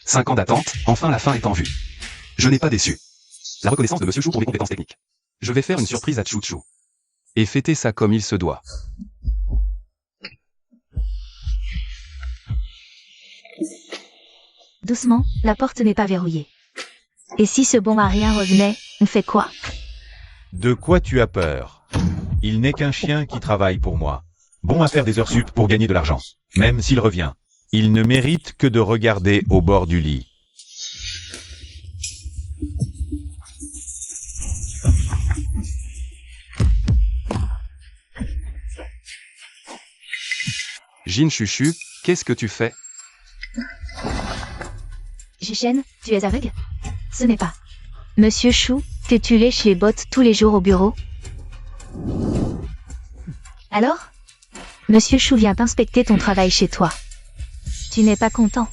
5 ans d'attente, enfin la fin est en vue. Je n'ai pas déçu. La reconnaissance de Monsieur Chou pour mes compétences techniques. Je vais faire une surprise à Chou Chou. Et fêter ça comme il se doit. Doucement, la porte n'est pas verrouillée. Et si ce bon à rien revenait, on fait quoi? De quoi tu as peur? Il n'est qu'un chien qui travaille pour moi. Bon à faire des heures sup pour gagner de l'argent. Même s'il revient, il ne mérite que de regarder au bord du lit. Jin Chuchu, qu'est-ce que tu fais? Jichen, tu es aveugle? Ce n'est pas. Monsieur Chou, que tu lèches les bottes tous les jours au bureau? Alors? Monsieur Chou vient inspecter ton travail chez toi. Tu n'es pas content?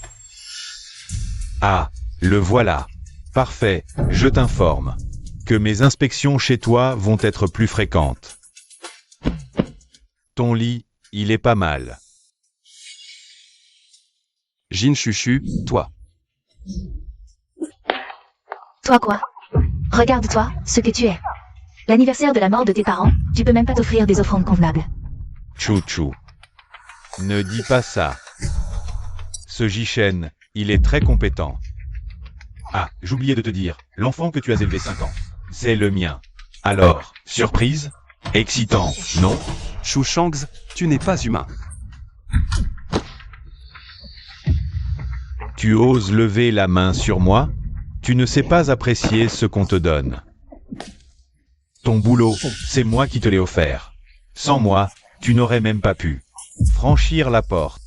Ah, le voilà. Parfait, je t'informe que mes inspections chez toi vont être plus fréquentes. Ton lit, il est pas mal. Jin Chuchu, toi. Toi quoi? Regarde-toi, ce que tu es. L'anniversaire de la mort de tes parents, tu peux même pas t'offrir des offrandes convenables. Chou Chou. Ne dis pas ça. Ce Jichen, il est très compétent. Ah, j'oubliais de te dire, l'enfant que tu as élevé 5 ans, c'est le mien. Alors, surprise? Excitant, non? Chou Shangs, tu n'es pas humain. Tu oses lever la main sur moi? Tu ne sais pas apprécier ce qu'on te donne. Ton boulot, c'est moi qui te l'ai offert. Sans moi, tu n'aurais même pas pu franchir la porte.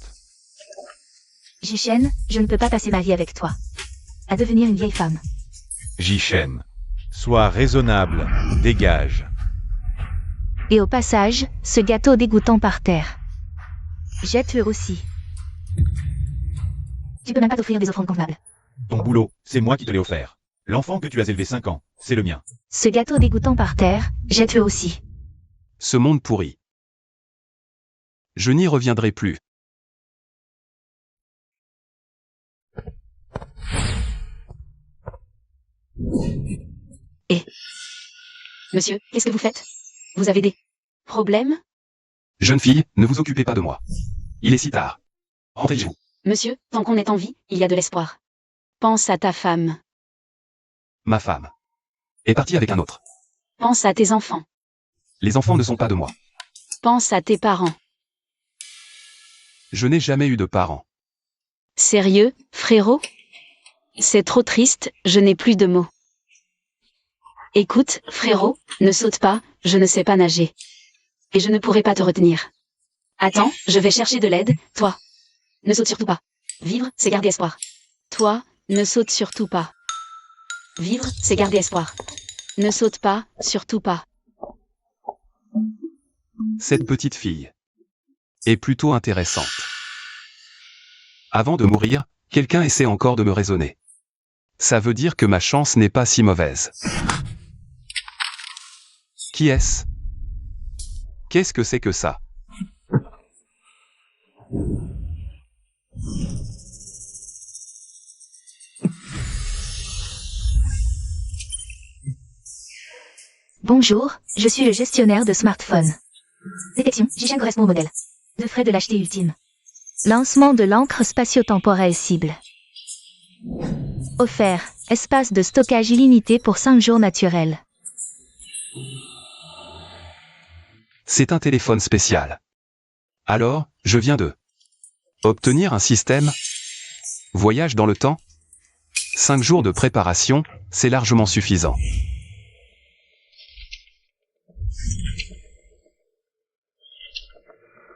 Jichen, je ne peux pas passer ma vie avec toi. À devenir une vieille femme. Jichen, sois raisonnable, dégage. Et au passage, ce gâteau dégoûtant par terre. Jette-le aussi. Tu peux même pas t'offrir des offrandes convenables. Ton boulot, c'est moi qui te l'ai offert. L'enfant que tu as élevé 5 ans, c'est le mien. Ce gâteau dégoûtant par terre, jette-le aussi. Ce monde pourri. Je n'y reviendrai plus. Et monsieur, qu'est-ce que vous faites? Vous avez des problèmes? Jeune fille, ne vous occupez pas de moi. Il est si tard. Rentrez chez vous. Monsieur, tant qu'on est en vie, il y a de l'espoir. Pense à ta femme. Ma femme est partie avec un autre. Pense à tes enfants. Les enfants ne sont pas de moi. Pense à tes parents. Je n'ai jamais eu de parents. Sérieux, frérot? C'est trop triste, je n'ai plus de mots. Écoute, frérot, ne saute pas, je ne sais pas nager. Et je ne pourrai pas te retenir. Attends, je vais chercher de l'aide, toi. Ne saute surtout pas. Vivre, c'est garder espoir. Toi, ne saute surtout pas. Vivre, c'est garder espoir. Ne saute pas, surtout pas. Cette petite fille est plutôt intéressante. Avant de mourir, quelqu'un essaie encore de me raisonner. Ça veut dire que ma chance n'est pas si mauvaise. Qui est-ce? Qu'est-ce que c'est que ça? Bonjour, je suis le gestionnaire de smartphone. Détection, Jichen correspond au modèle. De frais de l'acheter ultime. Lancement de l'encre spatio-temporelle cible. Offert, espace de stockage illimité pour 5 jours naturels. C'est un téléphone spécial. Alors, je viens de obtenir un système. Voyage dans le temps. 5 jours de préparation, c'est largement suffisant.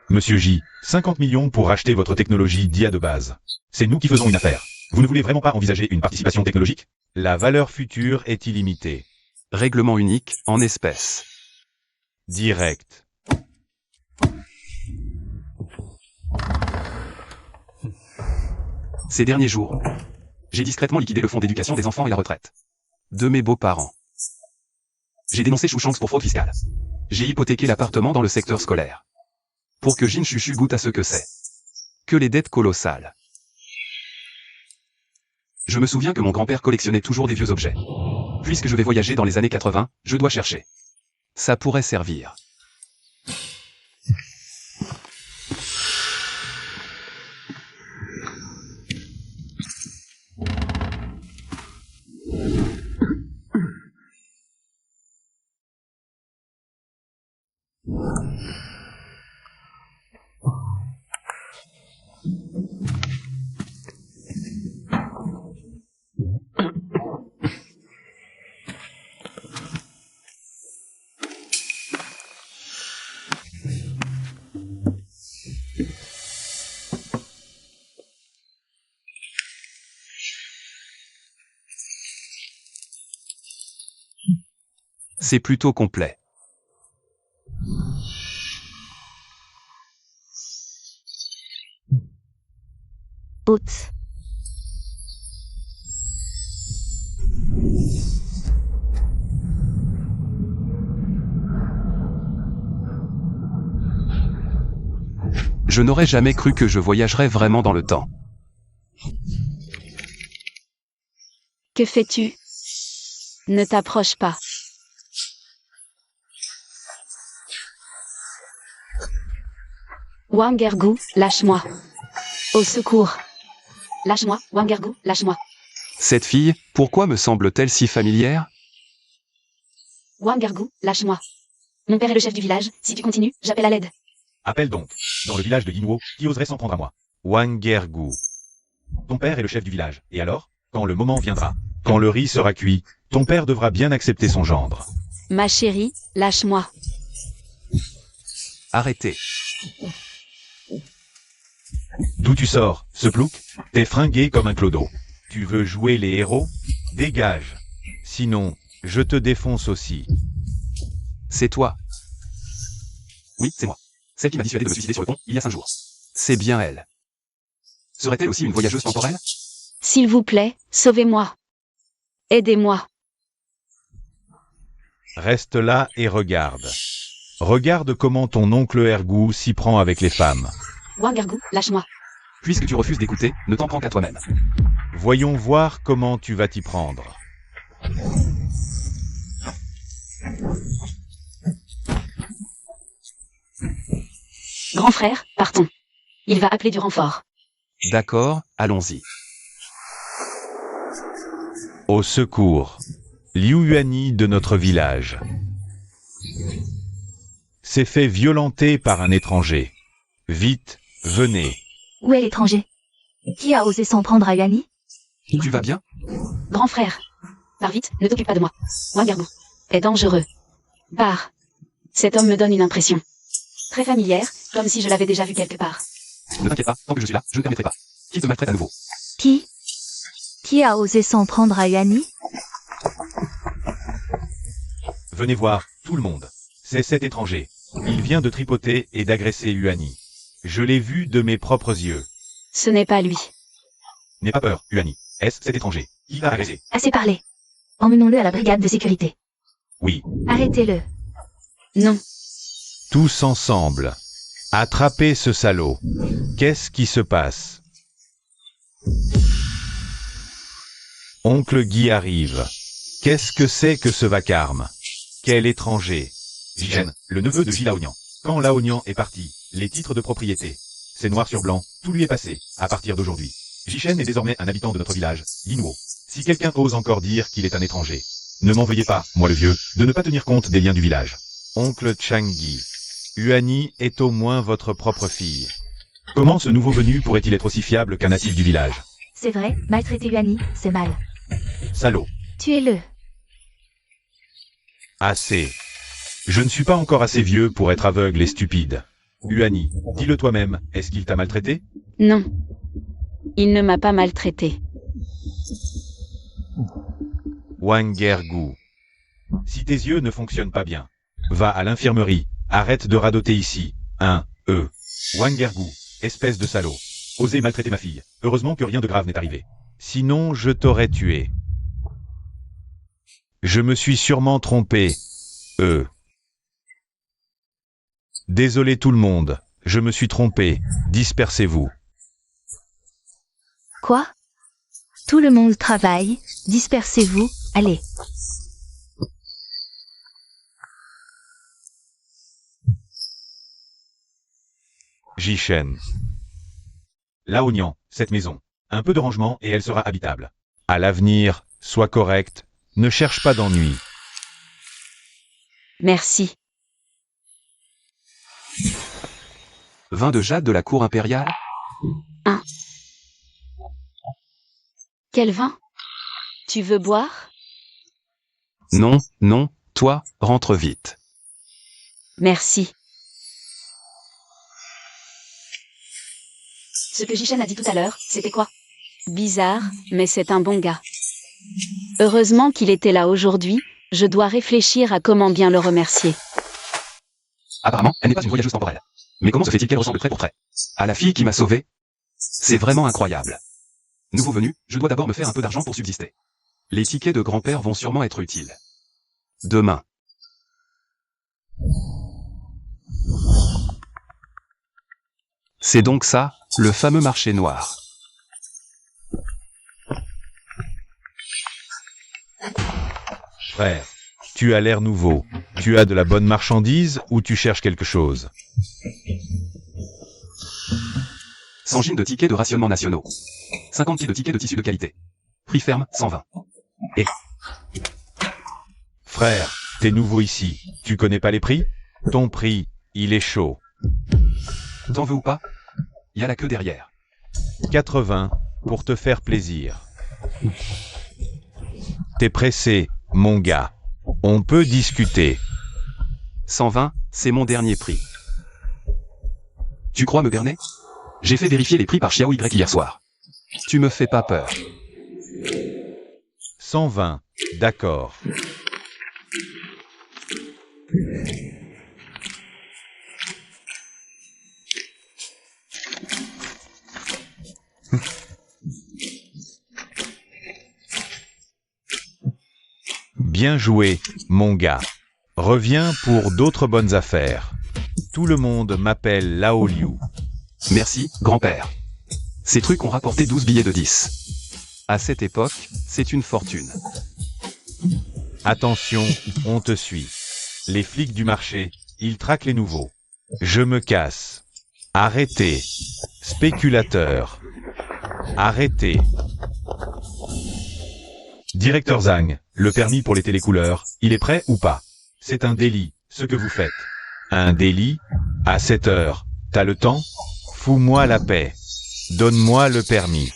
Monsieur J, 50 millions pour acheter votre technologie d'IA de base. C'est nous qui faisons une affaire. Vous ne voulez vraiment pas envisager une participation technologique? La valeur future est illimitée. Règlement unique, en espèces. Direct. Ces derniers jours, j'ai discrètement liquidé le fonds d'éducation des enfants et la retraite de mes beaux-parents. J'ai dénoncé Chou Shangs pour fraude fiscale. J'ai hypothéqué l'appartement dans le secteur scolaire. Pour que Jin Chuchu goûte à ce que c'est que les dettes colossales. Je me souviens que mon grand-père collectionnait toujours des vieux objets. Puisque je vais voyager dans les années 80, je dois chercher. Ça pourrait servir. C'est plutôt complet. Hôte. Je n'aurais jamais cru que je voyagerais vraiment dans le temps. Que fais-tu? Ne t'approche pas. Wangergoo, lâche-moi. Au secours. Lâche-moi, Wangergoo, lâche-moi. Cette fille, pourquoi me semble-t-elle si familière? Wangergoo, lâche-moi. Mon père est le chef du village, si tu continues, j'appelle à l'aide. Appelle donc. Dans le village de Yinwo, qui oserait s'en prendre à moi? Wangergoo. Ton père est le chef du village. Et alors? Quand le moment viendra, quand le riz sera cuit, ton père devra bien accepter son gendre. Ma chérie, lâche-moi. Arrêtez. D'où tu sors, ce plouc? T'es fringué comme un clodo. Tu veux jouer les héros? Dégage. Sinon, je te défonce aussi. C'est toi. Oui, c'est moi. Celle qui m'a dissuadé de me suicider sur le pont, il y a 5 jours. C'est bien elle. Serait-elle aussi une voyageuse temporelle? S'il vous plaît, sauvez-moi. Aidez-moi. Reste là et regarde. Regarde comment ton oncle Ergou s'y prend avec les femmes. Wangergoo, lâche-moi. Puisque tu refuses d'écouter, ne t'en prends qu'à toi-même. Voyons voir comment tu vas t'y prendre. Grand frère, partons. Il va appeler du renfort. D'accord, allons-y. Au secours. Liu Yuani de notre village s'est fait violenter par un étranger. Vite, venez. Où est l'étranger? Qui a osé s'en prendre à Yanni? Tu vas bien? Grand frère. Pars vite, ne t'occupe pas de moi. Wangergoo est dangereux. Pars. Cet homme me donne une impression très familière, comme si je l'avais déjà vu quelque part. Ne t'inquiète pas, tant que je suis là, je ne permettrai pas. Qu'il te maltraite à nouveau. Qui a osé s'en prendre à Yanni? Venez voir, tout le monde. C'est cet étranger. Il vient de tripoter et d'agresser Yuani. Je l'ai vu de mes propres yeux. Ce n'est pas lui. N'aie pas peur, Yuani. Est-ce cet étranger? Il l'a agressé. Assez parlé. Emmenons-le à la brigade de sécurité. Oui. Arrêtez-le. Non. Tous ensemble. Attrapez ce salaud. Qu'est-ce qui se passe? Oncle Guy arrive. Qu'est-ce que c'est que ce vacarme? Quel étranger? Jigen, le neveu de J. Laonian. Quand Laonian est parti, les titres de propriété. C'est noir sur blanc, tout lui est passé, à partir d'aujourd'hui. Jichen est désormais un habitant de notre village, Yinwo. Si quelqu'un ose encore dire qu'il est un étranger, ne m'en veuillez pas, moi le vieux, de ne pas tenir compte des liens du village. Oncle Changi. Yuani est au moins votre propre fille. Comment ce nouveau venu pourrait-il être aussi fiable qu'un natif du village? C'est vrai, maltraiter Yanni, c'est mal. Salaud. Tuez-le. Assez. Je ne suis pas encore assez vieux pour être aveugle et stupide. Yuani, dis-le toi-même, est-ce qu'il t'a maltraité? Non. Il ne m'a pas maltraité. Wangergoo. Si tes yeux ne fonctionnent pas bien, va à l'infirmerie, arrête de radoter ici. Wangergoo, espèce de salaud. Osez maltraiter ma fille. Heureusement que rien de grave n'est arrivé. Sinon, je t'aurais tué. Je me suis sûrement trompé. Désolé tout le monde, je me suis trompé. Dispersez-vous. Quoi? Tout le monde travaille, dispersez-vous, allez. Jishen. Laonian, cette maison. Un peu de rangement et elle sera habitable. À l'avenir, sois correct, ne cherche pas d'ennui. Merci. Vin de jade de la cour impériale? Quel vin? Tu veux boire? Non, non, toi, rentre vite. Merci. Ce que Jishen a dit tout à l'heure, c'était quoi? Bizarre, mais c'est un bon gars. Heureusement qu'il était là aujourd'hui, je dois réfléchir à comment bien le remercier. Apparemment, elle n'est pas une voyageuse temporelle. Mais comment se fait-il qu'elle ressemble trait pour trait à la fille qui m'a sauvé? C'est vraiment incroyable. Nouveau venu, je dois d'abord me faire un peu d'argent pour subsister. Les tickets de grand-père vont sûrement être utiles. Demain. C'est donc ça, le fameux marché noir. Frère, tu as l'air nouveau. Tu as de la bonne marchandise ou tu cherches quelque chose? 100 gines de tickets de rationnement nationaux. 50 pieds de tickets de tissu de qualité. Prix ferme, 120. Et Frère, t'es nouveau ici. Tu connais pas les prix? Ton prix, il est chaud. t'en veux ou pas? Y a la queue derrière. 80, pour te faire plaisir. T'es pressé, mon gars. On peut discuter. 120, c'est mon dernier prix. Tu crois me berner? J'ai fait vérifier les prix par Xiao Y hier soir. Tu me fais pas peur. 120, d'accord. Bien joué, mon gars. Reviens pour d'autres bonnes affaires. Tout le monde m'appelle Lao Liu. Merci, grand-père. Ces trucs ont rapporté 12 billets de 10. À cette époque, c'est une fortune. Attention, on te suit. Les flics du marché, ils traquent les nouveaux. Je me casse. Arrêtez. Spéculateur. Arrêtez. Directeur Zhang, le permis pour les télécouleurs, il est prêt ou pas? C'est un délit, ce que vous faites. Un délit? À 7 heures. T'as le temps? Fous-moi la paix. Donne-moi le permis.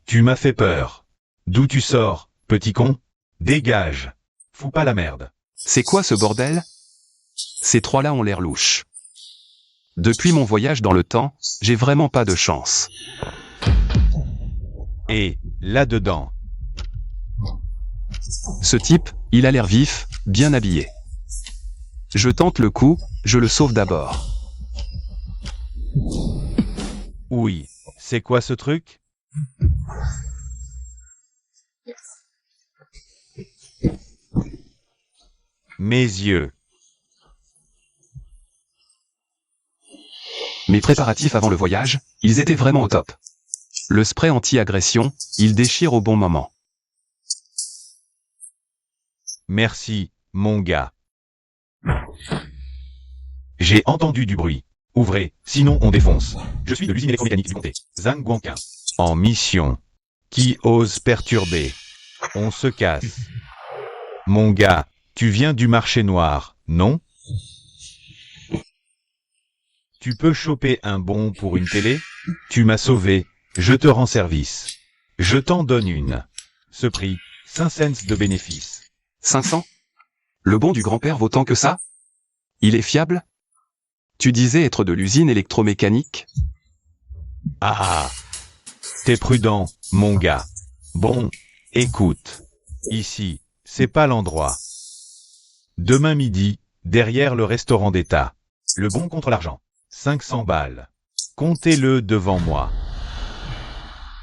Tu m'as fait peur. D'où tu sors, petit con? Dégage. Fous pas la merde. C'est quoi ce bordel? Ces trois-là ont l'air louches. Depuis mon voyage dans le temps, j'ai vraiment pas de chance. Et, là-dedans. Ce type, il a l'air vif, bien habillé. Je tente le coup, je le sauve d'abord. Oui. C'est quoi ce truc? Mes yeux. Mes préparatifs avant le voyage, ils étaient vraiment au top. Le spray anti-agression, il déchire au bon moment. Merci, mon gars. J'ai entendu du bruit. Ouvrez, sinon on défonce. Je suis de l'usine électromécanique du comté. Zhang Guangqin. En mission. Qui ose perturber? On se casse. Mon gars, tu viens du marché noir, non? Tu peux choper un bon pour une télé? Tu m'as sauvé, je te rends service. Je t'en donne une. Ce prix, 5 cents de bénéfice. 500? Le bon du grand-père vaut tant que ça? Il est fiable? Tu disais être de l'usine électromécanique? Ah! T'es prudent, mon gars. Bon, écoute. Ici, c'est pas l'endroit. Demain midi, derrière le restaurant d'État. Le bon contre l'argent. 500 balles. Comptez-le devant moi.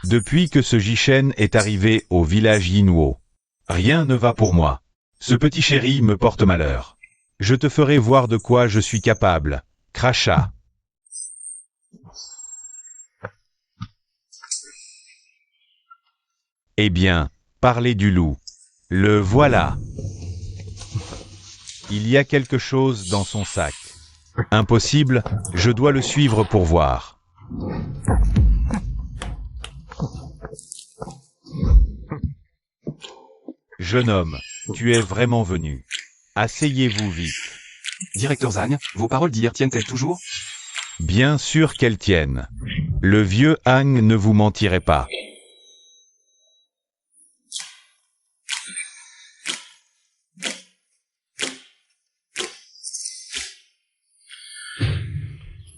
Depuis que ce Jishen est arrivé au village Yinhuo, rien ne va pour moi. Ce petit chéri me porte malheur. Je te ferai voir de quoi je suis capable. Crachat. Eh bien, parlez du loup. Le voilà. Il y a quelque chose dans son sac. Impossible, je dois le suivre pour voir. Jeune homme, tu es vraiment venu. Asseyez-vous vite. Directeur Zhang, vos paroles d'hier tiennent-elles toujours? Bien sûr qu'elles tiennent. Le vieux Han ne vous mentirait pas.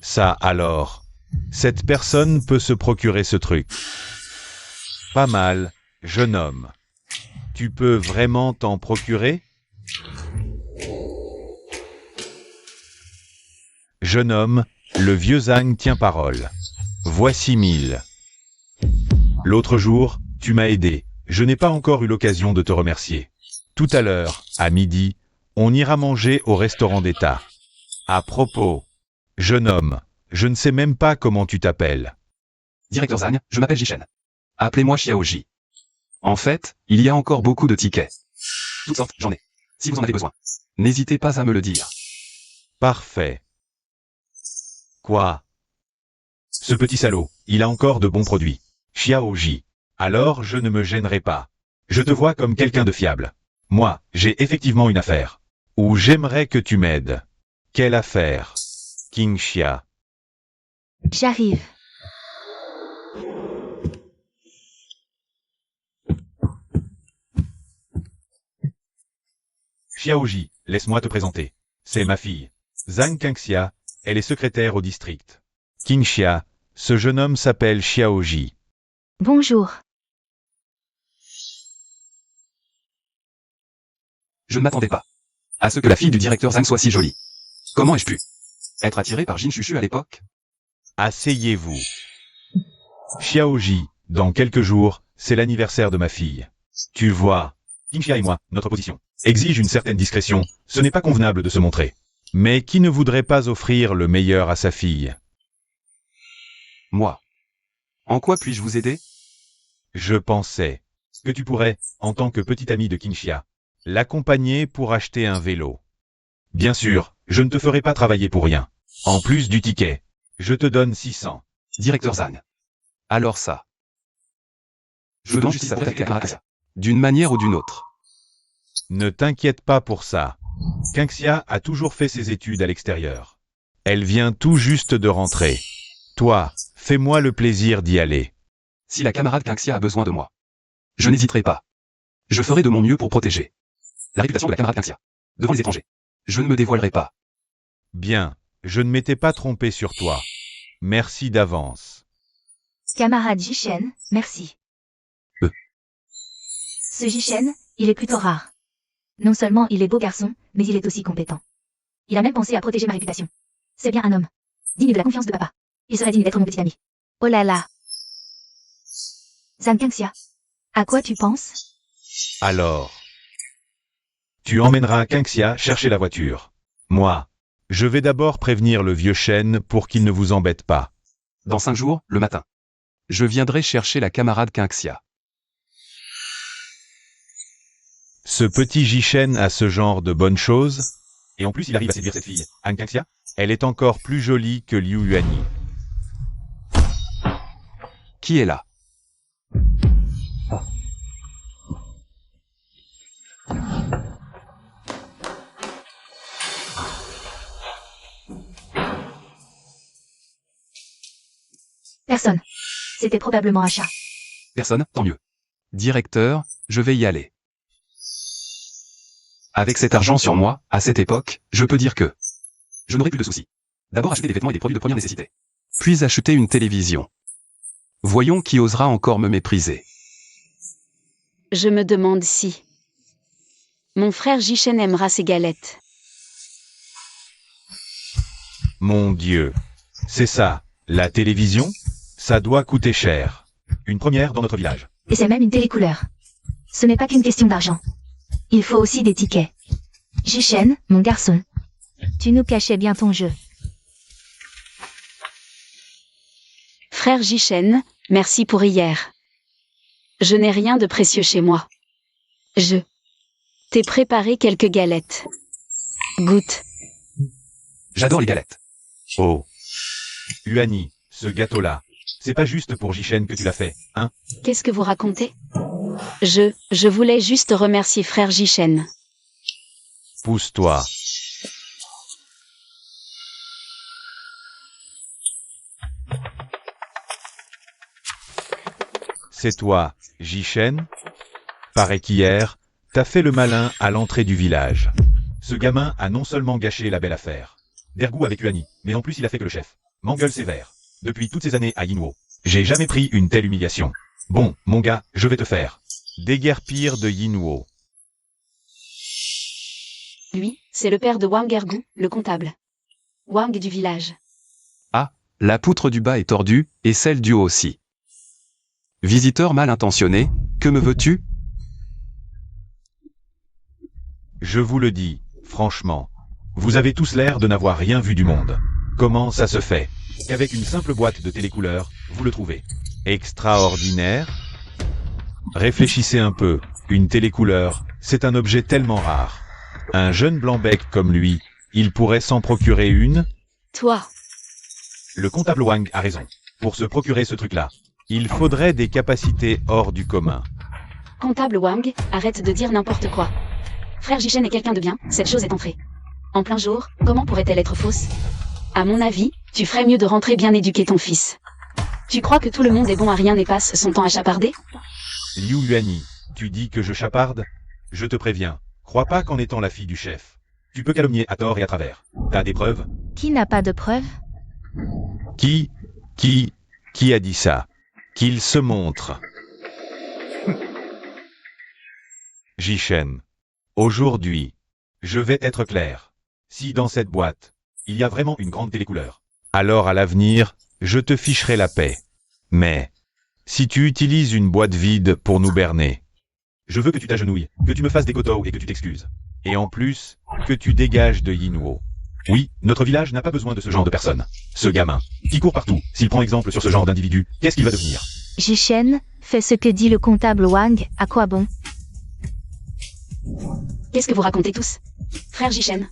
Ça alors. Cette personne peut se procurer ce truc. Pas mal, jeune homme. Tu peux vraiment t'en procurer? Jeune homme, le vieux Zhang tient parole. Voici 1000. L'autre jour, tu m'as aidé. Je n'ai pas encore eu l'occasion de te remercier. Tout à l'heure, à midi, on ira manger au restaurant d'État. À propos, jeune homme, je ne sais même pas comment tu t'appelles. Directeur Zhang, je m'appelle Jishen. Appelez-moi Xiaoji. En fait, il y a encore beaucoup de tickets. Toutes sortes, j'en ai. Si vous en avez besoin, n'hésitez pas à me le dire. Parfait. Quoi? Ce petit salaud, il a encore de bons produits. Xiaoji. Alors je ne me gênerai pas. Je te vois comme quelqu'un de fiable. Moi, j'ai effectivement une affaire. Ou j'aimerais que tu m'aides. Quelle affaire? King Xia. J'arrive. Xiaoji, laisse-moi te présenter. C'est ma fille. Zhang Kingxia, elle est secrétaire au district. King Xia, ce jeune homme s'appelle Xiaoji. Bonjour. Je ne m'attendais pas à ce que la fille du directeur Zhang soit si jolie. Comment ai-je pu être attiré par Jin Chuchu à l'époque? Asseyez-vous. Xiaoji, dans quelques jours, c'est l'anniversaire de ma fille. Tu vois, King Xia et moi, notre position exige une certaine discrétion. Ce n'est pas convenable de se montrer. Mais qui ne voudrait pas offrir le meilleur à sa fille? Moi. En quoi puis-je vous aider? Je pensais que tu pourrais, en tant que petit ami de King Xia, l'accompagner pour acheter un vélo. Bien sûr, je ne te ferai pas travailler pour rien. En plus du ticket, je te donne 600. Directeur Zhang. Alors ça. Je dois justice avec la camarade. D'une manière ou d'une autre. Ne t'inquiète pas pour ça. Kingxia a toujours fait ses études à l'extérieur. Elle vient tout juste de rentrer. Toi, fais-moi le plaisir d'y aller. Si la camarade Kingxia a besoin de moi, je n'hésiterai pas. Je ferai de mon mieux pour protéger la réputation de la camarade Kingxia devant les étrangers. Je ne me dévoilerai pas. Bien, je ne m'étais pas trompé sur toi. Merci d'avance. Camarade Jishen, merci. Ce Jishen, il est plutôt rare. Non seulement il est beau garçon, mais il est aussi compétent. Il a même pensé à protéger ma réputation. C'est bien un homme. Digne de la confiance de papa. Il serait digne d'être mon petit ami. Oh là là. Zhang Kingxia. À quoi tu penses? Alors, tu emmèneras Kingxia chercher la voiture. Moi, je vais d'abord prévenir le vieux Shen pour qu'il ne vous embête pas. Dans 5 jours, le matin. Je viendrai chercher la camarade Kingxia. Ce petit Jishen a ce genre de bonnes choses. Et en plus, il arrive à séduire cette fille, Han Kingxia. Elle est encore plus jolie que Liu Yuanyi. Qui est là? Personne. C'était probablement un chat. Personne, tant mieux. Directeur, je vais y aller. Avec cet argent sur moi, à cette époque, je peux dire que je n'aurai plus de soucis. D'abord acheter des vêtements et des produits de première nécessité. Puis acheter une télévision. Voyons qui osera encore me mépriser. Je me demande si mon frère Jishen aimera ces galettes. Mon Dieu. C'est ça, la télévision? Ça doit coûter cher. Une première dans notre village. Et c'est même une télécouleur. Ce n'est pas qu'une question d'argent. Il faut aussi des tickets. Jishen, mon garçon. Tu nous cachais bien ton jeu. Frère Jishen, merci pour hier. Je n'ai rien de précieux chez moi. Je t'ai préparé quelques galettes. Goûte. J'adore les galettes. Oh. Yuani, ce gâteau-là, c'est pas juste pour Jishen que tu l'as fait, hein? Qu'est-ce que vous racontez? Je voulais juste remercier frère Jishen. Pousse-toi. C'est toi, Jishen? Paraît qu'hier, t'as fait le malin à l'entrée du village. Ce gamin a non seulement gâché la belle affaire, d'Ergout avec Yuani, mais en plus il a fait que le chef m'engueule sévère. Depuis toutes ces années à Yinhuo, j'ai jamais pris une telle humiliation. Bon, mon gars, je vais te faire déguerpir de Yinhuo. Lui, c'est le père de Wang Ergout, le comptable. Wang du village. La poutre du bas est tordue, et celle du haut aussi. Visiteur mal intentionné, que me veux-tu? Je vous le dis, franchement, vous avez tous l'air de n'avoir rien vu du monde. Comment ça se fait qu'avec une simple boîte de télécouleurs, vous le trouvez extraordinaire? Réfléchissez un peu, une télécouleur, c'est un objet tellement rare. Un jeune blanc-bec comme lui, il pourrait s'en procurer une? Toi, Le comptable Wang a raison. Pour se procurer ce truc-là, il faudrait des capacités hors du commun. comptable Wang, arrête de dire n'importe quoi. Frère Jishen est quelqu'un de bien, cette chose est entrée. En plein jour, comment pourrait-elle être fausse? À mon avis, tu ferais mieux de rentrer bien éduquer ton fils. Tu crois que tout le monde est bon à rien et passe son temps à chaparder? Liu Yuani, tu dis que je chaparde? Je te préviens, crois pas qu'en étant la fille du chef, tu peux calomnier à tort et à travers. T'as des preuves? Qui n'a pas de preuves? Qui a dit ça? Qu'il se montre. Jishen. Aujourd'hui, je vais être clair. Si dans cette boîte, il y a vraiment une grande télécouleur, alors à l'avenir, je te ficherai la paix. Mais, si tu utilises une boîte vide pour nous berner, je veux que tu t'agenouilles, que tu me fasses des kotos et que tu t'excuses. Et en plus, que tu dégages de Yinhuo. Oui, notre village n'a pas besoin de ce genre de personne. Ce gamin, qui court partout, s'il prend exemple sur ce genre d'individu, qu'est-ce qu'il va devenir? Jishen, fais ce que dit le comptable Wang, à quoi bon? Qu'est-ce que vous racontez tous? Frère Jishen.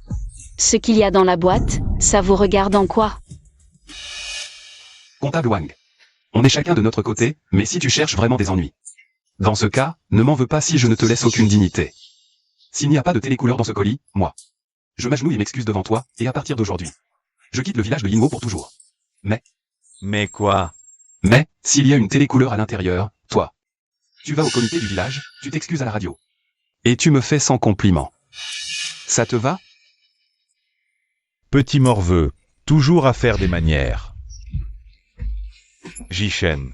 Ce qu'il y a dans la boîte, ça vous regarde en quoi? Comptable Wang. On est chacun de notre côté, mais si tu cherches vraiment des ennuis. Dans ce cas, ne m'en veux pas si je ne te laisse aucune dignité. S'il n'y a pas de télécouleur dans ce colis, moi. Je m'agenouille et m'excuse devant toi, et à partir d'aujourd'hui, je quitte le village de Yinhuo pour toujours. Mais quoi? Mais, s'il y a une télécouleur à l'intérieur, toi. Tu vas au comité du village, tu t'excuses à la radio. Et tu me fais sans compliment. Ça te va? Petit morveux, toujours à faire des manières. Jishen.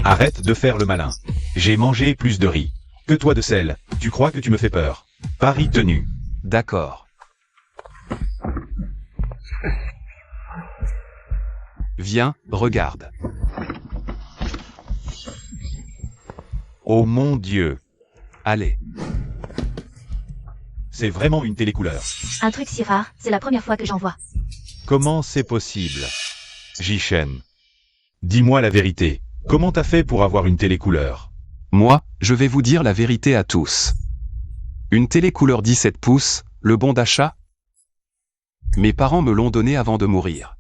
Arrête de faire le malin. J'ai mangé plus de riz que toi de sel. Tu crois que tu me fais peur? Pari tenu. D'accord. Viens, regarde. Oh mon Dieu. Allez. C'est vraiment une télécouleur. Un truc si rare, c'est la première fois que j'en vois. Comment c'est possible? Jishen. Dis-moi la vérité. Comment t'as fait pour avoir une télécouleur? Moi, je vais vous dire la vérité à tous. Une télécouleur 17 pouces, le bon d'achat? Mes parents me l'ont donné avant de mourir.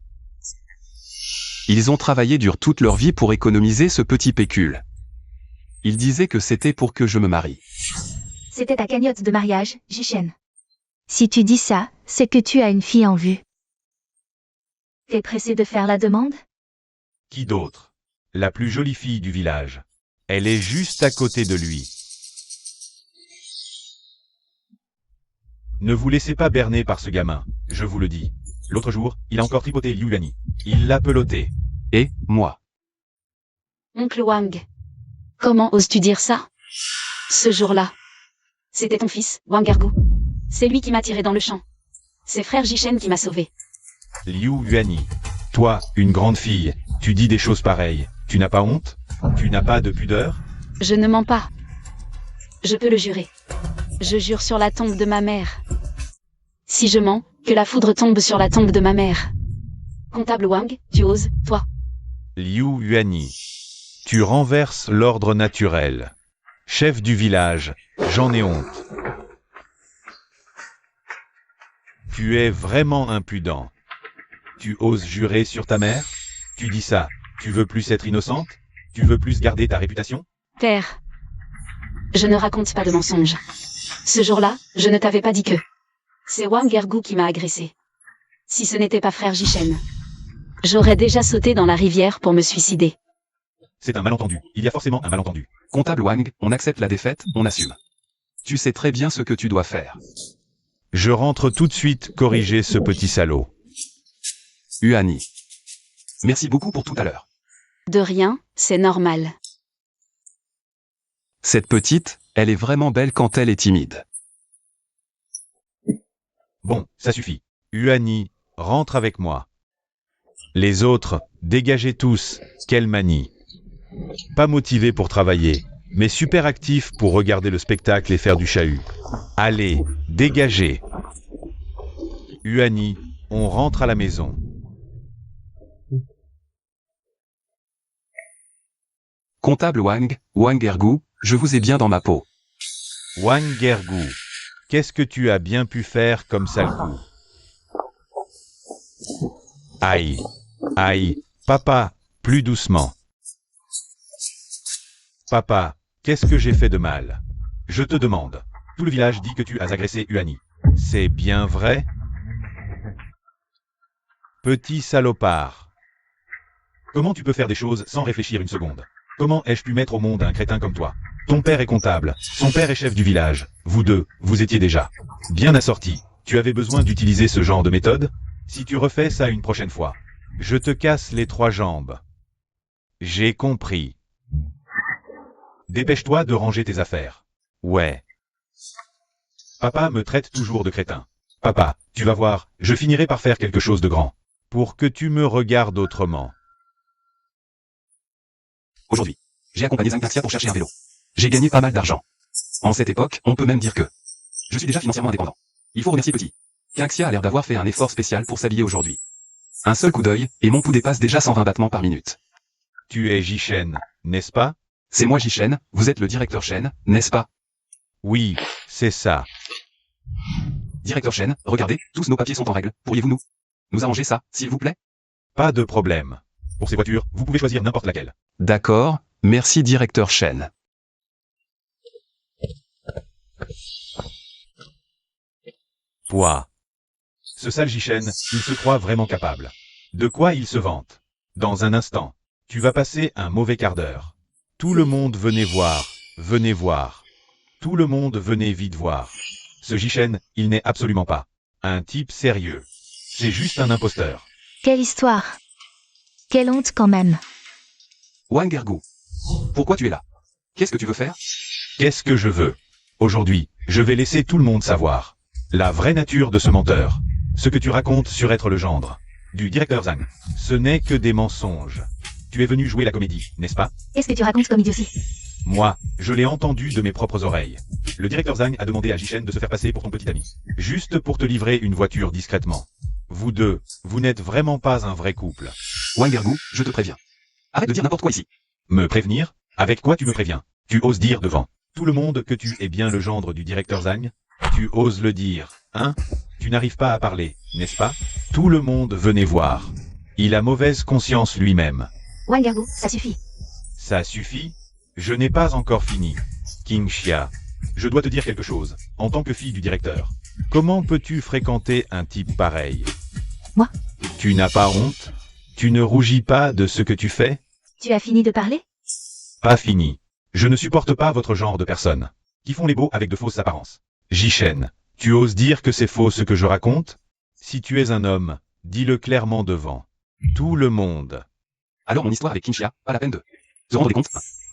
Ils ont travaillé dur toute leur vie pour économiser ce petit pécule. Ils disaient que c'était pour que je me marie. C'était ta cagnotte de mariage, Jishen. Si tu dis ça, c'est que tu as une fille en vue. T'es pressé de faire la demande? Qui d'autre? La plus jolie fille du village. Elle est juste à côté de lui. Ne vous laissez pas berner par ce gamin, je vous le dis. L'autre jour, il a encore tripoté Liu Yuani. Il l'a peloté. Et, moi. Oncle Wang. Comment oses-tu dire ça? Ce jour-là. C'était ton fils, Wang Ergout. C'est lui qui m'a tiré dans le champ. C'est frère Jishen qui m'a sauvé. Liu Yuani. Toi, une grande fille, tu dis des choses pareilles. Tu n'as pas honte? Tu n'as pas de pudeur? Je ne mens pas. Je peux le jurer. Je jure sur la tombe de ma mère. Si je mens, que la foudre tombe sur la tombe de ma mère. Comptable Wang, tu oses, toi? Liu Yuani. Tu renverses l'ordre naturel. Chef du village, j'en ai honte. Tu es vraiment impudent. Tu oses jurer sur ta mère? Tu dis ça, tu veux plus être innocente? Tu veux plus garder ta réputation? Père, je ne raconte pas de mensonges. Ce jour-là, je ne t'avais pas dit que c'est Wang Ergu qui m'a agressé. Si ce n'était pas frère Jishen, j'aurais déjà sauté dans la rivière pour me suicider. C'est un malentendu, il y a forcément un malentendu. Comptable Wang, on accepte la défaite, on assume. Tu sais très bien ce que tu dois faire. Je rentre tout de suite corriger ce petit salaud. Uani. Merci beaucoup pour tout à l'heure. De rien, c'est normal. Cette petite, elle est vraiment belle quand elle est timide. Bon, ça suffit. Uani, rentre avec moi. Les autres, dégagez tous, quelle manie. Pas motivé pour travailler, mais super actif pour regarder le spectacle et faire du chahut. Allez, dégagez. Uani, on rentre à la maison. Comptable Wang, Wang Ergu, je vous ai bien dans ma peau. Wang Ergu, qu'est-ce que tu as bien pu faire comme sale coup? Aïe, aïe, papa, plus doucement. Papa, qu'est-ce que j'ai fait de mal? Je te demande. Tout le village dit que tu as agressé Uani. C'est bien vrai? Petit salopard. Comment tu peux faire des choses sans réfléchir une seconde? Comment ai-je pu mettre au monde un crétin comme toi? Ton père est comptable, son père est chef du village. Vous deux, vous étiez déjà bien assortis. Tu avais besoin d'utiliser ce genre de méthode? Si tu refais ça une prochaine fois, je te casse les 3 jambes. J'ai compris. Dépêche-toi de ranger tes affaires. Ouais. Papa me traite toujours de crétin. Papa, tu vas voir, je finirai par faire quelque chose de grand. Pour que tu me regardes autrement. Aujourd'hui, j'ai accompagné Zhang pour chercher un vélo. J'ai gagné pas mal d'argent. En cette époque, on peut même dire que je suis déjà financièrement indépendant. Il faut remercier Petit. Qingxia a l'air d'avoir fait un effort spécial pour s'habiller aujourd'hui. Un seul coup d'œil, et mon pouls dépasse déjà 120 battements par minute. Tu es Jishen, n'est-ce pas? C'est moi Jishen, vous êtes le directeur Shen, n'est-ce pas? Oui, c'est ça. Directeur Shen, regardez, tous nos papiers sont en règle, pourriez-vous nous arranger ça, s'il vous plaît? Pas de problème. Pour ces voitures, vous pouvez choisir n'importe laquelle. D'accord, merci directeur Shen. Toi. Ce sale Jishen, il se croit vraiment capable. De quoi il se vante? Dans un instant, tu vas passer un mauvais quart d'heure. Tout le monde venez voir, venez voir. Tout le monde venez vite voir. Ce Jishen, il n'est absolument pas un type sérieux. C'est juste un imposteur. Quelle histoire. Quelle honte quand même. Wang Ergu. Pourquoi tu es là? Qu'est-ce que tu veux faire? Qu'est-ce que je veux? Aujourd'hui, je vais laisser tout le monde savoir la vraie nature de ce menteur. Ce que tu racontes sur être le gendre du directeur Zhang, ce n'est que des mensonges. Tu es venu jouer la comédie, n'est-ce pas? Qu'est-ce que tu racontes comme idiotie? Moi, je l'ai entendu de mes propres oreilles. Le directeur Zhang a demandé à Jishen de se faire passer pour ton petit ami. Juste pour te livrer une voiture discrètement. Vous deux, vous n'êtes vraiment pas un vrai couple. Wang Ergu, je te préviens. Arrête de dire n'importe quoi ici. Me prévenir? Avec quoi tu me préviens? Tu oses dire devant tout le monde que tu es bien le gendre du directeur Zhang? Tu oses le dire, hein? Tu n'arrives pas à parler, n'est-ce pas? Tout le monde venez voir. Il a mauvaise conscience lui-même. Wang Ergu, ça suffit. Ça suffit? Je n'ai pas encore fini. Qingxia, je dois te dire quelque chose, en tant que fille du directeur. Comment peux-tu fréquenter un type pareil? Moi? Tu n'as pas honte? Tu ne rougis pas de ce que tu fais? Tu as fini de parler? Pas fini. Je ne supporte pas votre genre de personnes qui font les beaux avec de fausses apparences. Jishen, tu oses dire que c'est faux ce que je raconte? Si tu es un homme, dis-le clairement devant tout le monde. Alors mon histoire avec Qingxia, pas la peine de se rendre compte.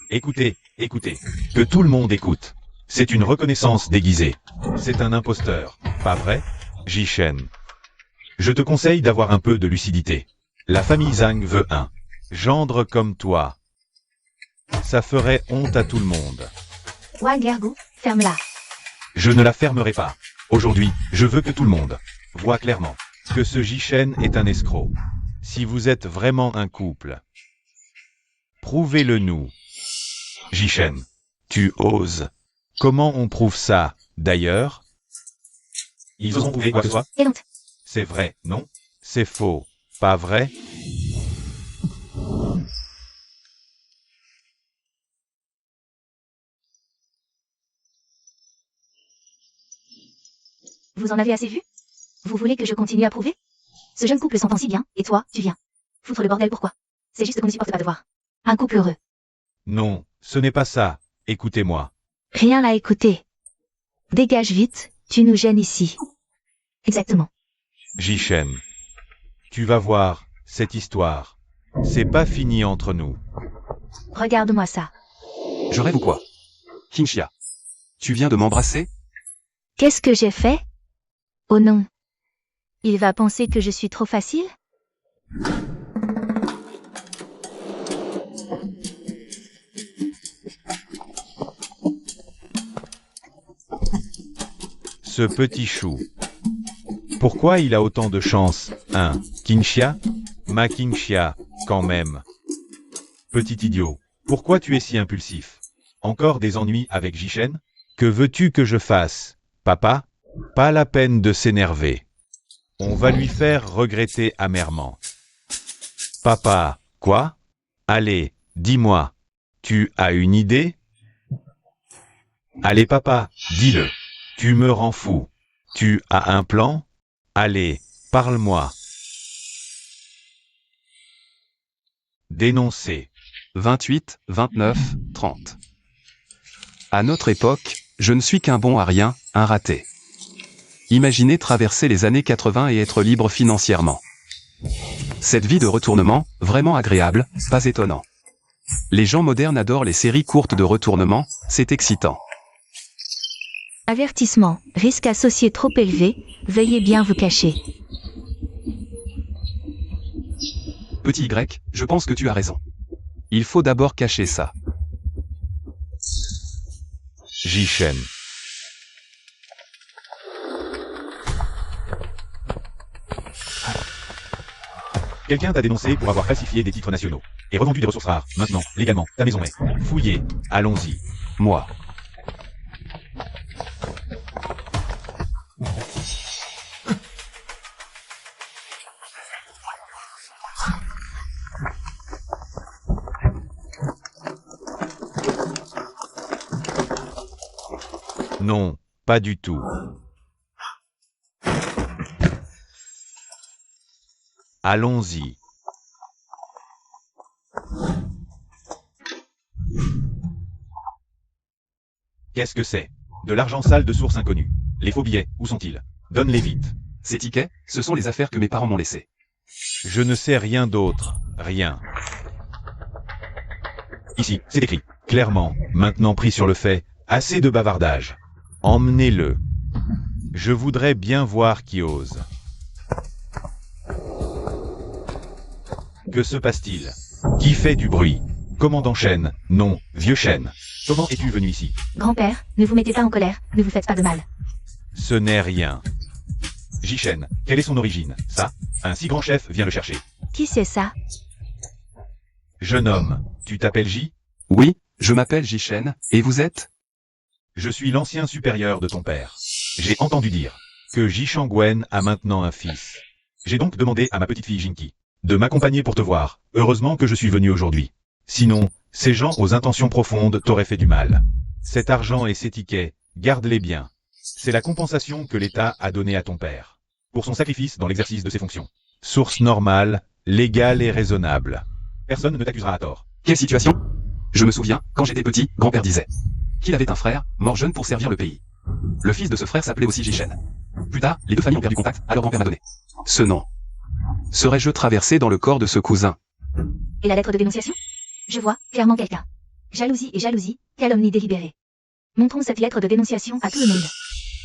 Écoutez, écoutez, que tout le monde écoute. C'est une reconnaissance déguisée. C'est un imposteur, pas vrai, Jishen? Je te conseille d'avoir un peu de lucidité. La famille Zhang veut un gendre comme toi. Ça ferait honte à tout le monde. Wang Ergu, ferme-la. Je ne la fermerai pas. Aujourd'hui, je veux que tout le monde voit clairement que ce Jishen est un escroc. Si vous êtes vraiment un couple, prouvez-le nous. Jishen, Tu oses. Comment on prouve ça, d'ailleurs? Ils osent prouver quoi que ce soit? Quelle honte. C'est vrai, non? C'est faux. Pas vrai? Vous en avez assez vu? Vous voulez que je continue à prouver? Ce jeune couple s'entend si bien, et toi, tu viens. Foutre le bordel pourquoi? C'est juste qu'on ne supporte pas de voir. Un couple heureux. Non, ce n'est pas ça. Écoutez-moi. Rien à écouter. Dégage vite, tu nous gênes ici. Exactement. Jishen. Tu vas voir, cette histoire. C'est pas fini entre nous. Regarde-moi ça. Je rêve ou quoi? Kinshia. Tu viens de m'embrasser? Qu'est-ce que j'ai fait? Oh non. Il va penser que je suis trop facile? Ce petit chou. Pourquoi il a autant de chance, hein, Kinshia? Ma Kinshia, quand même. Petit idiot, pourquoi tu es si impulsif? Encore des ennuis avec Jishen? Que veux-tu que je fasse, papa? Pas la peine de s'énerver. On va lui faire regretter amèrement. Papa, quoi? Allez, dis-moi. Tu as une idée? Allez papa, dis-le. Tu me rends fou. Tu as un plan? Allez, parle-moi. Dénoncer. 28, 29, 30. À notre époque, je ne suis qu'un bon à rien, un raté. Imaginez traverser les années 80 et être libre financièrement. Cette vie de retournement, vraiment agréable, pas étonnant. Les gens modernes adorent les séries courtes de retournement, c'est excitant. Avertissement, risque associé trop élevé, veuillez bien vous cacher. Petit Y, je pense que tu as raison. Il faut d'abord cacher ça. Jishen. Quelqu'un t'a dénoncé pour avoir falsifié des titres nationaux et revendu des ressources rares. Maintenant, légalement, ta maison est fouillée. Allons-y. Moi. Non, pas du tout. Allons-y. Qu'est-ce que c'est? De l'argent sale de source inconnue. Les faux billets, où sont-ils? Donne-les vite. Ces tickets, ce sont les affaires que mes parents m'ont laissées. Je ne sais rien d'autre. Rien. Ici, c'est écrit. Clairement, maintenant pris sur le fait, assez de bavardage. Emmenez-le. Je voudrais bien voir qui ose. Que se passe-t-il? Qui fait du bruit? Commandant Shen? Non, vieux Shen. Comment es-tu venu ici? Grand-père, ne vous mettez pas en colère, ne vous faites pas de mal. Ce n'est rien. Jishen, quelle est son origine? Ça, un si grand chef vient le chercher. Qui c'est ça? Jeune homme, tu t'appelles J? Oui, je m'appelle Jishen, et vous êtes? Je suis l'ancien supérieur de ton père. J'ai entendu dire que Jishangwen a maintenant un fils. J'ai donc demandé à ma petite fille Jinki de m'accompagner pour te voir. Heureusement que je suis venu aujourd'hui. Sinon, ces gens aux intentions profondes t'auraient fait du mal. Cet argent et ces tickets, garde-les bien. C'est la compensation que l'État a donnée à ton père. Pour son sacrifice dans l'exercice de ses fonctions. Source normale, légale et raisonnable. Personne ne t'accusera à tort. Quelle situation? Je me souviens, quand j'étais petit, grand-père disait qu'il avait un frère, mort jeune pour servir le pays. Le fils de ce frère s'appelait aussi Jishen. Plus tard, les deux familles ont perdu contact, alors grand-père m'a donné ce nom. Serais-je traversé dans le corps de ce cousin? Et la lettre de dénonciation? Je vois, clairement quelqu'un. Jalousie et jalousie, calomnie délibérée. Montrons cette lettre de dénonciation à tout le monde.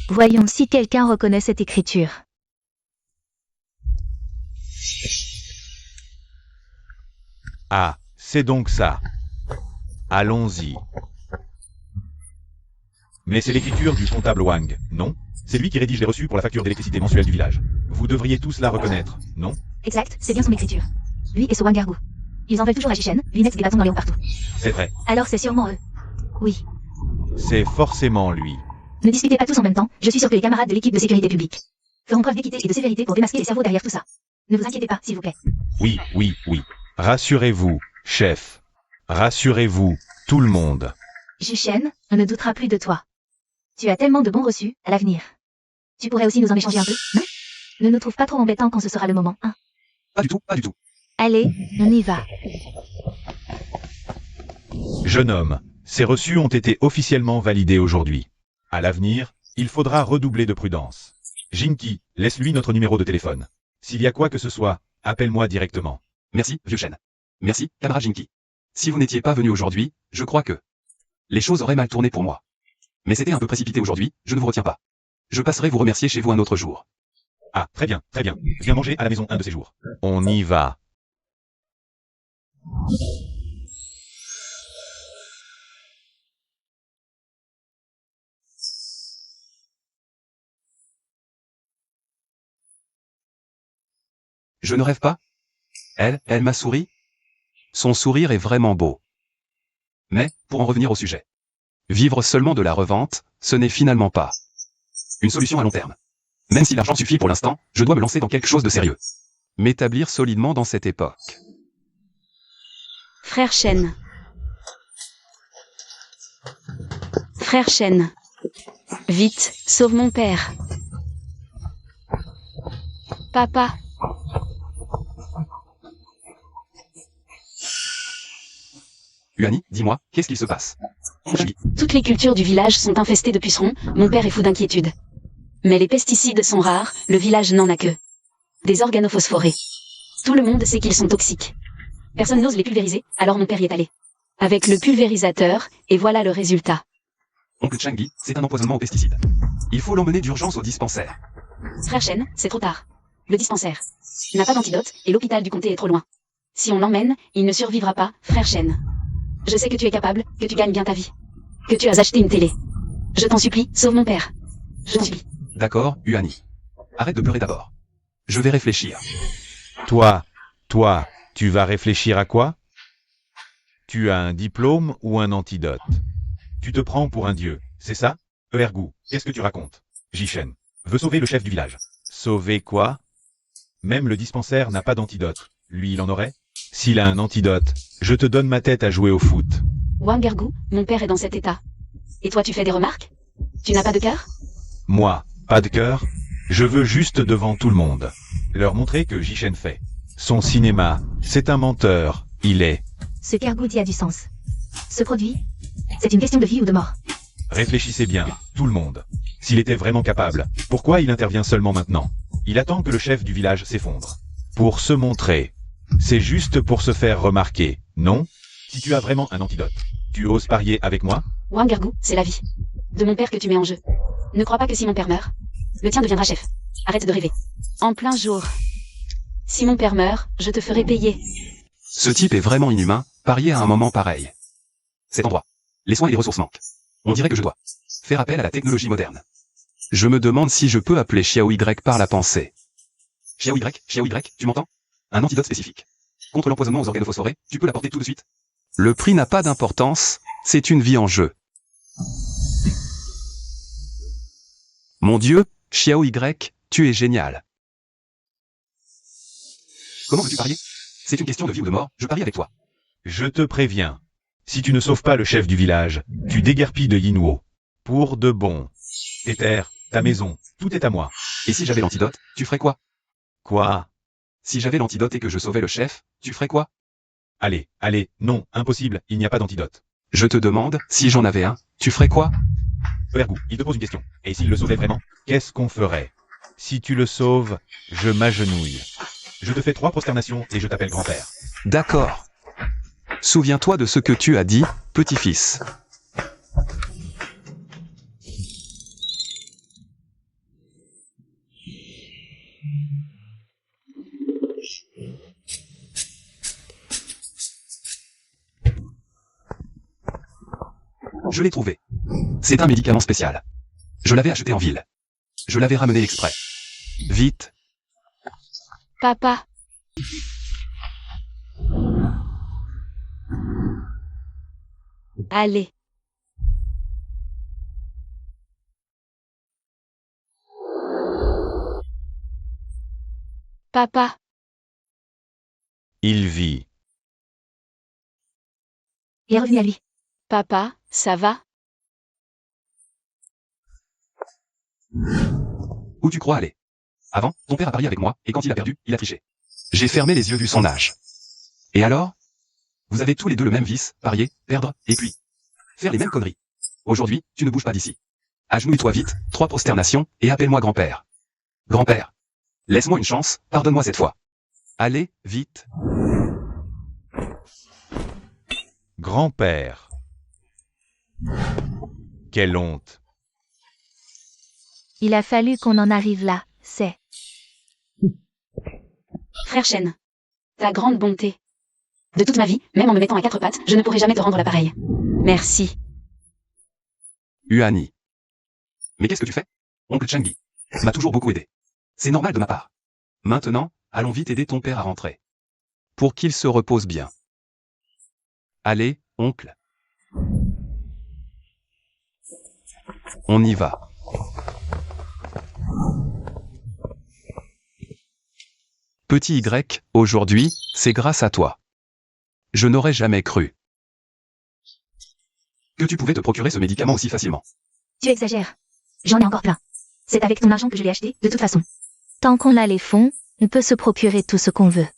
Voyons si quelqu'un reconnaît cette écriture. Ah, c'est donc ça. Allons-y. Mais c'est l'écriture du comptable Wang, non? C'est lui qui rédige les reçus pour la facture d'électricité mensuelle du village. Vous devriez tous la reconnaître, non? Exact, c'est bien son écriture. Lui et Sowan Gargou. Ils en veulent toujours à Jishen, Linux des bâtons dans les hauts partout. C'est vrai. Alors c'est sûrement eux. Oui. C'est forcément lui. Ne discutez pas tous en même temps, je suis sûr que les camarades de l'équipe de sécurité publique feront preuve d'équité et de sévérité pour démasquer les cerveaux derrière tout ça. Ne vous inquiétez pas, s'il vous plaît. Oui, oui, oui. Rassurez-vous, chef. Rassurez-vous, tout le monde. Juchen, on ne doutera plus de toi. Tu as tellement de bons reçus, à l'avenir. Tu pourrais aussi nous en échanger un peu, non? Ne nous trouve pas trop embêtants quand ce sera le moment, hein. Pas du tout, pas du tout. Allez, on y va. Jeune homme, ces reçus ont été officiellement validés aujourd'hui. À l'avenir, il faudra redoubler de prudence. Jinky, laisse-lui notre numéro de téléphone. S'il y a quoi que ce soit, appelle-moi directement. Merci, vieux chêne. Merci, camarade Jinky. Si vous n'étiez pas venu aujourd'hui, je crois que les choses auraient mal tourné pour moi. Mais c'était un peu précipité aujourd'hui, je ne vous retiens pas. Je passerai vous remercier chez vous un autre jour. Ah, très bien, très bien. Viens manger à la maison un de ces jours. On y va. Je ne rêve pas? Elle m'a souri? Son sourire est vraiment beau. Mais, pour en revenir au sujet. Vivre seulement de la revente, ce n'est finalement pas une solution à long terme. Même si l'argent suffit pour l'instant, je dois me lancer dans quelque chose de sérieux. M'établir solidement dans cette époque. Frère Chen. Frère Chen. Vite, sauve mon père. Papa. Uani, dis-moi, qu'est-ce qu'il se passe? Julie, Toutes les cultures du village sont infestées de pucerons, mon père est fou d'inquiétude. Mais les pesticides sont rares, le village n'en a que des organophosphorés. Tout le monde sait qu'ils sont toxiques. Personne n'ose les pulvériser, alors mon père y est allé. Avec le pulvérisateur, et voilà le résultat. oncle Changi, c'est un empoisonnement aux pesticides. Il faut l'emmener d'urgence au dispensaire. Frère Chen, c'est trop tard. Le dispensaire n'a pas d'antidote, et l'hôpital du comté est trop loin. Si on l'emmène, il ne survivra pas, frère Chen. Je sais que tu es capable, que tu gagnes bien ta vie. Que tu as acheté une télé. Je t'en supplie, sauve mon père. Je t'en supplie. D'accord, Uani. Arrête de pleurer d'abord. Je vais réfléchir. Toi, tu vas réfléchir à quoi? Tu as un diplôme ou un antidote? Tu te prends pour un dieu, c'est ça? Ergou, qu'est-ce que tu racontes? Jishen veut sauver le chef du village. Sauver quoi? Même le dispensaire n'a pas d'antidote. Lui, il en aurait? S'il a un antidote, je te donne ma tête à jouer au foot. Wangergu, mon père est dans cet état. Et toi tu fais des remarques? Tu n'as pas de cœur? Moi, pas de cœur. Je veux juste devant tout le monde leur montrer que Jishen fait. Son cinéma, c'est un menteur, il est. Ce qu'Ergout dit a du sens. Ce produit, c'est une question de vie ou de mort. Réfléchissez bien, tout le monde. S'il était vraiment capable, pourquoi il intervient seulement maintenant? Il attend que le chef du village s'effondre. Pour se montrer. C'est juste pour se faire remarquer, non? Si tu as vraiment un antidote, tu oses parier avec moi? Wangergu, c'est la vie de mon père que tu mets en jeu. Ne crois pas que si mon père meurt, le tien deviendra chef. Arrête de rêver. En plein jour. Si mon père meurt, je te ferai payer. Ce type est vraiment inhumain, parier à un moment pareil. Cet endroit. Les soins et les ressources manquent. On dirait que je dois faire appel à la technologie moderne. Je me demande si je peux appeler Xiao Y par la pensée. Xiao Y, tu m'entends? Un antidote spécifique. Contre l'empoisonnement aux organophosphorés, tu peux l'apporter tout de suite? Le prix n'a pas d'importance, c'est une vie en jeu. Mon Dieu, Xiao Y, tu es génial. Comment veux-tu parier? C'est une question de vie ou de mort, je parie avec toi. Je te préviens. Si tu ne sauves pas le chef du village, tu déguerpilles de Yinhuo. Pour de bon. Tes terres, ta maison, tout est à moi. Et si j'avais l'antidote, tu ferais quoi? Quoi? Si j'avais l'antidote et que je sauvais le chef, tu ferais quoi? Allez, non, impossible, il n'y a pas d'antidote. Je te demande, si j'en avais un, tu ferais quoi? Ergou, il te pose une question. Et s'il le sauvait vraiment, qu'est-ce qu'on ferait? Si tu le sauves, je m'agenouille. Je te fais 3 prosternations et je t'appelle grand-père. D'accord. Souviens-toi de ce que tu as dit, petit-fils. Je l'ai trouvé. C'est un médicament spécial. Je l'avais acheté en ville. Je l'avais ramené exprès. Vite. Papa. Allez. Papa, Il vit. Il est revenu à lui. papa, ça va? Où tu crois aller? Avant, ton père a parié avec moi, et quand il a perdu, il a triché. J'ai fermé les yeux vu son âge. Et alors? Vous avez tous les deux le même vice, parier, perdre, et puis faire les mêmes conneries. Aujourd'hui, tu ne bouges pas d'ici. Agenouille-toi vite, 3 prosternations, et appelle-moi grand-père. Grand-père. Laisse-moi une chance, pardonne-moi cette fois. Allez, vite. Grand-père. Quelle honte. Il a fallu qu'on en arrive là, c'est. Frère Shen. Ta grande bonté. De toute ma vie, même en me mettant à 4 pattes, je ne pourrai jamais te rendre l'appareil. Merci. Uani. Mais qu'est-ce que tu fais? Oncle Changi m'a toujours beaucoup aidé. C'est normal de ma part. Maintenant, allons vite aider ton père à rentrer. Pour qu'il se repose bien. Allez, oncle. On y va. Petit Y, aujourd'hui, c'est grâce à toi. Je n'aurais jamais cru que tu pouvais te procurer ce médicament aussi facilement. Tu exagères. J'en ai encore plein. C'est avec ton argent que je l'ai acheté, de toute façon. Tant qu'on a les fonds, on peut se procurer tout ce qu'on veut.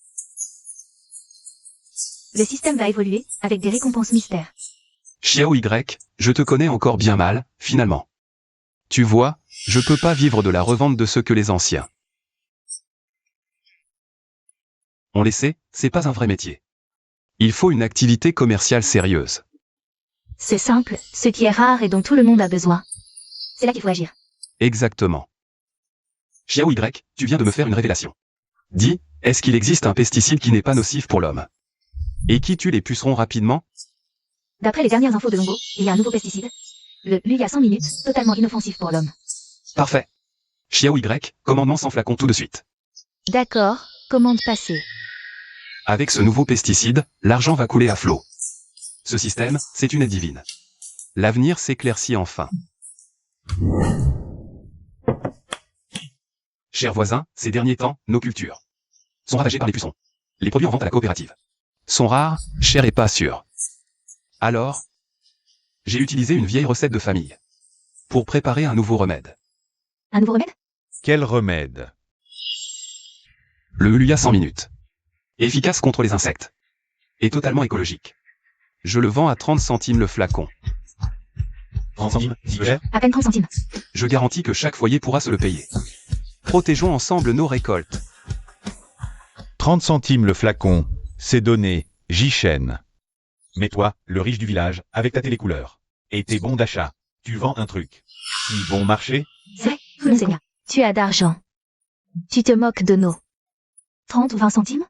Le système va évoluer, avec des récompenses mystères. Xiao Y, je te connais encore bien mal, finalement. Tu vois, je peux pas vivre de la revente de ce que les anciens. On le sait, c'est pas un vrai métier. Il faut une activité commerciale sérieuse. C'est simple, ce qui est rare et dont tout le monde a besoin. C'est là qu'il faut agir. Exactement. Xiao Y, tu viens de me faire une révélation. Dis, est-ce qu'il existe un pesticide qui n'est pas nocif pour l'homme? Et qui tue les pucerons rapidement? D'après les dernières infos de Longo, il y a un nouveau pesticide. Le Luya 100 minutes, totalement inoffensif pour l'homme. Parfait. Xiao Y, commandement sans flacon tout de suite. D'accord, commande passée. Avec ce nouveau pesticide, l'argent va couler à flot. Ce système, c'est une aide divine. L'avenir s'éclaircit enfin. Chers voisins, ces derniers temps, nos cultures sont ravagées par les pucerons. Les produits en vente à la coopérative sont rares, chers et pas sûrs. Alors, j'ai utilisé une vieille recette de famille pour préparer un nouveau remède. Un nouveau remède? Quel remède. Le Luya 100 minutes. Efficace contre les insectes. Et totalement écologique. Je le vends à 30 centimes le flacon. 30 centimes, si peu cher? À peine 30 centimes. Je garantis que chaque foyer pourra se le payer. Protégeons ensemble nos récoltes. 30 centimes le flacon, c'est donné, Jishen. Mais toi, le riche du village, avec ta télécouleur. Et tes bons d'achat, tu vends un truc. Si bon marché? C'est, Funsenia. Tu as d'argent. Tu te moques de nos 30 ou 20 centimes?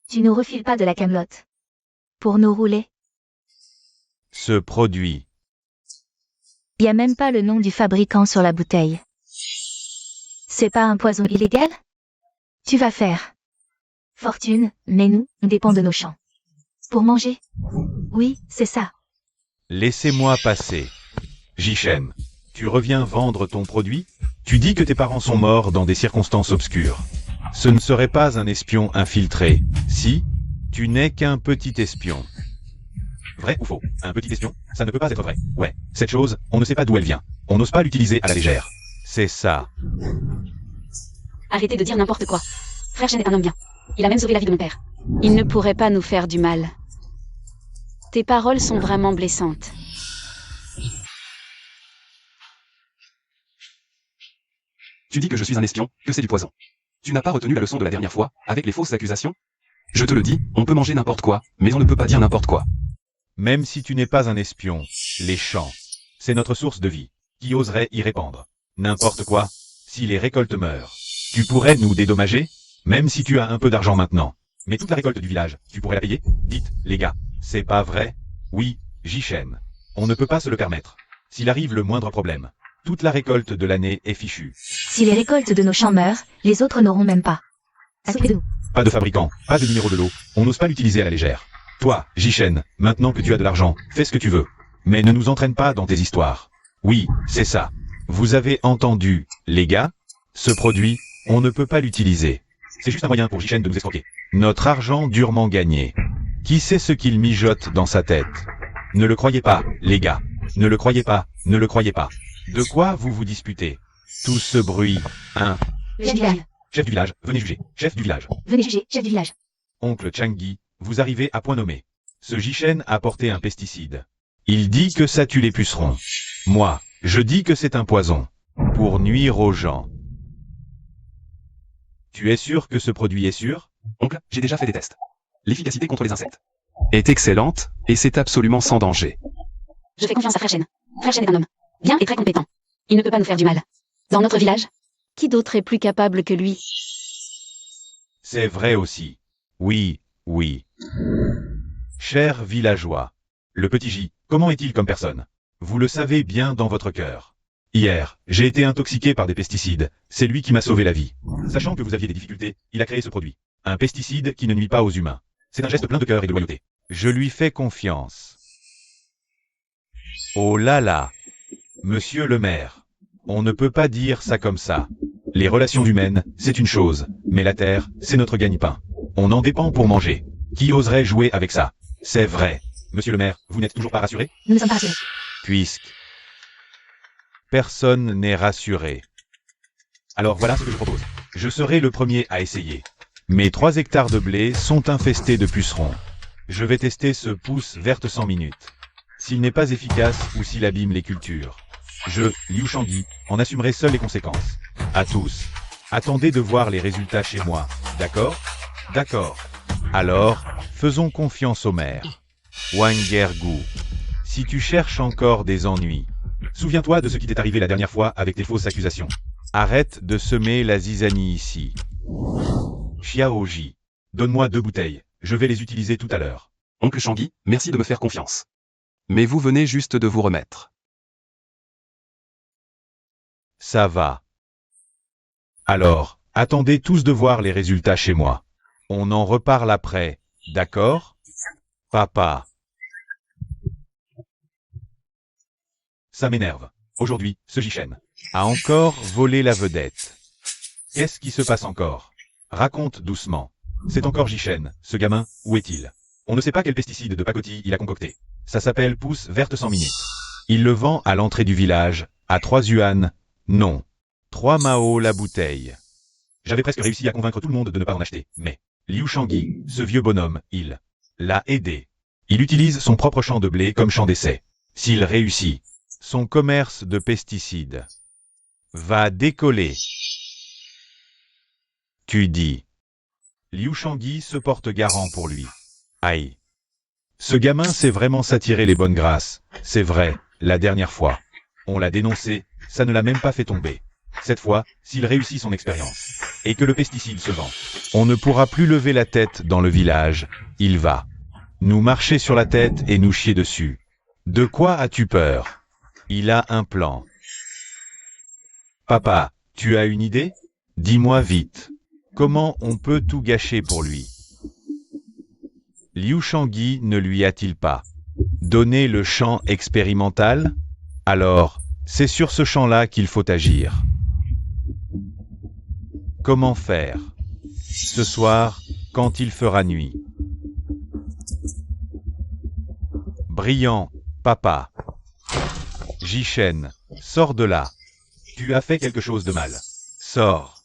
Tu nous refiles pas de la camelote. Pour nous rouler. Ce produit. Y a même pas le nom du fabricant sur la bouteille. C'est pas un poison illégal? Tu vas faire fortune, mais nous, on dépend de nos champs. Pour manger? Oui, c'est ça. Laissez-moi passer. Jishen, tu reviens vendre ton produit? Tu dis que tes parents sont morts dans des circonstances obscures. Ce ne serait pas un espion infiltré. Si, tu n'es qu'un petit espion. Vrai ou faux? Un petit espion? Ça ne peut pas être vrai. Ouais, cette chose, on ne sait pas d'où elle vient. On n'ose pas l'utiliser à la légère. C'est ça. Arrêtez de dire n'importe quoi. Frère Shen est un homme bien. Il a même sauvé la vie de mon père. Il ne pourrait pas nous faire du mal. Tes paroles sont vraiment blessantes. Tu dis que je suis un espion, que c'est du poison. Tu n'as pas retenu la leçon de la dernière fois, avec les fausses accusations? Je te le dis, on peut manger n'importe quoi, mais on ne peut pas dire n'importe quoi. Même si tu n'es pas un espion, les champs, c'est notre source de vie. Qui oserait y répandre? N'importe quoi. Si les récoltes meurent, tu pourrais nous dédommager? Même si tu as un peu d'argent maintenant. Mais toute la récolte du village, tu pourrais la payer? Dites, les gars, c'est pas vrai? Oui, Jishen. On ne peut pas se le permettre. S'il arrive le moindre problème, toute la récolte de l'année est fichue. Si les récoltes de nos champs meurent, les autres n'auront même pas. S'occuper de nous. Pas de fabricant, pas de numéro de lot, on n'ose pas l'utiliser à la légère. Toi, Jishen, maintenant que tu as de l'argent, fais ce que tu veux. Mais ne nous entraîne pas dans tes histoires. Oui, c'est ça. Vous avez entendu, les gars? Ce produit, on ne peut pas l'utiliser. C'est juste un moyen pour Jichen de nous escroquer. Notre argent durement gagné. Qui sait ce qu'il mijote dans sa tête? Ne le croyez pas, les gars. Ne le croyez pas, ne le croyez pas. De quoi vous vous disputez? Tout ce bruit, hein? Chef du village. Chef du village, venez juger. Chef du village. Venez juger, chef du village. Oncle Changi, vous arrivez à point nommé. Ce Jichen a apporté un pesticide. Il dit que ça tue les pucerons. Moi, je dis que c'est un poison. Pour nuire aux gens. Tu es sûr que ce produit est sûr? Oncle, j'ai déjà fait des tests. L'efficacité contre les insectes est excellente, et c'est absolument sans danger. Je fais confiance à Frère Chen. Frère Chen est un homme bien et très compétent. Il ne peut pas nous faire du mal. Dans notre village, qui d'autre est plus capable que lui? C'est vrai aussi. Oui, oui. Cher villageois, le petit J, comment est-il comme personne? Vous le savez bien dans votre cœur. Hier, j'ai été intoxiqué par des pesticides. C'est lui qui m'a sauvé la vie. Sachant que vous aviez des difficultés, il a créé ce produit. Un pesticide qui ne nuit pas aux humains. C'est un geste plein de cœur et de loyauté. Je lui fais confiance. Oh là là. Monsieur le maire. On ne peut pas dire ça comme ça. Les relations humaines, c'est une chose, mais la terre, c'est notre gagne-pain. On en dépend pour manger. Qui oserait jouer avec ça? C'est vrai. Monsieur le maire, vous n'êtes toujours pas rassuré? Nous ne sommes pas rassurés. Puisque personne n'est rassuré. Alors voilà ce que je propose. Je serai le premier à essayer. Mes 3 hectares de blé sont infestés de pucerons. Je vais tester ce pouce verte 100 minutes. S'il n'est pas efficace ou s'il abîme les cultures. Je, Liu Shangyi, en assumerai seul les conséquences. À tous. Attendez de voir les résultats chez moi. D'accord? D'accord. Alors, faisons confiance au maire. Wang Gergu. Si tu cherches encore des ennuis, souviens-toi de ce qui t'est arrivé la dernière fois avec tes fausses accusations. Arrête de semer la zizanie ici. Xiaoji, donne-moi 2 bouteilles, je vais les utiliser tout à l'heure. Oncle Changi, merci de me faire confiance. Mais vous venez juste de vous remettre. Ça va. Alors, attendez tous de voir les résultats chez moi. On en reparle après, d'accord? Papa. Ça m'énerve. Aujourd'hui, ce Jichen a encore volé la vedette. Qu'est-ce qui se passe encore? Raconte doucement. C'est encore Jichen, ce gamin, où est-il? On ne sait pas quel pesticide de pacotille il a concocté. Ça s'appelle pousse verte 100 minutes. Il le vend à l'entrée du village, à 3 yuan. Non. 3 Mao la bouteille. J'avais presque réussi à convaincre tout le monde de ne pas en acheter, mais Liu Shangyi, ce vieux bonhomme, il l'a aidé. Il utilise son propre champ de blé comme champ d'essai. S'il réussit, son commerce de pesticides va décoller. Tu dis. Liu Shangyi se porte garant pour lui. Aïe. Ce gamin sait vraiment s'attirer les bonnes grâces. C'est vrai, la dernière fois. On l'a dénoncé, ça ne l'a même pas fait tomber. Cette fois, s'il réussit son expérience, et que le pesticide se vend, on ne pourra plus lever la tête dans le village. Il va nous marcher sur la tête et nous chier dessus. De quoi as-tu peur? Il a un plan. Papa, tu as une idée? Dis-moi vite. Comment on peut tout gâcher pour lui? Liu Shangyi ne lui a-t-il pas donné le champ expérimental? Alors, c'est sur ce champ-là qu'il faut agir. Comment faire? Ce soir, quand il fera nuit. Brillant, papa. Jichen, sors de là. Tu as fait quelque chose de mal. Sors.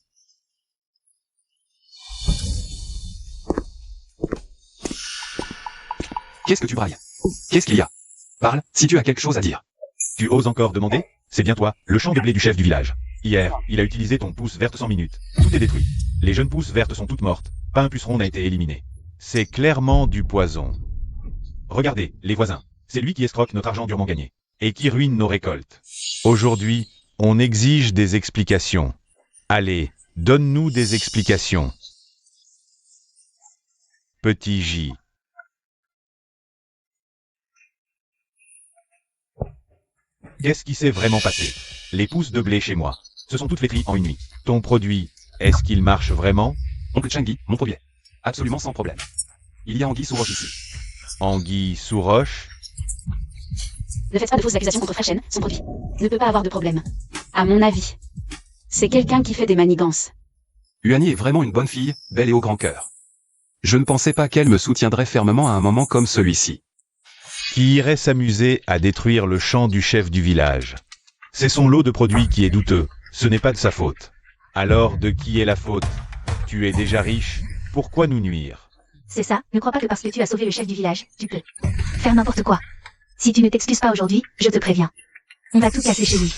Qu'est-ce que tu brailles? Qu'est-ce qu'il y a? Parle, si tu as quelque chose à dire. Tu oses encore demander? C'est bien toi, le champ de blé du chef du village. Hier, il a utilisé ton pouce verte 100 minutes. Tout est détruit. Les jeunes pousses vertes sont toutes mortes. Pas un puceron n'a été éliminé. C'est clairement du poison. Regardez, les voisins. C'est lui qui escroque notre argent durement gagné. Et qui ruine nos récoltes. Aujourd'hui, on exige des explications. Allez, donne-nous des explications. Petit J. Qu'est-ce qui s'est vraiment passé? Les pousses de blé chez moi se sont toutes flétries en une nuit. Ton produit, est-ce qu'il marche vraiment? Oncle Changi, mon produit. Absolument sans problème. Il y a anguille sous roche ici. Anguille sous roche? Ne faites pas de fausses accusations contre Frère Chen, son produit ne peut pas avoir de problème. À mon avis, c'est quelqu'un qui fait des manigances. Huani est vraiment une bonne fille, belle et au grand cœur. Je ne pensais pas qu'elle me soutiendrait fermement à un moment comme celui-ci. Qui irait s'amuser à détruire le champ du chef du village? C'est son lot de produits qui est douteux, ce n'est pas de sa faute. Alors de qui est la faute? Tu es déjà riche, pourquoi nous nuire? C'est ça, ne crois pas que parce que tu as sauvé le chef du village, tu peux faire n'importe quoi. Si tu ne t'excuses pas aujourd'hui, je te préviens. On va tout casser chez lui.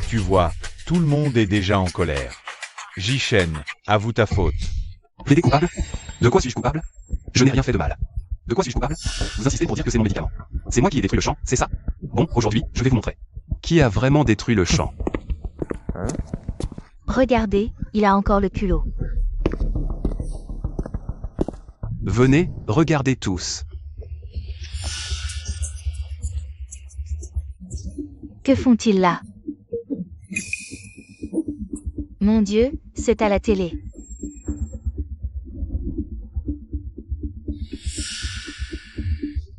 Tu vois, tout le monde est déjà en colère. Jishen, avoue ta faute. Plaidez coupable? De quoi suis-je coupable? Je n'ai rien fait de mal. De quoi suis-je coupable? Vous insistez pour dire que c'est mon médicament. C'est moi qui ai détruit le champ, c'est ça? Bon, aujourd'hui, je vais vous montrer. Qui a vraiment détruit le champ? Regardez, il a encore le culot. Venez, regardez tous. Que font-ils là? Mon Dieu, c'est à la télé.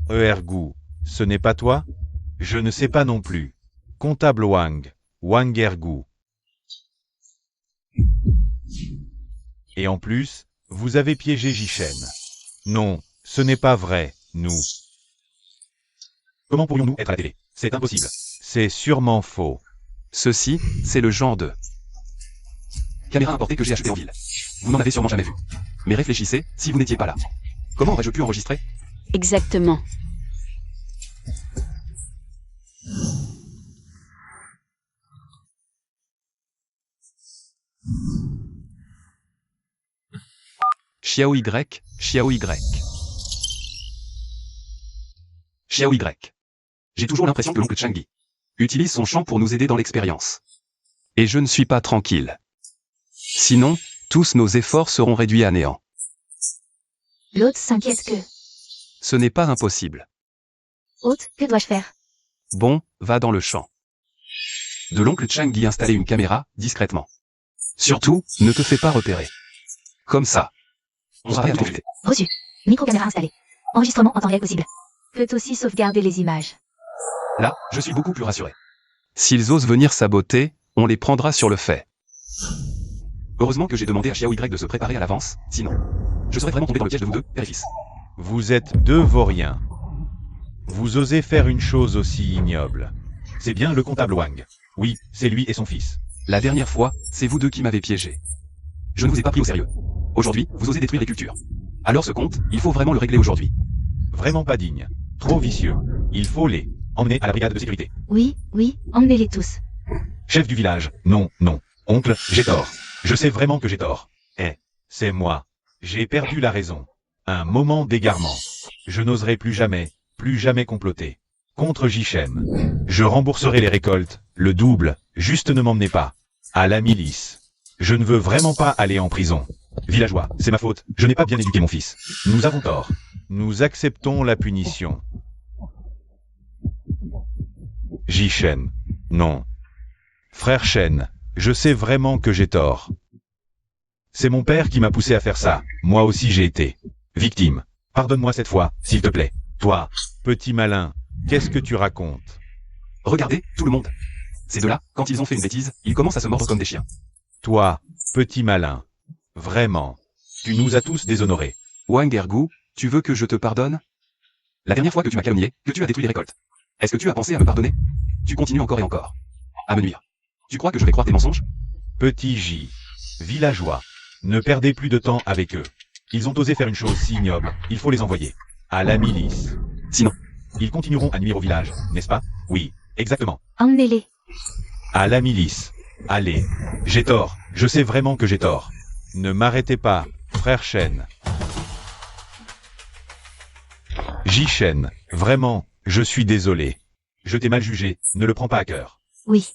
Ergu, ce n'est pas toi? Je ne sais pas non plus. Comptable Wang, Wang Ergu. Et en plus, vous avez piégé Jishen. Non, ce n'est pas vrai, nous. Comment pourrions-nous être à la télé? C'est impossible. C'est sûrement faux. Ceci, c'est le genre de caméra importée que j'ai acheté en ville. Vous n'en avez sûrement jamais vu. Mais réfléchissez, si vous n'étiez pas là. Comment aurais-je pu enregistrer? Exactement. Xiao Y, Xiao Y. Xiao Y. J'ai toujours l'impression que l'oncle Changi utilise son champ pour nous aider dans l'expérience. Et je ne suis pas tranquille. Sinon, tous nos efforts seront réduits à néant. L'autre s'inquiète que... Ce n'est pas impossible. Hôte, que dois-je faire? Bon, va dans le champ. De l'oncle Changi installer une caméra, discrètement. Surtout, ne te fais pas repérer. Comme ça. On va réactiver. Reçu. Micro-caméra installée. Enregistrement en temps réel possible. Peut aussi sauvegarder les images. Là, je suis beaucoup plus rassuré. S'ils osent venir saboter, on les prendra sur le fait. Heureusement que j'ai demandé à Xiao Y de se préparer à l'avance, sinon, je serais vraiment tombé dans le piège de vous deux, père et fils. Vous êtes deux vauriens. Vous osez faire une chose aussi ignoble. C'est bien le comptable Wang. Oui, c'est lui et son fils. La dernière fois, c'est vous deux qui m'avez piégé. Je ne vous ai pas pris au sérieux. Aujourd'hui, vous osez détruire les cultures. Alors ce compte, il faut vraiment le régler aujourd'hui. Vraiment pas digne. Trop vicieux. Il faut les emmener à la brigade de sécurité. Oui, oui, emmenez-les tous. Chef du village. Non, non. Oncle, j'ai tort. Je sais vraiment que j'ai tort. C'est moi. J'ai perdu la raison. Un moment d'égarement. Je n'oserai plus jamais comploter. Contre Jishen. Je rembourserai les récoltes, le double, juste ne m'emmenez pas. À la milice. Je ne veux vraiment pas aller en prison. Villageois, c'est ma faute, je n'ai pas bien éduqué mon fils. Nous avons tort. Nous acceptons la punition. Jishen. Non. Frère Shen, je sais vraiment que j'ai tort. C'est mon père qui m'a poussé à faire ça. Moi aussi j'ai été victime. Pardonne-moi cette fois, s'il te plaît. Toi, petit malin, qu'est-ce que tu racontes? Regardez, tout le monde. Ces deux-là, quand ils ont fait une bêtise, ils commencent à se mordre comme des chiens. Toi, petit malin. Vraiment. Tu nous as tous déshonorés. Wang Ergu, tu veux que je te pardonne? La dernière fois que tu m'as calomnié, que tu as détruit les récoltes. Est-ce que tu as pensé à me pardonner? Tu continues encore et encore. À me nuire. Tu crois que je vais croire tes mensonges? Petit J. Villageois. Ne perdez plus de temps avec eux. Ils ont osé faire une chose si ignoble, il faut les envoyer. À la milice. Sinon, ils continueront à nuire au village, n'est-ce pas? Oui, exactement. Emmenez-les. À la milice. Allez. J'ai tort, je sais vraiment que j'ai tort. Ne m'arrêtez pas, frère Shen. Jishen, vraiment, je suis désolé. Je t'ai mal jugé, ne le prends pas à cœur. Oui.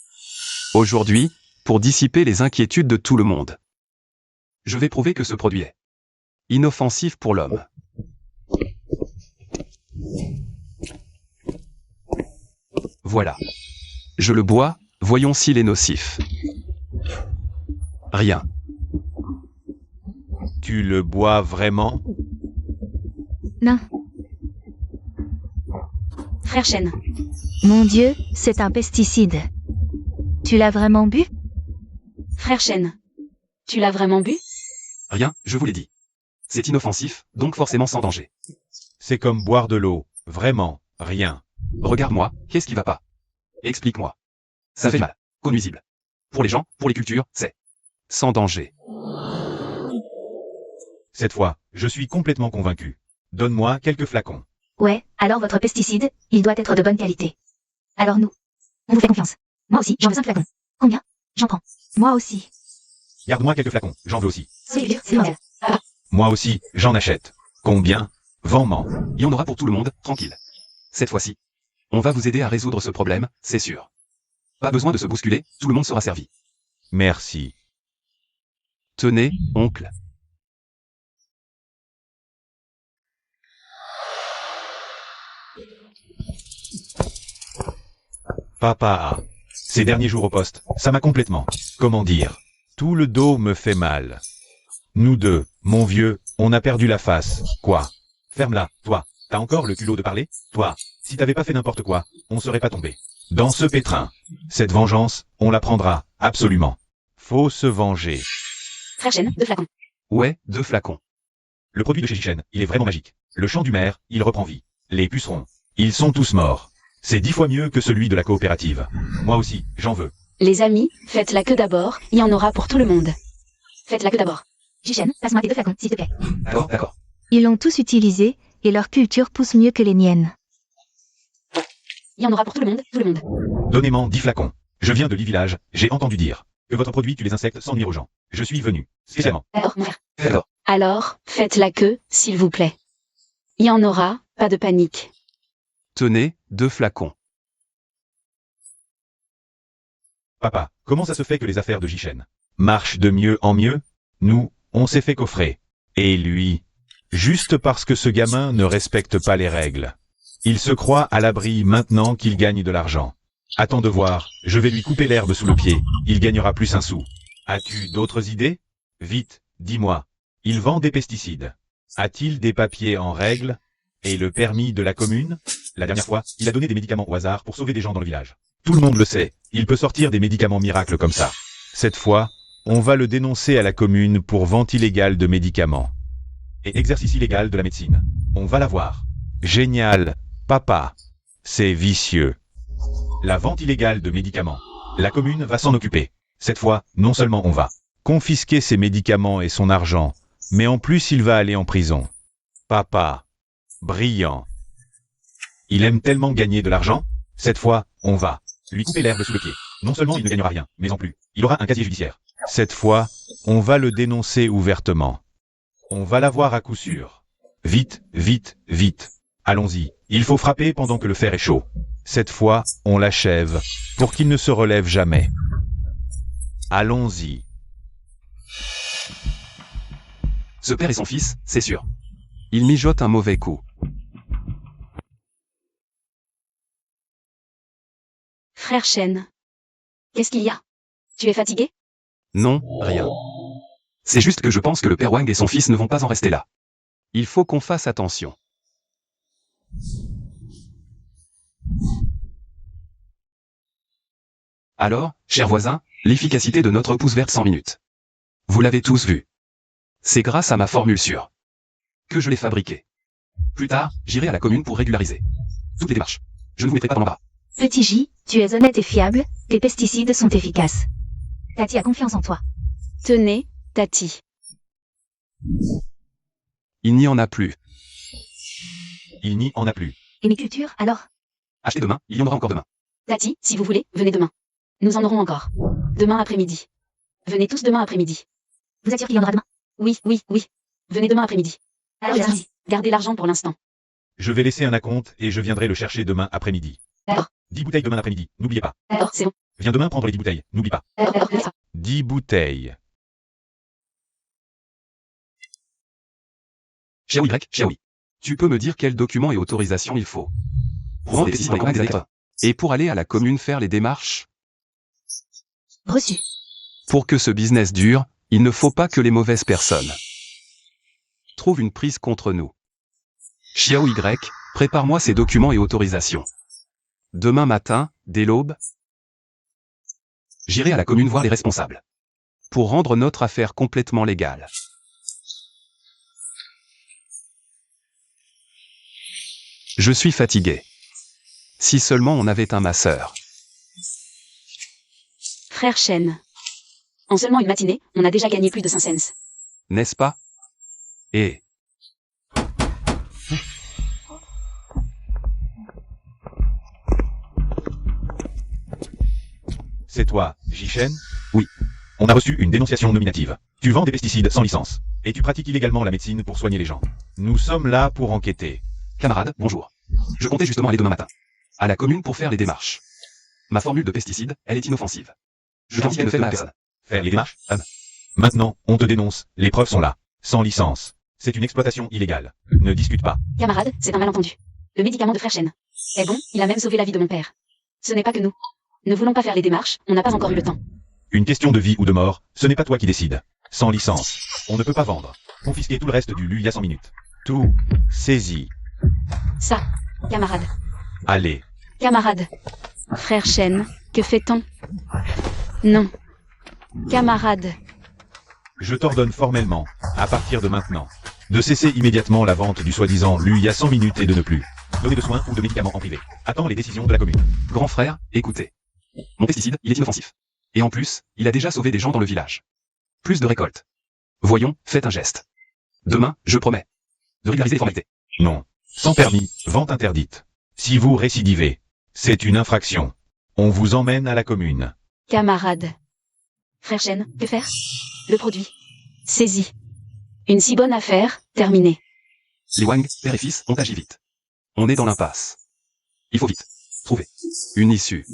Aujourd'hui, pour dissiper les inquiétudes de tout le monde, je vais prouver que ce produit est inoffensif pour l'homme. Voilà. Je le bois, voyons s'il est nocif. Rien. Tu le bois vraiment? Non. Frère Shen. Mon Dieu, c'est un pesticide. Tu l'as vraiment bu? Frère Shen. Tu l'as vraiment bu? Rien, je vous l'ai dit. C'est inoffensif, donc forcément sans danger. C'est comme boire de l'eau. Vraiment, rien. Regarde-moi, qu'est-ce qui va pas? Explique-moi. Ça fait mal. Nuisible. Pour les gens, pour les cultures, c'est sans danger. Cette fois, je suis complètement convaincu. Donne-moi quelques flacons. Ouais, alors votre pesticide, il doit être de bonne qualité. Alors nous, on vous fait confiance. Moi aussi, j'en veux 5 flacons. Combien? J'en prends. Moi aussi. Garde-moi quelques flacons, j'en veux aussi. C'est dur, c'est le bordel. Moi aussi, j'en achète. Combien? Vends-m'en. Il y en aura pour tout le monde, tranquille. Cette fois-ci, on va vous aider à résoudre ce problème, c'est sûr. Pas besoin de se bousculer, tout le monde sera servi. Merci. Tenez, oncle. Papa, ces derniers jours au poste, ça m'a complètement, comment dire, tout le dos me fait mal. Nous deux, mon vieux, on a perdu la face, quoi. Ferme-la, toi, t'as encore le culot de parler? Toi, si t'avais pas fait n'importe quoi, on serait pas tombé dans ce pétrin. Cette vengeance, on la prendra, absolument. Faut se venger. Frère Chen, 2 flacons. Ouais, 2 flacons. Le produit de chez Jichen, il est vraiment magique. Le champ du maire, il reprend vie. Les pucerons, ils sont tous morts. C'est 10 fois mieux que celui de la coopérative. Moi aussi, j'en veux. Les amis, faites la queue d'abord, il y en aura pour tout le monde. Faites la queue d'abord. Jichen, passe-moi tes 2 flacons, s'il te plaît. D'accord, d'accord. Ils l'ont tous utilisé, et leur culture pousse mieux que les miennes. Il y en aura pour tout le monde, tout le monde. Donnez-moi 10 flacons. Je viens de l'e-village, j'ai entendu dire que votre produit tue les insectes sans nuire aux gens. Je suis venu, spécialement. Alors, mon frère. D'accord. Alors, faites la queue, s'il vous plaît. Il y en aura, pas de panique. Tenez, 2 flacons. Papa, comment ça se fait que les affaires de Jichen marchent de mieux en mieux? Nous, on s'est fait coffrer. Et lui, juste parce que ce gamin ne respecte pas les règles. Il se croit à l'abri maintenant qu'il gagne de l'argent. Attends de voir, je vais lui couper l'herbe sous le pied, il gagnera plus un sou. As-tu d'autres idées? Vite, dis-moi. Il vend des pesticides. A-t-il des papiers en règle? Et le permis de la commune? La dernière fois, il a donné des médicaments au hasard pour sauver des gens dans le village. Tout le monde le sait, il peut sortir des médicaments miracles comme ça. Cette fois, on va le dénoncer à la commune pour vente illégale de médicaments. Et exercice illégal de la médecine. On va la voir. Génial, papa. C'est vicieux. La vente illégale de médicaments. La commune va s'en occuper. Cette fois, non seulement on va confisquer ses médicaments et son argent, mais en plus il va aller en prison. Papa. Brillant. Il aime tellement gagner de l'argent. Cette fois, on va lui couper l'herbe sous le pied. Non seulement il ne gagnera rien, mais en plus, il aura un casier judiciaire. Cette fois, on va le dénoncer ouvertement. On va l'avoir à coup sûr. Vite, vite, vite. Allons-y. Il faut frapper pendant que le fer est chaud. Cette fois, on l'achève, pour qu'il ne se relève jamais. Allons-y. Ce père et son fils, c'est sûr. Ils mijotent un mauvais coup. Frère Chen. Qu'est-ce qu'il y a? Tu es fatigué? Non, rien. C'est juste que je pense que le père Wang et son fils ne vont pas en rester là. Il faut qu'on fasse attention. Alors, chers voisins, l'efficacité de notre pouce verte 100 minutes. Vous l'avez tous vu. C'est grâce à ma formule sûre que je l'ai fabriquée. Plus tard, j'irai à la commune pour régulariser toutes les démarches. Je ne vous mettrai pas dans l'embarras. Petit J, tu es honnête et fiable, tes pesticides sont efficaces. Tati a confiance en toi. Tenez, Tati. Il n'y en a plus. Il n'y en a plus. Et mes cultures, alors? Achetez demain, il y en aura encore demain. Tati, si vous voulez, venez demain. Nous en aurons encore. Demain après-midi. Venez tous demain après-midi. Vous êtes sûr qu'il y en aura demain? Oui, oui, oui. Venez demain après-midi. Alors, vas-y. Gardez l'argent pour l'instant. Je vais laisser un acompte et je viendrai le chercher demain après-midi. D'accord. 10 bouteilles demain après-midi, n'oubliez pas. D'accord, c'est bon. Viens demain prendre les 10 bouteilles, n'oublie pas. D'accord, d'accord. 10 bouteilles. Xiaoyi Y, Xiaoyi. Tu peux me dire quels documents et autorisations il faut pour vendre des pesticides dans les communes des agriculteurs. Et pour aller à la commune faire les démarches. Reçu. Pour que ce business dure, il ne faut pas que les mauvaises personnes trouvent une prise contre nous. Xiao Y, prépare-moi ces documents et autorisations. Demain matin, dès l'aube, j'irai à la commune voir les responsables pour rendre notre affaire complètement légale. Je suis fatigué. Si seulement on avait un masseur. Frère Shen. En seulement une matinée, on a déjà gagné plus de 5 cents. N'est-ce pas? Et... C'est toi, Jishen? Oui. On a reçu une dénonciation nominative. Tu vends des pesticides sans licence. Et tu pratiques illégalement la médecine pour soigner les gens. Nous sommes là pour enquêter. Camarade, bonjour. Je comptais justement aller demain matin à la commune pour faire les démarches. Ma formule de pesticide, elle est inoffensive. Je t'en dis qu'elle ne fait mal à personne. Faire les démarches? Maintenant, on te dénonce. Les preuves sont là. Sans licence. C'est une exploitation illégale. Ne discute pas. Camarade, c'est un malentendu. Le médicament de Frère Shen est bon, il a même sauvé la vie de mon père. Ce n'est pas que nous ne voulons pas faire les démarches, on n'a pas encore eu le temps. Une question de vie ou de mort, ce n'est pas toi qui décides. Sans licence, on ne peut pas vendre. Confisquer tout le reste du Luya 100 minutes. Tout, saisi. Ça, camarade. Allez. Camarade. Frère Shen, que fait-on? Non. Camarade. Je t'ordonne formellement, à partir de maintenant, de cesser immédiatement la vente du soi-disant Luya 100 minutes et de ne plus donner de soins ou de médicaments en privé. Attends les décisions de la commune. Grand frère, écoutez. Mon pesticide, il est inoffensif. Et en plus, il a déjà sauvé des gens dans le village. Plus de récolte. Voyons, faites un geste. Demain, je promets de régulariser les formalités. Non. Sans permis, vente interdite. Si vous récidivez, c'est une infraction. On vous emmène à la commune. Camarade. Frère Shen, que faire? Le produit. Saisi. Une si bonne affaire, terminée. Les Wang, père et fils, ont agi vite. On est dans l'impasse. Il faut vite trouver une issue.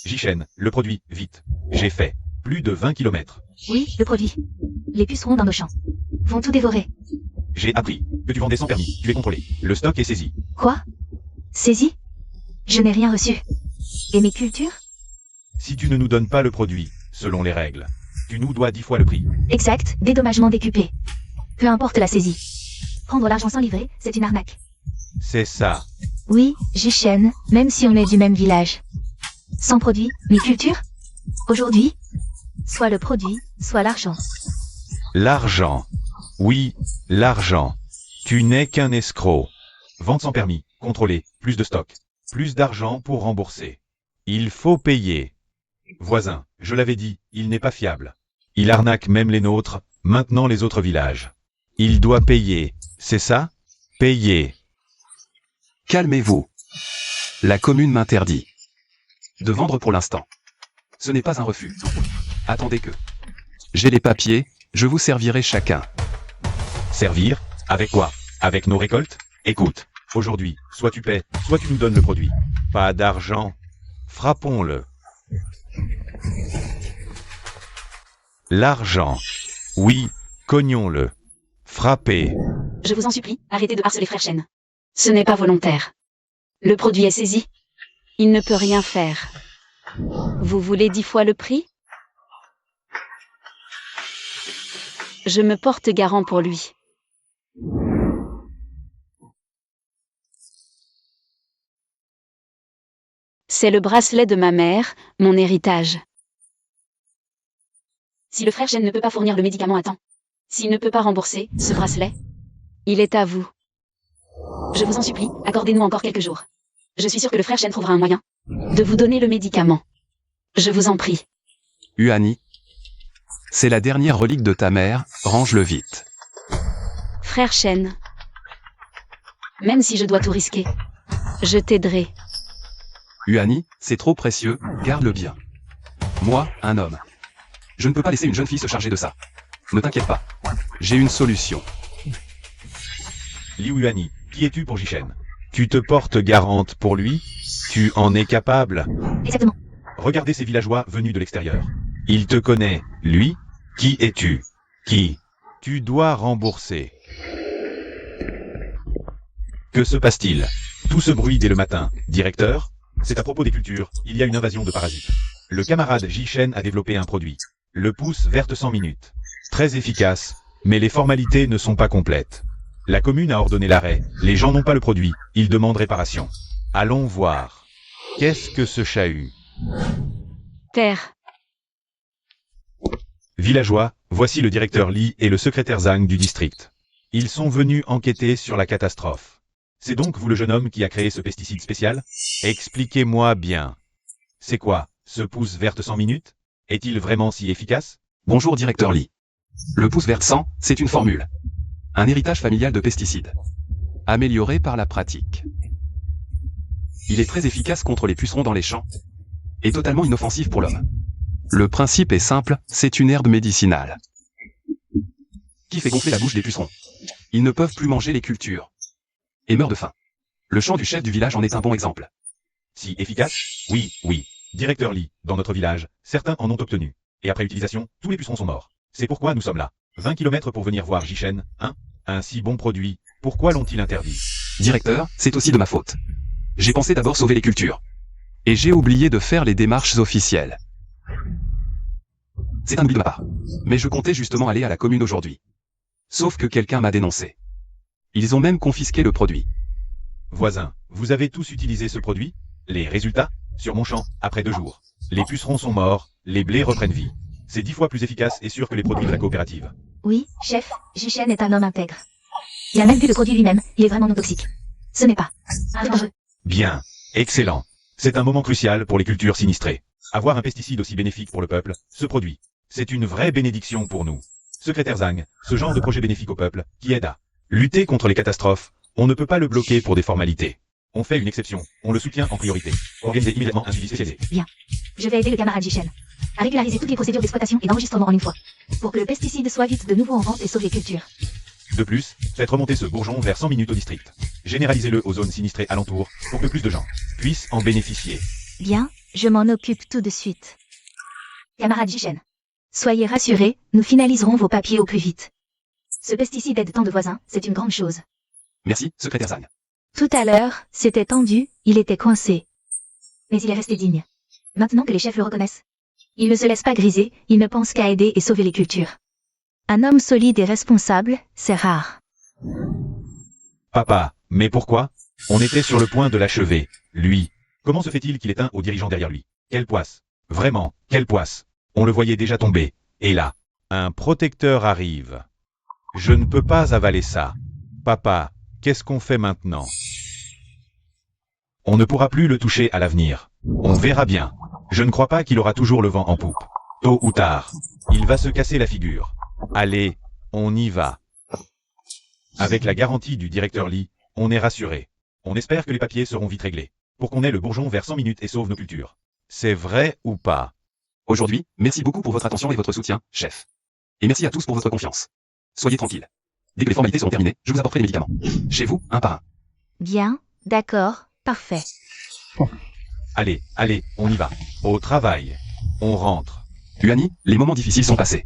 Jishen, le produit, vite. J'ai fait plus de 20 km. Oui, le produit. Les pucerons dans nos champs vont tout dévorer. J'ai appris que tu vendais sans permis. Tu es contrôlé. Le stock est saisi. Quoi? Saisi? Je n'ai rien reçu. Et mes cultures? Si tu ne nous donnes pas le produit, selon les règles, tu nous dois 10 fois le prix. Exact, dédommagement décuplé. Peu importe la saisie. Prendre l'argent sans livrer, c'est une arnaque. C'est ça. Oui, Jishen, même si on est du même village. Sans produit, ni culture? Aujourd'hui, soit le produit, soit l'argent. L'argent. Oui, l'argent. Tu n'es qu'un escroc. Vente sans permis, contrôlé, plus de stock, plus d'argent pour rembourser. Il faut payer. Voisin, je l'avais dit, il n'est pas fiable. Il arnaque même les nôtres, maintenant les autres villages. Il doit payer, c'est ça? Payer. Calmez-vous. La commune m'interdit de vendre pour l'instant. Ce n'est pas un refus. Attendez que j'ai les papiers, je vous servirai chacun. Servir? Avec quoi? Avec nos récoltes? Écoute, aujourd'hui, soit tu paies, soit tu nous donnes le produit. Pas d'argent. Frappons-le. L'argent. Oui, cognons-le. Frappez. Je vous en supplie, arrêtez de harceler Frère Shen. Ce n'est pas volontaire. Le produit est saisi. Il ne peut rien faire. Vous voulez 10 fois le prix? Je me porte garant pour lui. C'est le bracelet de ma mère, mon héritage. Si le frère Shen ne peut pas fournir le médicament à temps, s'il ne peut pas rembourser ce bracelet, il est à vous. Je vous en supplie, accordez-nous encore quelques jours. Je suis sûr que le frère Shen trouvera un moyen de vous donner le médicament. Je vous en prie. Huani, c'est la dernière relique de ta mère, range-le vite. Frère Shen, même si je dois tout risquer, je t'aiderai. Huani, c'est trop précieux, garde-le bien. Moi, un homme. Je ne peux pas laisser une jeune fille se charger de ça. Ne t'inquiète pas. J'ai une solution. Liu Yuani, qui es-tu pour Jishen? Tu te portes garante pour lui? Tu en es capable? Exactement. Regardez ces villageois venus de l'extérieur. Il te connaît, lui? Qui es-tu? Qui? Tu dois rembourser. Que se passe-t-il? Tout ce bruit dès le matin. Directeur? C'est à propos des cultures, il y a une invasion de parasites. Le camarade Jishen a développé un produit. Le pousse verte 100 minutes. Très efficace, mais les formalités ne sont pas complètes. La commune a ordonné l'arrêt. Les gens n'ont pas le produit. Ils demandent réparation. Allons voir. Qu'est-ce que ce chahut? Terre. Villageois, voici le directeur Li et le secrétaire Zhang du district. Ils sont venus enquêter sur la catastrophe. C'est donc vous le jeune homme qui a créé ce pesticide spécial? Expliquez-moi bien. C'est quoi, ce pouce verte 100 minutes? Est-il vraiment si efficace? Bonjour directeur Lee. Le pouce vert 100, c'est une formule. Un héritage familial de pesticides. Amélioré par la pratique. Il est très efficace contre les pucerons dans les champs. Et totalement inoffensif pour l'homme. Le principe est simple, c'est une herbe médicinale. Qui fait gonfler la bouche des pucerons. Ils ne peuvent plus manger les cultures. Et meurent de faim. Le champ du chef du village en est un bon exemple. Si efficace? Oui, oui. Directeur Lee, dans notre village, certains en ont obtenu. Et après utilisation, tous les pucerons sont morts. C'est pourquoi nous sommes là. 20 km pour venir voir Jishen, hein? Un si bon produit, pourquoi l'ont-ils interdit? Directeur, c'est aussi de ma faute. J'ai pensé d'abord sauver les cultures. Et j'ai oublié de faire les démarches officielles. C'est un oubli de ma part. Mais je comptais justement aller à la commune aujourd'hui. Sauf que quelqu'un m'a dénoncé. Ils ont même confisqué le produit. Voisin, vous avez tous utilisé ce produit? Les résultats? Sur mon champ, après 2 jours. Les pucerons sont morts, les blés reprennent vie. C'est 10 fois plus efficace et sûr que les produits de la coopérative. Oui, chef, Jishen est un homme intègre. Il a même vu le produit lui-même, il est vraiment non toxique. Ce n'est pas un dangereux. Bien, excellent. C'est un moment crucial pour les cultures sinistrées. Avoir un pesticide aussi bénéfique pour le peuple, ce produit, c'est une vraie bénédiction pour nous. Secrétaire Zhang, ce genre de projet bénéfique au peuple, qui aide à lutter contre les catastrophes, on ne peut pas le bloquer pour des formalités. On fait une exception, on le soutient en priorité. Organisez immédiatement un suivi spécialisé. Je vais aider le camarade Jishen à régulariser toutes les procédures d'exploitation et d'enregistrement en une fois, pour que le pesticide soit vite de nouveau en vente et sauve les cultures. De plus, faites remonter ce bourgeon vers 100 minutes au district. Généralisez-le aux zones sinistrées alentours, pour que plus de gens puissent en bénéficier. Bien, je m'en occupe tout de suite. Camarade Jishen, soyez rassurés, nous finaliserons vos papiers au plus vite. Ce pesticide aide tant de voisins, c'est une grande chose. Merci, secrétaire Zhang. Tout à l'heure, c'était tendu, il était coincé. Mais il est resté digne. Maintenant que les chefs le reconnaissent. Il ne se laisse pas griser, il ne pense qu'à aider et sauver les cultures. Un homme solide et responsable, c'est rare. Papa, mais pourquoi? On était sur le point de l'achever. Lui. Comment se fait-il qu'il est un aux dirigeants derrière lui? Quelle poisse. Vraiment, quelle poisse. On le voyait déjà tomber. Et là, un protecteur arrive. Je ne peux pas avaler ça. Papa, qu'est-ce qu'on fait maintenant? On ne pourra plus le toucher à l'avenir. On verra bien. Je ne crois pas qu'il aura toujours le vent en poupe. Tôt ou tard, il va se casser la figure. Allez, on y va. Avec la garantie du directeur Lee, on est rassuré. On espère que les papiers seront vite réglés, pour qu'on ait le bourgeon vers 100 minutes et sauve nos cultures. C'est vrai ou pas? Aujourd'hui, merci beaucoup pour votre attention et votre soutien, chef. Et merci à tous pour votre confiance. Soyez tranquilles. Dès que les formalités seront terminées, je vous apporterai les médicaments. Chez vous, un par un. Bien, d'accord, parfait. Allez, allez, on y va. Au travail. On rentre. Huani, les moments difficiles sont passés.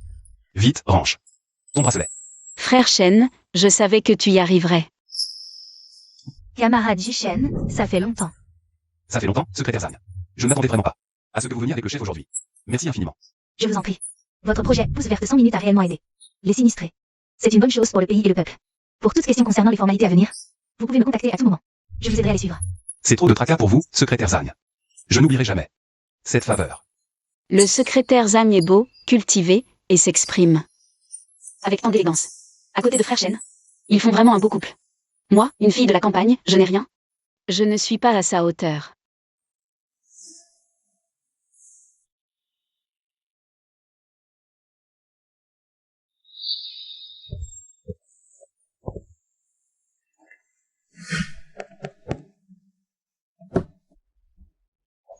Vite, range ton bracelet. Frère Shen, je savais que tu y arriverais. Camarade Jishen, ça fait longtemps. Ça fait longtemps, secrétaire Zhang. Je ne m'attendais vraiment pas à ce que vous veniez avec le chef aujourd'hui. Merci infiniment. Je vous en prie. Votre projet pouce verte 100 minutes a réellement aidé les sinistrés. C'est une bonne chose pour le pays et le peuple. Pour toute question concernant les formalités à venir, vous pouvez me contacter à tout moment. Je vous aiderai à les suivre. C'est trop de tracas pour vous, secrétaire Zhang. Je n'oublierai jamais cette faveur. Le secrétaire Zhang est beau, cultivé, et s'exprime avec tant d'élégance. À côté de frère Shen, ils font vraiment un beau couple. Moi, une fille de la campagne, je n'ai rien. Je ne suis pas à sa hauteur.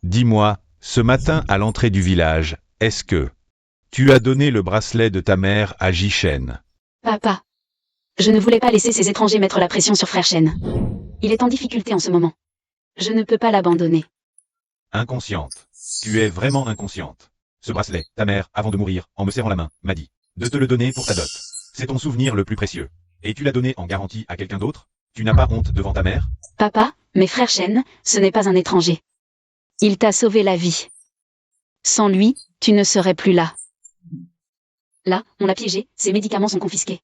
Dis-moi, ce matin à l'entrée du village, est-ce que tu as donné le bracelet de ta mère à Jishen? Papa. Je ne voulais pas laisser ces étrangers mettre la pression sur frère Shen. Il est en difficulté en ce moment. Je ne peux pas l'abandonner. Inconsciente. Tu es vraiment inconsciente. Ce bracelet, ta mère, avant de mourir, en me serrant la main, m'a dit de te le donner pour ta dot. C'est ton souvenir le plus précieux. Et tu l'as donné en garantie à quelqu'un d'autre? Tu n'as pas honte devant ta mère? Papa, mais frère Shen, ce n'est pas un étranger. Il t'a sauvé la vie. Sans lui, tu ne serais plus là. Là, on l'a piégé, ses médicaments sont confisqués.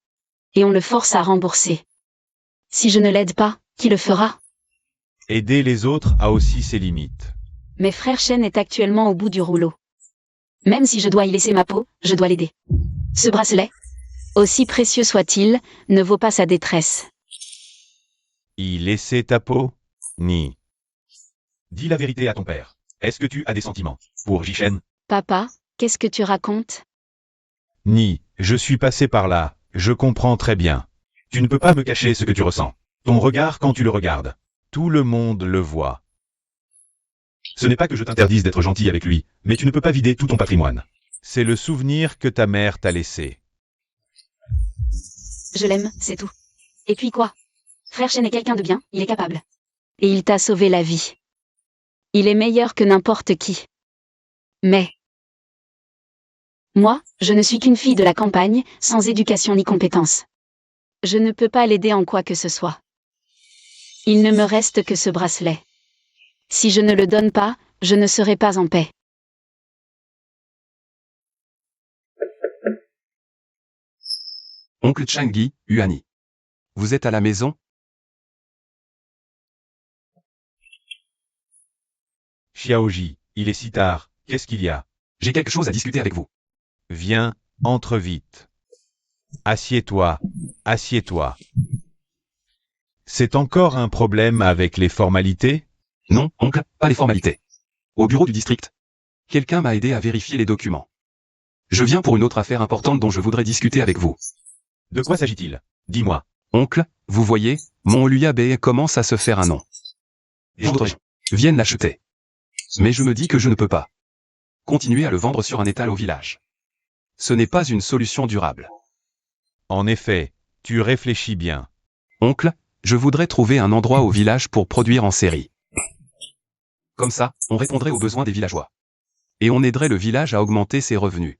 Et on le force à rembourser. Si je ne l'aide pas, qui le fera? Aider les autres a aussi ses limites. Mais frère Shen est actuellement au bout du rouleau. Même si je dois y laisser ma peau, je dois l'aider. Ce bracelet, aussi précieux soit-il, ne vaut pas sa détresse. Y laisser ta peau? Ni. Dis la vérité à ton père. Est-ce que tu as des sentiments pour Jishen? Papa, qu'est-ce que tu racontes? Ni, je suis passé par là, je comprends très bien. Tu ne peux pas me cacher ce que tu ressens. Ton regard quand tu le regardes. Tout le monde le voit. Ce n'est pas que je t'interdise d'être gentil avec lui, mais tu ne peux pas vider tout ton patrimoine. C'est le souvenir que ta mère t'a laissé. Je l'aime, c'est tout. Et puis quoi? Frère Shen est quelqu'un de bien, il est capable. Et il t'a sauvé la vie. Il est meilleur que n'importe qui. Mais... moi, je ne suis qu'une fille de la campagne, sans éducation ni compétence. Je ne peux pas l'aider en quoi que ce soit. Il ne me reste que ce bracelet. Si je ne le donne pas, je ne serai pas en paix. Oncle Changi, Yuani. Vous êtes à la maison? Xiaoji, il est si tard, qu'est-ce qu'il y a? J'ai quelque chose à discuter avec vous. Viens, entre vite. Assieds-toi, assieds-toi. C'est encore un problème avec les formalités? Non, oncle, pas les formalités. Au bureau du district. Quelqu'un m'a aidé à vérifier les documents. Je viens pour une autre affaire importante dont je voudrais discuter avec vous. De quoi s'agit-il? Dis-moi. Oncle, vous voyez, mon Luya commence à se faire un nom. Et d'autres viennent l'acheter. Mais je me dis que je ne peux pas continuer à le vendre sur un étal au village. Ce n'est pas une solution durable. En effet, tu réfléchis bien. Oncle, je voudrais trouver un endroit au village pour produire en série. Comme ça, on répondrait aux besoins des villageois. Et on aiderait le village à augmenter ses revenus.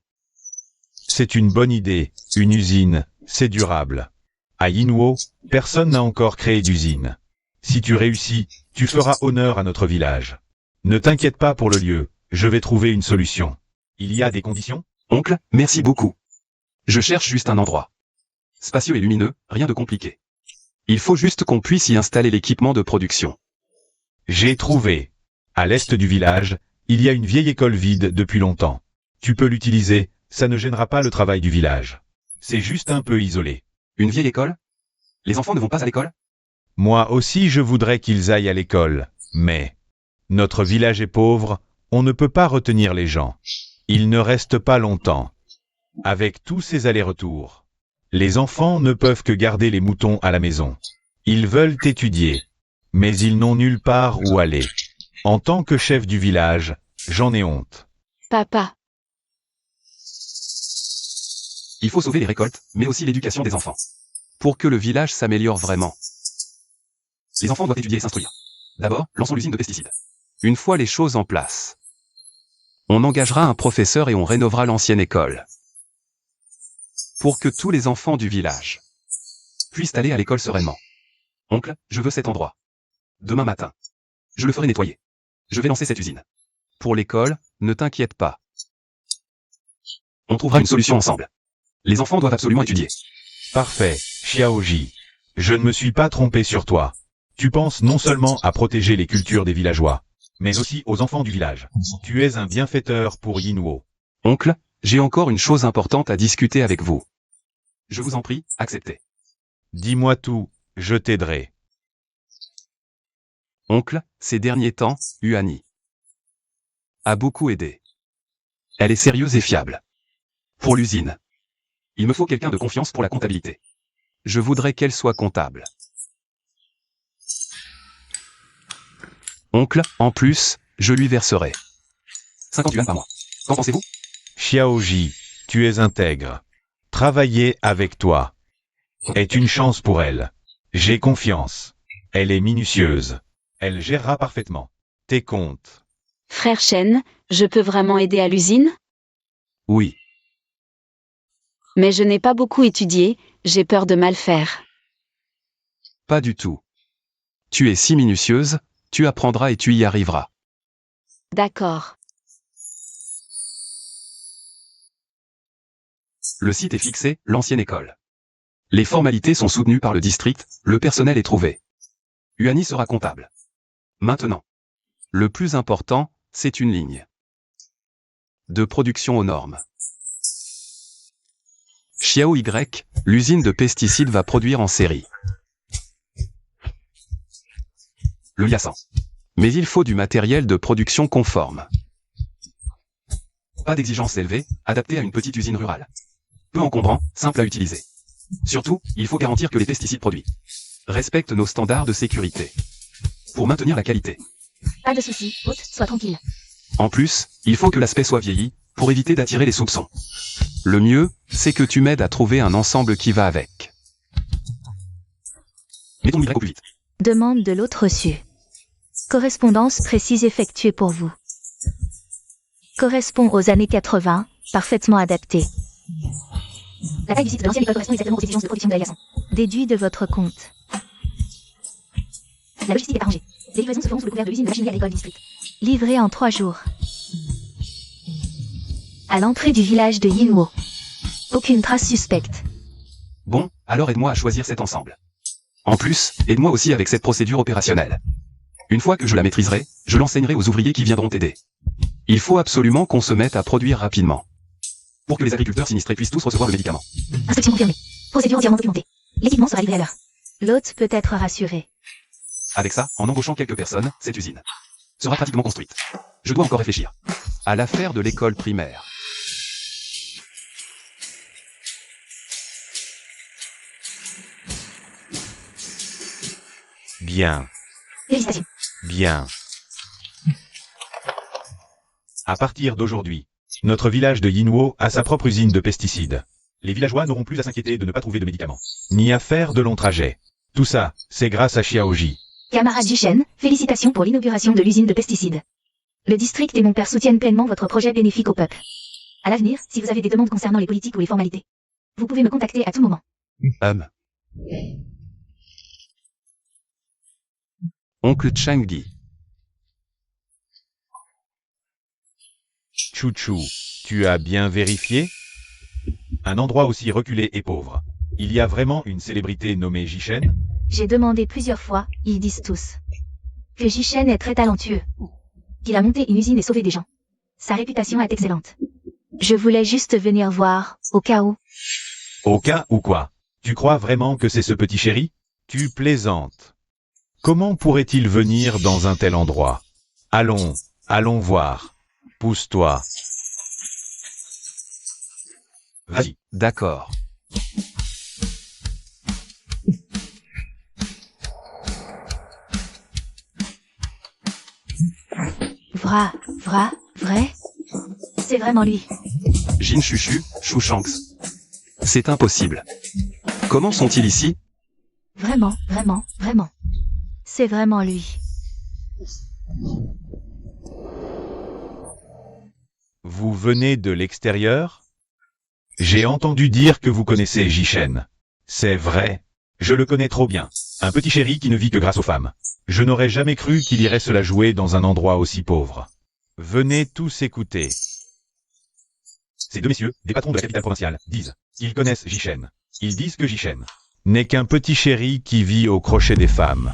C'est une bonne idée, une usine, c'est durable. À Yinhuo, personne n'a encore créé d'usine. Si tu réussis, tu feras honneur à notre village. Ne t'inquiète pas pour le lieu, je vais trouver une solution. Il y a des conditions? Oncle, merci beaucoup. Je cherche juste un endroit spacieux et lumineux, rien de compliqué. Il faut juste qu'on puisse y installer l'équipement de production. J'ai trouvé. À l'est du village, il y a une vieille école vide depuis longtemps. Tu peux l'utiliser, ça ne gênera pas le travail du village. C'est juste un peu isolé. Une vieille école? Les enfants ne vont pas à l'école? Moi aussi je voudrais qu'ils aillent à l'école, mais... notre village est pauvre, on ne peut pas retenir les gens. Ils ne restent pas longtemps. Avec tous ces allers-retours, les enfants ne peuvent que garder les moutons à la maison. Ils veulent étudier, mais ils n'ont nulle part où aller. En tant que chef du village, j'en ai honte. Papa, Il faut sauver les récoltes, mais aussi l'éducation des enfants. Pour que le village s'améliore vraiment. Les enfants doivent étudier et s'instruire. D'abord, lançons l'usine de pesticides. Une fois les choses en place, on engagera un professeur et on rénovera l'ancienne école. Pour que tous les enfants du village puissent aller à l'école sereinement. Oncle, je veux cet endroit. Demain matin, je le ferai nettoyer. Je vais lancer cette usine. Pour l'école, ne t'inquiète pas. On trouvera une solution ensemble. Les enfants doivent absolument étudier. Parfait, Xiaoji. Je ne me suis pas trompé sur toi. Tu penses non seulement à protéger les cultures des villageois, mais aussi aux enfants du village. Tu es un bienfaiteur pour Yinhuo. Oncle, j'ai encore une chose importante à discuter avec vous. Je vous en prie, acceptez. Dis-moi tout, je t'aiderai. Oncle, ces derniers temps, Yuani a beaucoup aidé. Elle est sérieuse et fiable. Pour l'usine, il me faut quelqu'un de confiance pour la comptabilité. Je voudrais qu'elle soit comptable. Oncle, en plus, je lui verserai 50 yuan par mois. Qu'en pensez-vous? Xiaoji, tu es intègre. Travailler avec toi est une chance pour elle. J'ai confiance. Elle est minutieuse. Elle gérera parfaitement tes comptes. frère Shen, je peux vraiment aider à l'usine? Oui. Mais je n'ai pas beaucoup étudié, j'ai peur de mal faire. Pas du tout. Tu es si minutieuse, tu apprendras et tu y arriveras. D'accord. Le site est fixé, l'ancienne école. Les formalités sont soutenues par le district, le personnel est trouvé. Yuani sera comptable. Maintenant, le plus important, c'est une ligne de production aux normes. Xiao Y, l'usine de pesticides va produire en série. le liassant. Mais il faut du matériel de production conforme. Pas d'exigences élevées, adapté à une petite usine rurale. Peu encombrant, simple à utiliser. Surtout, il faut garantir que les pesticides produits respectent nos standards de sécurité. Pour maintenir la qualité. Pas de soucis, hôte, sois tranquille. En plus, il faut que l'aspect soit vieilli, pour éviter d'attirer les soupçons. Le mieux, c'est que tu m'aides à trouver un ensemble qui va avec. Mettons Y au plus vite. Demande de l'autre reçue. Correspondance précise effectuée pour vous. Correspond aux années 80, parfaitement adapté. La taille du site de l'ancienne école correspond exactement aux exigences de production de la liaison. Déduit de votre compte. La logistique est arrangée. Les livraisons se feront sous le couvert de l'usine de machinerie agricole du district. Livré en 3 jours. À l'entrée du village de Yinwo. Aucune trace suspecte. Bon, alors aide-moi à choisir cet ensemble. En plus, aide-moi aussi avec cette procédure opérationnelle. Une fois que je la maîtriserai, je l'enseignerai aux ouvriers qui viendront t'aider. Il faut absolument qu'on se mette à produire rapidement. Pour que les agriculteurs sinistrés puissent tous recevoir le médicament. Instruction confirmée. Procédure entièrement documentée. L'équipement sera livré à l'heure. L'hôte peut être rassuré. Avec ça, en embauchant quelques personnes, cette usine sera pratiquement construite. Je dois encore réfléchir à l'affaire de l'école primaire. Bien, Félicitations. bien. À partir d'aujourd'hui, notre village de Yinwo a sa propre usine de pesticides. Les villageois n'auront plus à s'inquiéter de ne pas trouver de médicaments, ni à faire de longs trajets. Tout ça, c'est grâce à Xiaoji. Camarade Jishen, félicitations pour l'inauguration de l'usine de pesticides. Le district et mon père soutiennent pleinement votre projet bénéfique au peuple. À l'avenir, si vous avez des demandes concernant les politiques ou les formalités, vous pouvez me contacter à tout moment. Oncle Changdi. Chouchou, tu as bien vérifié? Un endroit aussi reculé et pauvre. Il y a vraiment une célébrité nommée Jishen? J'ai demandé plusieurs fois, ils disent tous que Jishen est très talentueux, qu'il a monté une usine et sauvé des gens. Sa réputation est excellente. Je voulais juste venir voir, au cas où. Au cas où quoi? Tu crois vraiment que c'est ce petit chéri? Tu plaisantes. Comment pourrait-il venir dans un tel endroit? Allons, allons voir. Pousse-toi. Vas-y. D'accord. Vrai? C'est vraiment lui. Jin Chuchu, Shu Shanks. C'est impossible. Comment sont-ils ici? Vraiment. C'est vraiment lui. Vous venez de l'extérieur? J'ai entendu dire que vous connaissez Jishen. C'est vrai. Je le connais trop bien. Un petit chéri qui ne vit que grâce aux femmes. Je n'aurais jamais cru qu'il irait se la jouer dans un endroit aussi pauvre. Venez tous écouter. Ces deux messieurs, des patrons de la capitale provinciale, disent qu'ils connaissent Jishen. Ils disent que Jishen n'est qu'un petit chéri qui vit au crochet des femmes.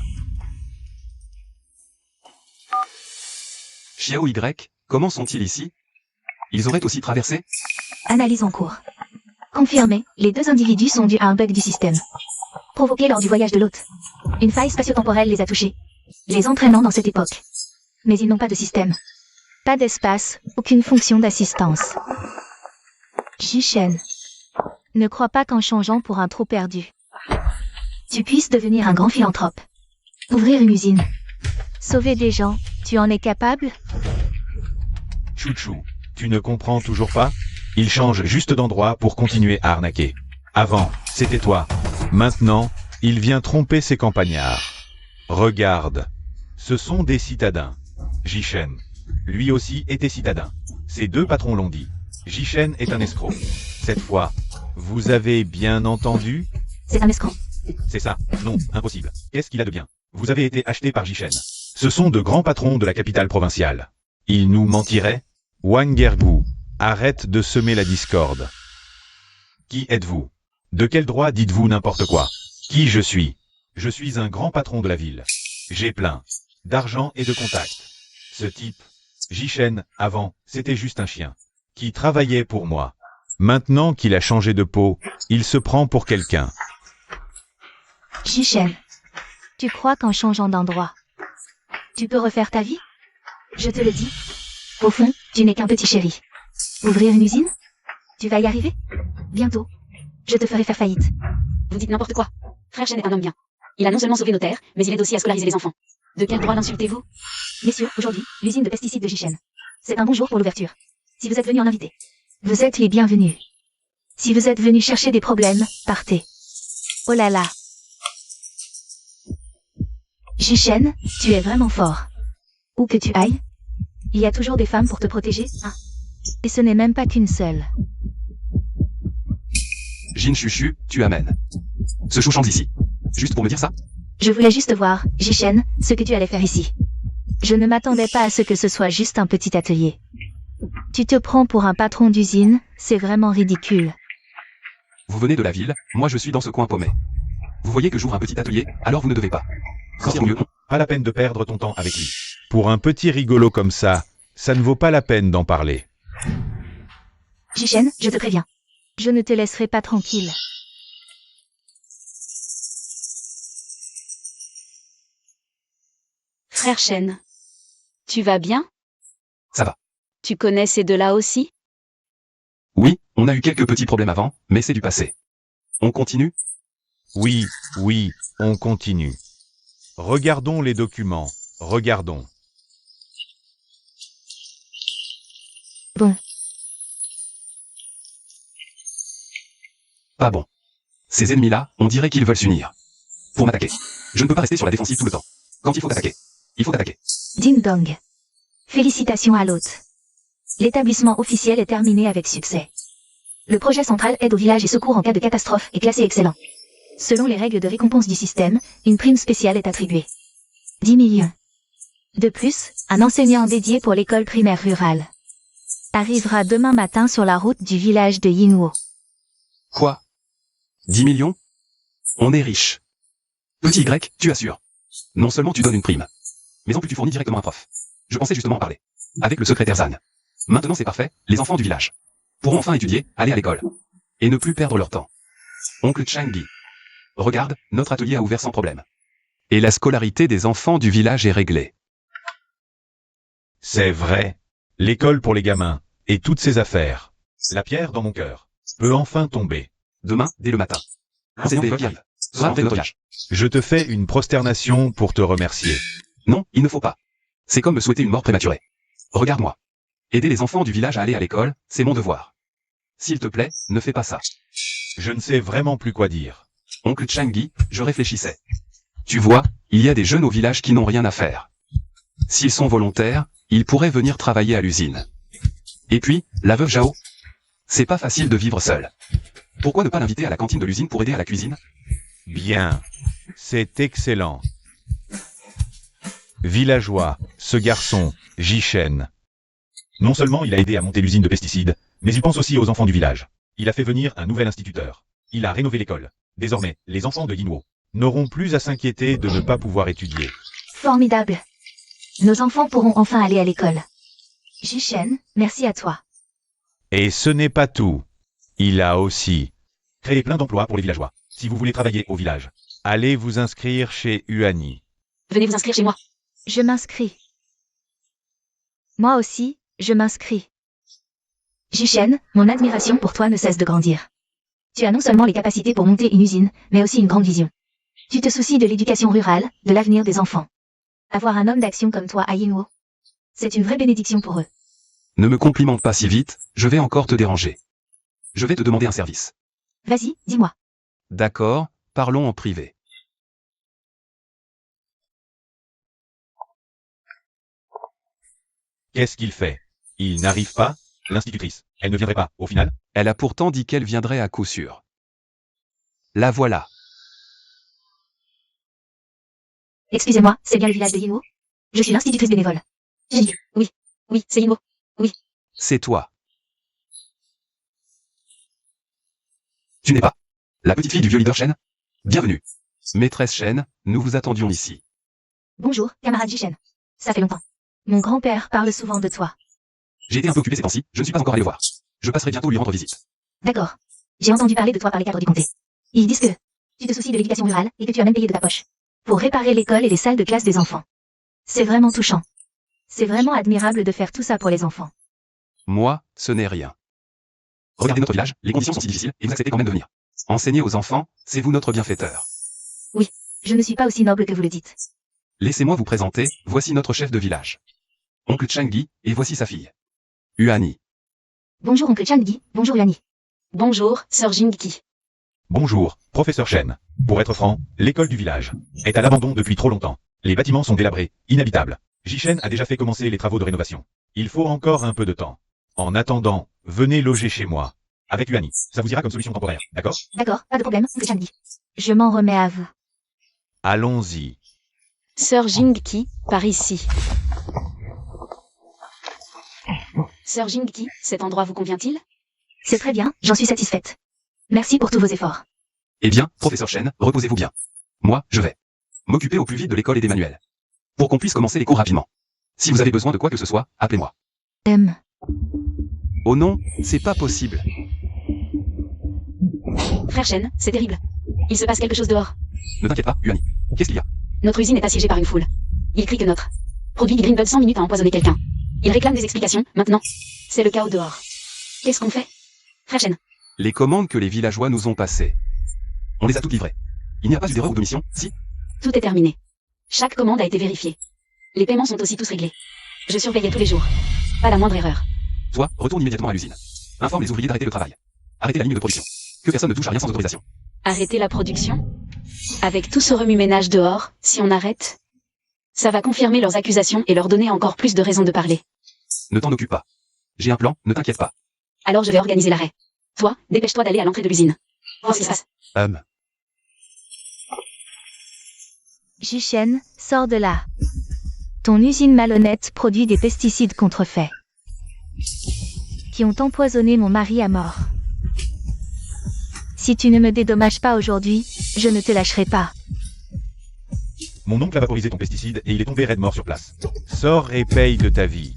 Xiao Y, comment sont-ils ici? Ils auraient aussi traversé? Analyse en cours. Confirmé, les deux individus sont dus à un bug du système. Provoqué lors du voyage de l'hôte. Une faille spatio-temporelle les a touchés, les entraînant dans cette époque. Mais ils n'ont pas de système. Pas d'espace, aucune fonction d'assistance. Jishen. Ne crois pas qu'en changeant pour un trou perdu, tu puisses devenir un grand philanthrope. Ouvrir une usine. Sauver des gens, tu en es capable? Chouchou, tu ne comprends toujours pas? Il change juste d'endroit pour continuer à arnaquer. Avant, c'était toi. Maintenant, il vient tromper ses campagnards. Regarde. Ce sont des citadins. Jishen. Lui aussi était citadin. Ces deux patrons l'ont dit. Jishen est un escroc. Cette fois, vous avez bien entendu? C'est un escroc. C'est ça. Non, impossible. Qu'est-ce qu'il a de bien? Vous avez été acheté par Jishen. Ce sont de grands patrons de la capitale provinciale. Ils nous mentiraient? Wang Gergu, arrête de semer la discorde. Qui êtes-vous? De quel droit dites-vous n'importe quoi? Qui je suis? Je suis un grand patron de la ville. J'ai plein d'argent et de contacts. Ce type, Jishen, avant, c'était juste un chien qui travaillait pour moi. Maintenant qu'il a changé de peau, il se prend pour quelqu'un. Jishen. Tu crois qu'en changeant d'endroit, Tu peux refaire ta vie? Je te le dis. Au fond, tu n'es qu'un petit chéri. Ouvrir une usine? Tu vas y arriver? Bientôt. Je te ferai faire faillite. Vous dites n'importe quoi. Frère Shen est un homme bien. Il a non seulement sauvé nos terres, mais il aide aussi à scolariser les enfants. De quel droit l'insultez-vous? Messieurs, aujourd'hui, l'usine de pesticides de Jishen. C'est un bon jour pour l'ouverture. Si vous êtes venus en invité, vous êtes les bienvenus. Si vous êtes venus chercher des problèmes, partez. Oh là là. Jishen, tu es vraiment fort. Où que tu ailles, il y a toujours des femmes pour te protéger, hein. Et ce n'est même pas qu'une seule. Jin Chuchu, tu amènes. Ce chou chante ici. Juste pour me dire ça? Je voulais juste voir, Jishen, ce que tu allais faire ici. Je ne m'attendais pas à ce que ce soit juste un petit atelier. Tu te prends pour un patron d'usine, c'est vraiment ridicule. Vous venez de la ville, moi je suis dans ce coin paumé. Vous voyez que j'ouvre un petit atelier, alors vous ne devez pas. Sortir mieux. Pas la peine de perdre ton temps avec lui. Pour un petit rigolo comme ça ne vaut pas la peine d'en parler. Jishen, je te préviens. Je ne te laisserai pas tranquille. Frère Shen. Tu vas bien? Ça va. Tu connais ces deux-là aussi? Oui, on a eu quelques petits problèmes avant, mais c'est du passé. On continue? Oui, on continue. Regardons les documents, regardons. Bon. Pas bon. Ces ennemis-là, on dirait qu'ils veulent s'unir. Pour m'attaquer. Je ne peux pas rester sur la défensive tout le temps. Quand il faut attaquer, il faut attaquer. Ding dong. Félicitations à l'hôte. L'établissement officiel est terminé avec succès. Le projet central aide au village et secours en cas de catastrophe est classé excellent. Selon les règles de récompense du système, une prime spéciale est attribuée. 10 millions. De plus, un enseignant dédié pour l'école primaire rurale arrivera demain matin sur la route du village de Yinwo. Quoi? 10 millions? On est riche. Petit Y, tu assures. Non seulement tu donnes une prime, mais en plus tu fournis directement un prof. Je pensais justement en parler. Avec le secrétaire Zan. Maintenant c'est parfait, les enfants du village pourront enfin étudier, aller à l'école. Et ne plus perdre leur temps. Oncle Changi. Regarde, notre atelier a ouvert sans problème. Et la scolarité des enfants du village est réglée. C'est vrai. L'école pour les gamins, et toutes ces affaires. La pierre dans mon cœur peut enfin tomber. Demain, dès le matin. C'est qui arrive. Sera entré notre village. Je te fais une prosternation pour te remercier. Non, il ne faut pas. C'est comme me souhaiter une mort prématurée. Regarde-moi. Aider les enfants du village à aller à l'école, c'est mon devoir. S'il te plaît, ne fais pas ça. Je ne sais vraiment plus quoi dire. Oncle Changi, je réfléchissais. Tu vois, il y a des jeunes au village qui n'ont rien à faire. S'ils sont volontaires, ils pourraient venir travailler à l'usine. Et puis, la veuve Jao. C'est pas facile de vivre seul. Pourquoi ne pas l'inviter à la cantine de l'usine pour aider à la cuisine? Bien. C'est excellent. Villageois, ce garçon, Jishen. Non seulement il a aidé à monter l'usine de pesticides, mais il pense aussi aux enfants du village. Il a fait venir un nouvel instituteur. Il a rénové l'école. Désormais, les enfants de Yinwo n'auront plus à s'inquiéter de ne pas pouvoir étudier. Formidable. Nos enfants pourront enfin aller à l'école. Jishen, merci à toi. Et ce n'est pas tout. Il a aussi créé plein d'emplois pour les villageois. Si vous voulez travailler au village, allez vous inscrire chez Uani. Venez vous inscrire chez moi. Je m'inscris. Moi aussi, je m'inscris. Jishen, mon admiration pour toi ne cesse de grandir. Tu as non seulement les capacités pour monter une usine, mais aussi une grande vision. Tu te soucies de l'éducation rurale, de l'avenir des enfants. Avoir un homme d'action comme toi à Yinwo, c'est une vraie bénédiction pour eux. Ne me complimente pas si vite, je vais encore te déranger. Je vais te demander un service. Vas-y, dis-moi. D'accord, parlons en privé. Qu'est-ce qu'il fait? Il n'arrive pas? L'institutrice, elle ne viendrait pas, au final? Elle a pourtant dit qu'elle viendrait à coup sûr. La voilà. Excusez-moi, c'est bien le village de Yinwo? Je suis l'institutrice bénévole. J'ai dit, oui, c'est Yinwo. C'est toi. Tu n'es pas la petite fille du vieux leader Shen? Bienvenue. Maîtresse Shen, nous vous attendions ici. Bonjour, camarade Jishen. Ça fait longtemps. Mon grand-père parle souvent de toi. J'ai été un peu occupé ces temps-ci, je ne suis pas encore allé le voir. Je passerai bientôt lui rendre visite. D'accord. J'ai entendu parler de toi par les cadres du comté. Ils disent que tu te soucies de l'éducation rurale et que tu as même payé de ta poche pour réparer l'école et les salles de classe des enfants. C'est vraiment touchant. C'est vraiment admirable de faire tout ça pour les enfants. Moi, ce n'est rien. Regardez notre village, les conditions sont si difficiles, et vous acceptez quand même de venir. Enseigner aux enfants, c'est vous notre bienfaiteur. Je ne suis pas aussi noble que vous le dites. Laissez-moi vous présenter, voici notre chef de village. Oncle Changi, et voici sa fille. Uani. Bonjour oncle Changi, bonjour Yuani. Bonjour, sœur Jingki. Bonjour, professeur Shen. Pour être franc, l'école du village est à l'abandon depuis trop longtemps. Les bâtiments sont délabrés, inhabitables. Jishen a déjà fait commencer les travaux de rénovation. Il faut encore un peu de temps. En attendant, venez loger chez moi. Avec Uani, ça vous ira comme solution temporaire, d'accord? D'accord, pas de problème, oncle Changi. Je m'en remets à vous. Allons-y. Sœur Jingki, par ici. Sœur Jingki, cet endroit vous convient-il? C'est très bien, j'en suis satisfaite. Merci pour tous vos efforts. Eh bien, professeur Shen, reposez-vous bien. Moi, je vais m'occuper au plus vite de l'école et des manuels. Pour qu'on puisse commencer les cours rapidement. Si vous avez besoin de quoi que ce soit, appelez-moi. Oh non, c'est pas possible. Frère Shen, c'est terrible. Il se passe quelque chose dehors. Ne t'inquiète pas, Uani. Qu'est-ce qu'il y a? Notre usine est assiégée par une foule. Ils crient que notre produit Greenbud 100 minutes a empoisonné quelqu'un. Ils réclament des explications, maintenant. C'est le chaos dehors. Qu'est-ce qu'on fait? Frère Shen, Les commandes que les villageois nous ont passées. On les a toutes livrées. Il n'y a pas eu d'erreur ou d'omission, si? tout est terminé. Chaque commande a été vérifiée. Les paiements sont aussi tous réglés. Je surveillais tous les jours. Pas la moindre erreur. Toi, retourne immédiatement à l'usine. Informe les ouvriers d'arrêter le travail. Arrêtez la ligne de production. Que personne ne touche à rien sans autorisation. Arrêter la production? Avec tout ce remue-ménage dehors, si on arrête, ça va confirmer leurs accusations et leur donner encore plus de raisons de parler. Ne t'en occupe pas. J'ai un plan, ne t'inquiète pas. Alors je vais organiser l'arrêt. Toi, dépêche-toi d'aller à l'entrée de l'usine. Voir ce qui se passe. Jishen, sors de là. Ton usine malhonnête produit des pesticides contrefaits. Qui ont empoisonné mon mari à mort. Si tu ne me dédommages pas aujourd'hui, je ne te lâcherai pas. Mon oncle a vaporisé ton pesticide et il est tombé raide mort sur place. Sors et paye de ta vie.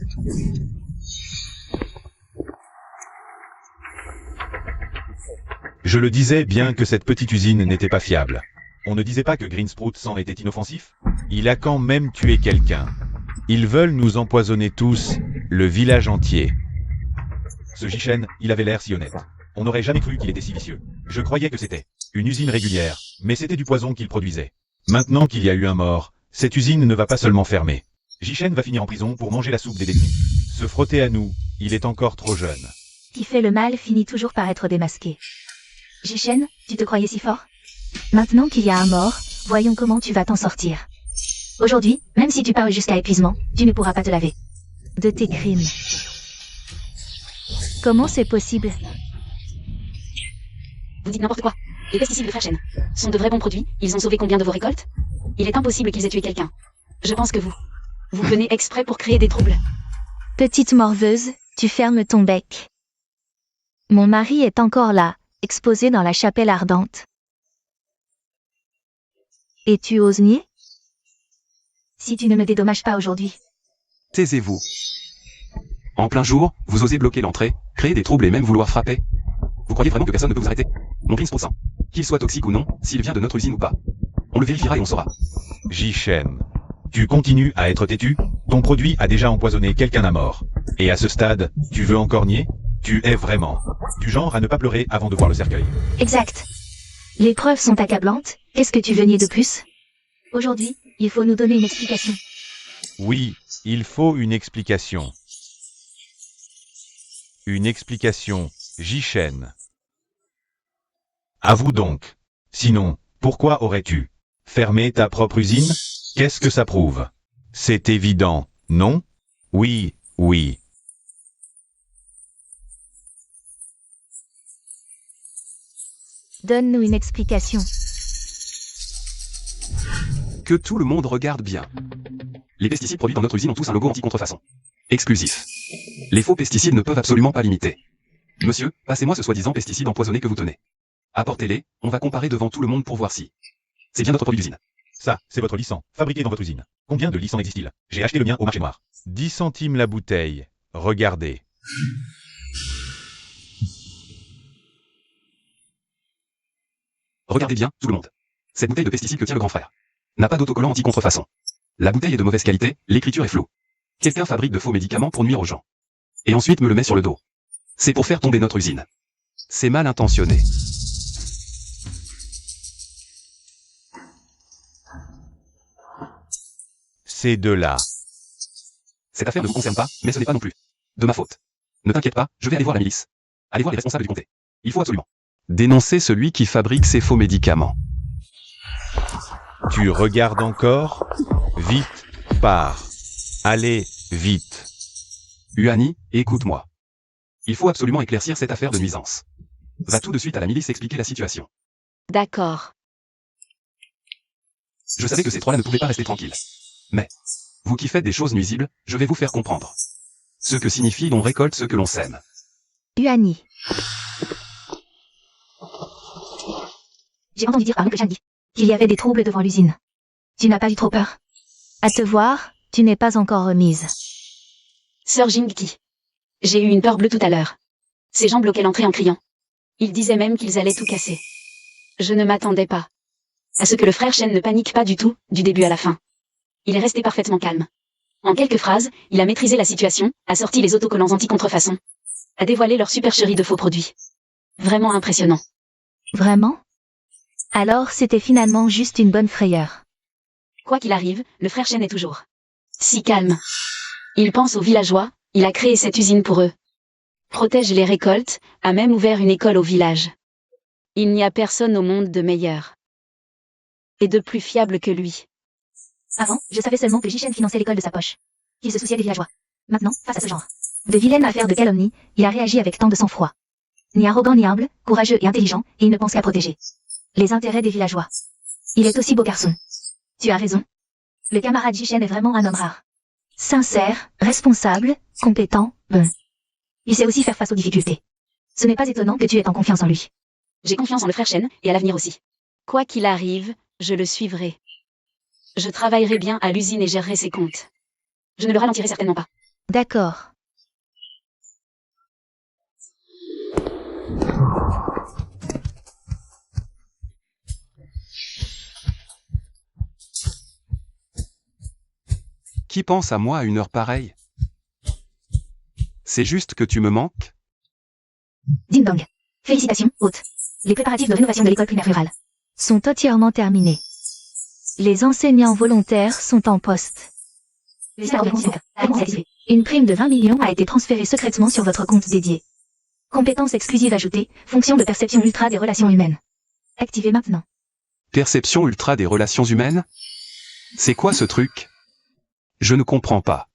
Je le disais bien que cette petite usine n'était pas fiable. On ne disait pas que Green Sprout 100 était inoffensif? Il a quand même tué quelqu'un. Ils veulent nous empoisonner tous, le village entier. Ce Jishen, il avait l'air si honnête. On n'aurait jamais cru qu'il était si vicieux. Je croyais que c'était une usine régulière, mais c'était du poison qu'il produisait. Maintenant qu'il y a eu un mort, cette usine ne va pas seulement fermer. Jishen va finir en prison pour manger la soupe des détenus. Se frotter à nous, il est encore trop jeune. Qui fait le mal finit toujours par être démasqué. Jishen, tu te croyais si fort? Maintenant qu'il y a un mort, voyons comment tu vas t'en sortir. Aujourd'hui, même si tu parles jusqu'à épuisement, tu ne pourras pas te laver de tes crimes. Comment c'est possible? Vous dites n'importe quoi. Les pesticides de Frère Shen sont de vrais bons produits. Ils ont sauvé combien de vos récoltes? Il est impossible qu'ils aient tué quelqu'un. Je pense que vous venez exprès pour créer des troubles. Petite morveuse, tu fermes ton bec. Mon mari est encore là, exposé dans la chapelle ardente. Et tu oses nier? Si tu ne me dédommages pas aujourd'hui. Taisez-vous. En plein jour, vous osez bloquer l'entrée, créer des troubles et même vouloir frapper. Vous croyez vraiment que personne ne peut vous arrêter? Mon Green Sprout 100. Qu'il soit toxique ou non, s'il vient de notre usine ou pas. On le vérifiera et on saura. Jishen, tu continues à être têtu? Ton produit a déjà empoisonné quelqu'un à mort. Et à ce stade, tu veux encore nier? Tu es vraiment du genre à ne pas pleurer avant de voir le cercueil. Exact. Les preuves sont accablantes, qu'est-ce que tu veux nier de plus? Aujourd'hui, il faut nous donner une explication. Oui, il faut une explication. Une explication, Jishen. Avoue donc. Sinon, pourquoi aurais-tu fermé ta propre usine? Qu'est-ce que ça prouve? C'est évident, non? Oui, oui. Donne-nous une explication. Que tout le monde regarde bien. Les pesticides produits dans notre usine ont tous un logo anti-contrefaçon. Exclusif. Les faux pesticides ne peuvent absolument pas l'imiter. Monsieur, passez-moi ce soi-disant pesticide empoisonné que vous tenez. Apportez-les, on va comparer devant tout le monde pour voir si c'est bien notre produit d'usine. Ça, c'est votre lisan, fabriqué dans votre usine. Combien de lisans existe-t-il? J'ai acheté le mien au marché noir. 10 centimes la bouteille. Regardez. Regardez bien, tout le monde. Cette bouteille de pesticide que tient le grand frère n'a pas d'autocollant anti-contrefaçon. La bouteille est de mauvaise qualité, l'écriture est floue. Quelqu'un fabrique de faux médicaments pour nuire aux gens. Et ensuite me le met sur le dos. C'est pour faire tomber notre usine. C'est mal intentionné. Ces deux-là. Cette affaire ne vous concerne pas, mais ce n'est pas non plus de ma faute. Ne t'inquiète pas, je vais aller voir la milice. Allez voir les responsables du comté. Il faut absolument dénoncer celui qui fabrique ces faux médicaments. Tu regardes encore? Vite, pars. Allez, vite. Uani, écoute-moi. Il faut absolument éclaircir cette affaire de nuisance. Va tout de suite à la milice expliquer la situation. D'accord. Je savais que ces trois-là ne pouvaient pas rester tranquilles. Mais, vous qui faites des choses nuisibles, je vais vous faire comprendre. Ce que signifie l'on récolte ce que l'on sème. Uani. J'ai entendu dire par l'oncle Shaggy qu'il y avait des troubles devant l'usine. Tu n'as pas eu trop peur? À te voir, tu n'es pas encore remise. Sœur Jingki. J'ai eu une peur bleue tout à l'heure. Ces gens bloquaient l'entrée en criant. Ils disaient même qu'ils allaient tout casser. Je ne m'attendais pas à ce que le frère Shen ne panique pas du tout, du début à la fin. Il est resté parfaitement calme. En quelques phrases, il a maîtrisé la situation, a sorti les autocollants anti-contrefaçon, a dévoilé leur supercherie de faux produits. Vraiment impressionnant. Vraiment? Alors c'était finalement juste une bonne frayeur. Quoi qu'il arrive, le frère Shen est toujours si calme. Il pense aux villageois, il a créé cette usine pour eux. Protège les récoltes, a même ouvert une école au village. Il n'y a personne au monde de meilleur et de plus fiable que lui. Avant, je savais seulement que Jishen finançait l'école de sa poche. Qu'il se souciait des villageois. Maintenant, face à ce genre de vilaine affaire de calomnie, il a réagi avec tant de sang-froid. Ni arrogant ni humble, courageux et intelligent, et il ne pense qu'à protéger les intérêts des villageois. Il est aussi beau garçon. Tu as raison. Le camarade Jishen est vraiment un homme rare. Sincère, responsable, compétent, bon. Il sait aussi faire face aux difficultés. Ce n'est pas étonnant que tu aies en confiance en lui. J'ai confiance en le frère Shen, et à l'avenir aussi. Quoi qu'il arrive, je le suivrai. Je travaillerai bien à l'usine et gérerai ses comptes. Je ne le ralentirai certainement pas. D'accord. Qui pense à moi à une heure pareille? C'est juste que tu me manques? Ding dong. Félicitations, hôte. Les préparatifs de rénovation de l'école primaire rurale sont entièrement terminés. Les enseignants volontaires sont en poste. Une prime de 20 millions a été transférée secrètement sur votre compte dédié. Compétence exclusive ajoutée, fonction de perception ultra des relations humaines. Activez maintenant. Perception ultra des relations humaines? C'est quoi ce truc? Je ne comprends pas.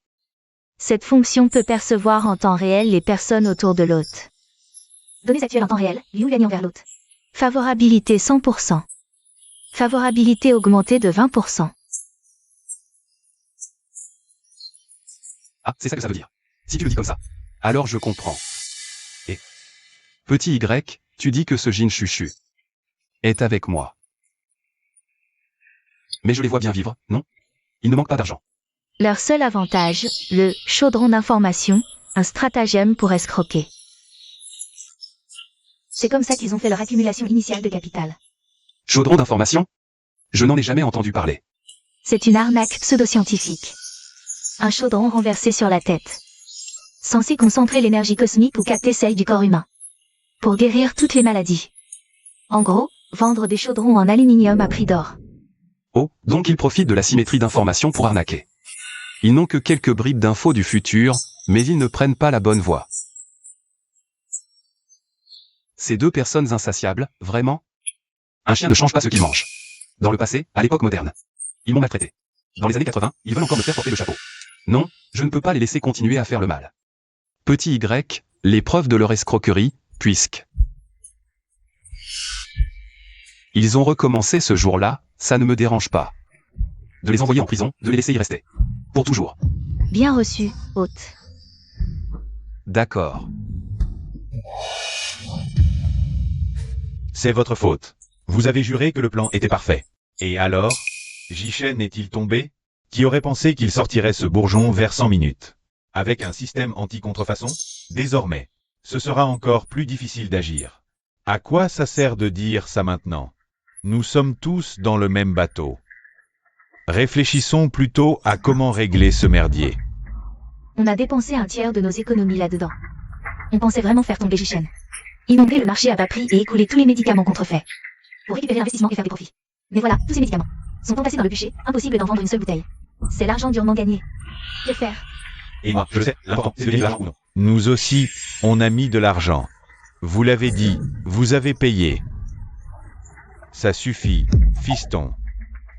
Cette fonction peut percevoir en temps réel les personnes autour de l'hôte. Données actuelles en temps réel, Liu gagnant vers l'hôte. Favorabilité 100%. Favorabilité augmentée de 20%. Ah, c'est ça que ça veut dire. Si tu le dis comme ça, alors je comprends. Et petit Y, tu dis que ce Jin Chuchu est avec moi. Mais je les vois bien vivre, non? Il ne manque pas d'argent. Leur seul avantage, le chaudron d'information, un stratagème pour escroquer. C'est comme ça qu'ils ont fait leur accumulation initiale de capital. Chaudron d'information? Je n'en ai jamais entendu parler. C'est une arnaque pseudo-scientifique. Un chaudron renversé sur la tête. Censé concentrer l'énergie cosmique ou capter celle du corps humain. Pour guérir toutes les maladies. En gros, vendre des chaudrons en aluminium à prix d'or. Oh, donc ils profitent de la symétrie d'information pour arnaquer. Ils n'ont que quelques bribes d'infos du futur, mais ils ne prennent pas la bonne voie. Ces deux personnes insatiables, vraiment? Un chien ne change pas ce qu'il mange. Dans le passé, à l'époque moderne, ils m'ont maltraité. Dans les années 80, ils veulent encore me faire porter le chapeau. Non, je ne peux pas les laisser continuer à faire le mal. Petit Y, les preuves de leur escroquerie, puisque ils ont recommencé ce jour-là, ça ne me dérange pas. De les envoyer en prison, de les laisser y rester. Pour toujours. Bien reçu, hôte. D'accord. C'est votre faute. Vous avez juré que le plan était parfait. Et alors? Jishen est-il tombé? Qui aurait pensé qu'il sortirait ce bourgeon vers 100 minutes? Avec un système anti-contrefaçon? Désormais, ce sera encore plus difficile d'agir. À quoi ça sert de dire ça maintenant? Nous sommes tous dans le même bateau. Réfléchissons plutôt à comment régler ce merdier. On a dépensé un tiers de nos économies là-dedans. On pensait vraiment faire tomber Jichen. Inonder le marché à bas prix et écouler tous les médicaments contrefaits. Pour récupérer l'investissement et faire des profits. Mais voilà, tous ces médicaments sont entassés dans le bûcher, impossible d'en vendre une seule bouteille. C'est l'argent durement gagné. Que faire? Et moi, je le sais, l'important, c'est de gagner de l'argent ou non. Nous aussi, on a mis de l'argent. Vous l'avez dit, vous avez payé. Ça suffit, fiston.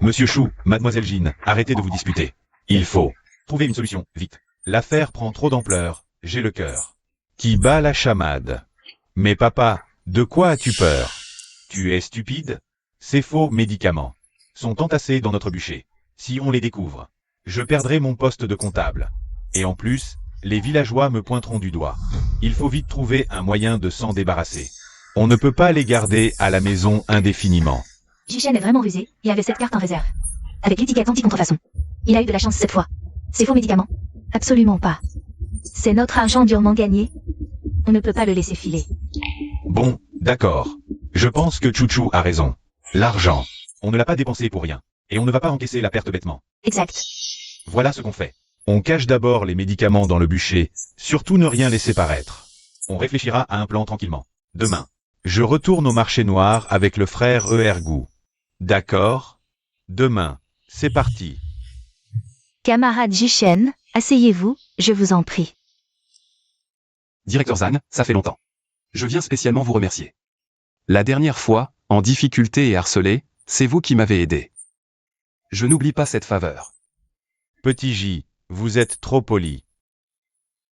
Monsieur Chou, mademoiselle Jean, arrêtez de vous disputer. Il faut trouver une solution, vite. L'affaire prend trop d'ampleur, j'ai le cœur qui bat la chamade. Mais papa, de quoi as-tu peur? Tu es stupide? Ces faux médicaments sont entassés dans notre bûcher. Si on les découvre, je perdrai mon poste de comptable. Et en plus, les villageois me pointeront du doigt. Il faut vite trouver un moyen de s'en débarrasser. On ne peut pas les garder à la maison indéfiniment. Jichen est vraiment rusé, il avait cette carte en réserve. Avec l'étiquette anti-contrefaçon. Il a eu de la chance cette fois. Ces faux médicaments? Absolument pas. C'est notre argent durement gagné. On ne peut pas le laisser filer. Bon, d'accord. Je pense que Chouchou a raison. L'argent, on ne l'a pas dépensé pour rien. Et on ne va pas encaisser la perte bêtement. Exact. Voilà ce qu'on fait. On cache d'abord les médicaments dans le bûcher, surtout ne rien laisser paraître. On réfléchira à un plan tranquillement. Demain, je retourne au marché noir avec le frère Ergou. D'accord? Demain, c'est parti. Camarade Jichen, asseyez-vous, je vous en prie. Directeur Zan, ça fait longtemps. Je viens spécialement vous remercier. La dernière fois, en difficulté et harcelé, c'est vous qui m'avez aidé. Je n'oublie pas cette faveur. Petit J, vous êtes trop poli.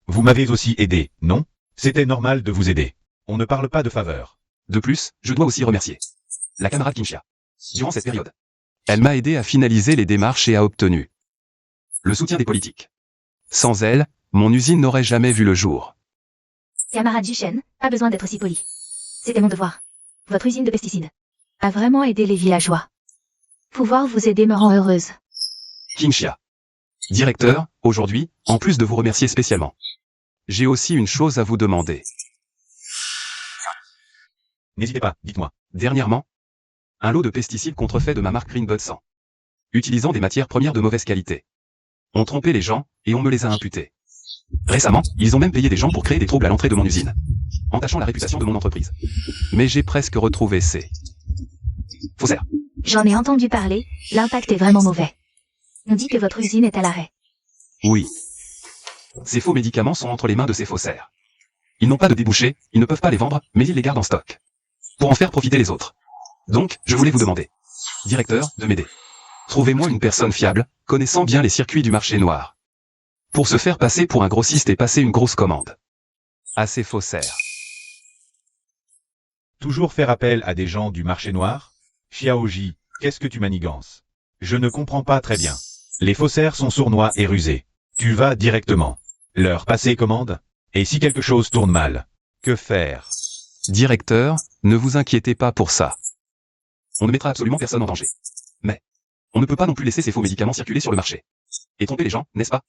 Vous m'avez aussi aidé, non? C'était normal de vous aider. On ne parle pas de faveur. De plus, je dois aussi remercier la camarade Kinshia. Durant cette période, elle m'a aidé à finaliser les démarches et a obtenu le soutien des politiques. Sans elle, mon usine n'aurait jamais vu le jour. Camarade Jichen, pas besoin d'être si poli. C'était mon devoir. Votre usine de pesticides a vraiment aidé les villageois. Pouvoir vous aider me rend heureuse. Kinshia. Directeur, aujourd'hui, en plus de vous remercier spécialement, j'ai aussi une chose à vous demander. N'hésitez pas, dites-moi. Dernièrement, un lot de pesticides contrefaits de ma marque Greenbud 100, utilisant des matières premières de mauvaise qualité, ont trompé les gens et on me les a imputés. Récemment, ils ont même payé des gens pour créer des troubles à l'entrée de mon usine, entachant la réputation de mon entreprise. Mais j'ai presque retrouvé ces faussaires. J'en ai entendu parler, l'impact est vraiment mauvais. On dit que votre usine est à l'arrêt. Oui. Ces faux médicaments sont entre les mains de ces faussaires. Ils n'ont pas de débouchés, ils ne peuvent pas les vendre, mais ils les gardent en stock. Pour en faire profiter les autres. Donc, je voulais vous demander, directeur, de m'aider. Trouvez-moi une personne fiable, connaissant bien les circuits du marché noir. Pour se faire passer pour un grossiste et passer une grosse commande. À ces faussaires. Toujours faire appel à des gens du marché noir? Xiaoji, qu'est-ce que tu manigances? Je ne comprends pas très bien. Les faussaires sont sournois et rusés. Tu vas directement leur passer commande? Et si quelque chose tourne mal, que faire? Directeur, ne vous inquiétez pas pour ça. On ne mettra absolument personne en danger. Mais, on ne peut pas non plus laisser ces faux médicaments circuler sur le marché. Et tromper les gens, n'est-ce pas?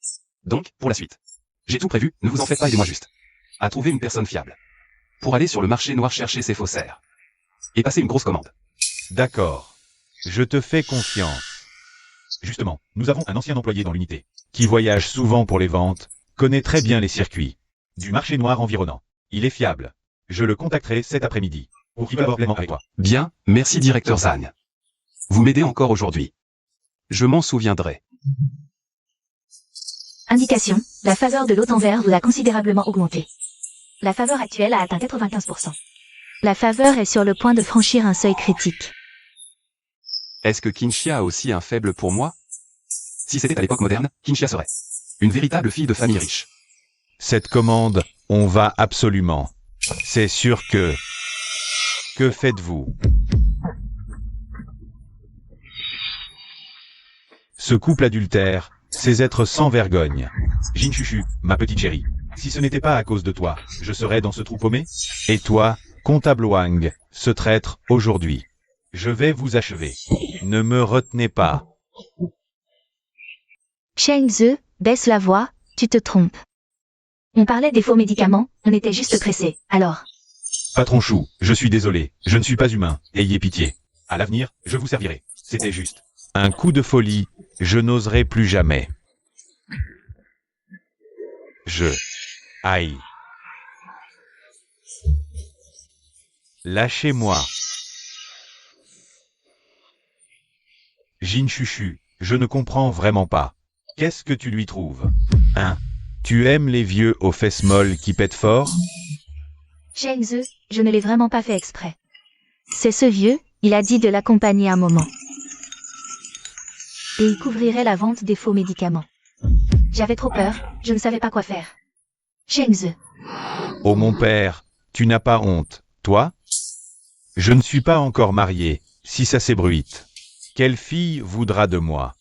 Donc, pour la suite. J'ai tout prévu, ne vous en faites pas, aidez-moi juste. À trouver une personne fiable. Pour aller sur le marché noir chercher ces faussaires. Et passer une grosse commande. D'accord. Je te fais confiance. Justement, nous avons un ancien employé dans l'unité, qui voyage souvent pour les ventes, connaît très bien les circuits du marché noir environnant. Il est fiable. Je le contacterai cet après-midi, pour qu'il collabore pleinement avec toi. Bien, merci directeur Zan. Vous m'aidez encore aujourd'hui. Je m'en souviendrai. Indication, la faveur de l'eau en verre vous a considérablement augmenté. La faveur actuelle a atteint 95%. La faveur est sur le point de franchir un seuil critique. Est-ce que Kinshia a aussi un faible pour moi? Si c'était à l'époque moderne, Kinshia serait une véritable fille de famille riche. Cette commande, on va absolument. C'est sûr que... Que faites-vous? Ce couple adultère, ces êtres sans vergogne. Jin Chuchu, ma petite chérie, si ce n'était pas à cause de toi, je serais dans ce trou paumé? Et toi, comptable Wang, ce traître, aujourd'hui. Je vais vous achever. Ne me retenez pas. Cheng Ze, baisse la voix, tu te trompes. On parlait des faux médicaments, on était juste pressés, alors. Patron Chou, je suis désolé, je ne suis pas humain, ayez pitié. À l'avenir, je vous servirai. C'était juste Un coup de folie, je n'oserai plus jamais. Aïe. Lâchez-moi. Jin Chuchu, je ne comprends vraiment pas. Qu'est-ce que tu lui trouves? Hein? Tu aimes les vieux aux fesses molles qui pètent fort? Shengze, je ne l'ai vraiment pas fait exprès. C'est ce vieux, il a dit de l'accompagner un moment. Et il couvrirait la vente des faux médicaments. J'avais trop peur, je ne savais pas quoi faire. Shengze. Oh mon père, tu n'as pas honte, toi? Je ne suis pas encore marié, si ça s'ébruite. Quelle fille voudra de moi?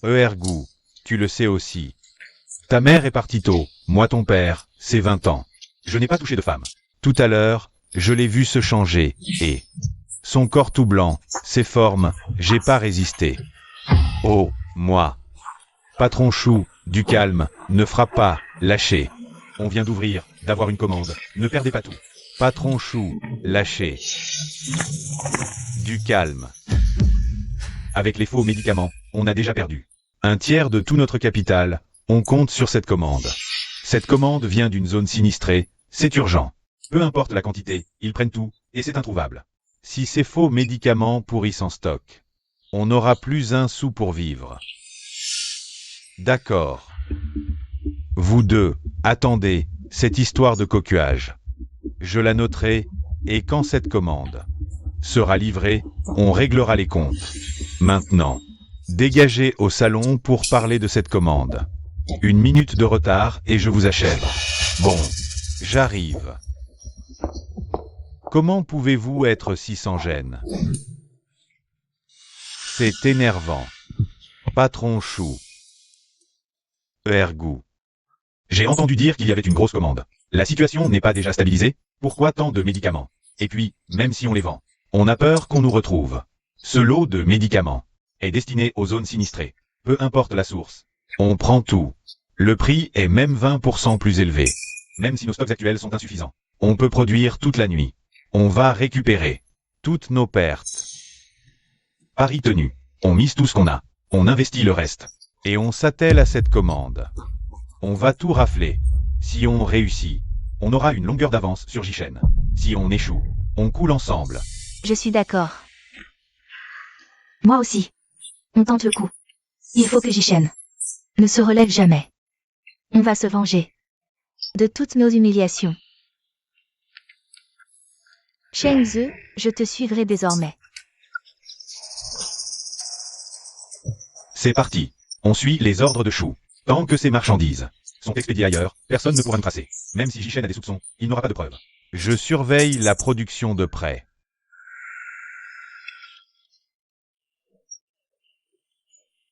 Ergou, tu le sais aussi. Ta mère est partie tôt, moi ton père, c'est 20 ans. Je n'ai pas touché de femme. Tout à l'heure, je l'ai vu se changer, et... son corps tout blanc, ses formes, j'ai pas résisté. Oh, moi. Patron Chou, du calme, ne frappe pas, lâchez. On vient d'ouvrir, d'avoir une commande, ne perdez pas tout. Patron Chou, lâchez. Du calme. Avec les faux médicaments, on a déjà perdu 1/3 de tout notre capital, on compte sur cette commande. Cette commande vient d'une zone sinistrée, c'est urgent. Peu importe la quantité, ils prennent tout, et c'est introuvable. Si ces faux médicaments pourrissent en stock, on n'aura plus un sou pour vivre. D'accord. Vous deux, attendez, cette histoire de coquillage. Je la noterai, et quand cette commande sera livrée, on réglera les comptes. Maintenant, dégagez au salon pour parler de cette commande. 1 minute de retard et je vous achève. Bon, j'arrive. Comment pouvez-vous être si sans gêne? C'est énervant. Patron Chou. Ergou. J'ai entendu dire qu'il y avait une grosse commande. La situation n'est pas déjà stabilisée? Pourquoi tant de médicaments? Et puis, même si on les vend, on a peur qu'on nous retrouve. Ce lot de médicaments est destiné aux zones sinistrées. Peu importe la source. On prend tout. Le prix est même 20% plus élevé. Même si nos stocks actuels sont insuffisants. On peut produire toute la nuit. On va récupérer toutes nos pertes. Pari tenu. On mise tout ce qu'on a. On investit le reste. Et on s'attelle à cette commande. On va tout rafler. Si on réussit, on aura une longueur d'avance sur Jishen. Si on échoue, on coule ensemble. Je suis d'accord. Moi aussi. On tente le coup. Il faut que Jishen ne se relève jamais. On va se venger de toutes nos humiliations. Shengze, je te suivrai désormais. C'est parti. On suit les ordres de Chou. Tant que ces marchandises sont expédiées ailleurs, personne ne pourra nous tracer. Même si Jishen a des soupçons, il n'aura pas de preuves. Je surveille la production de près.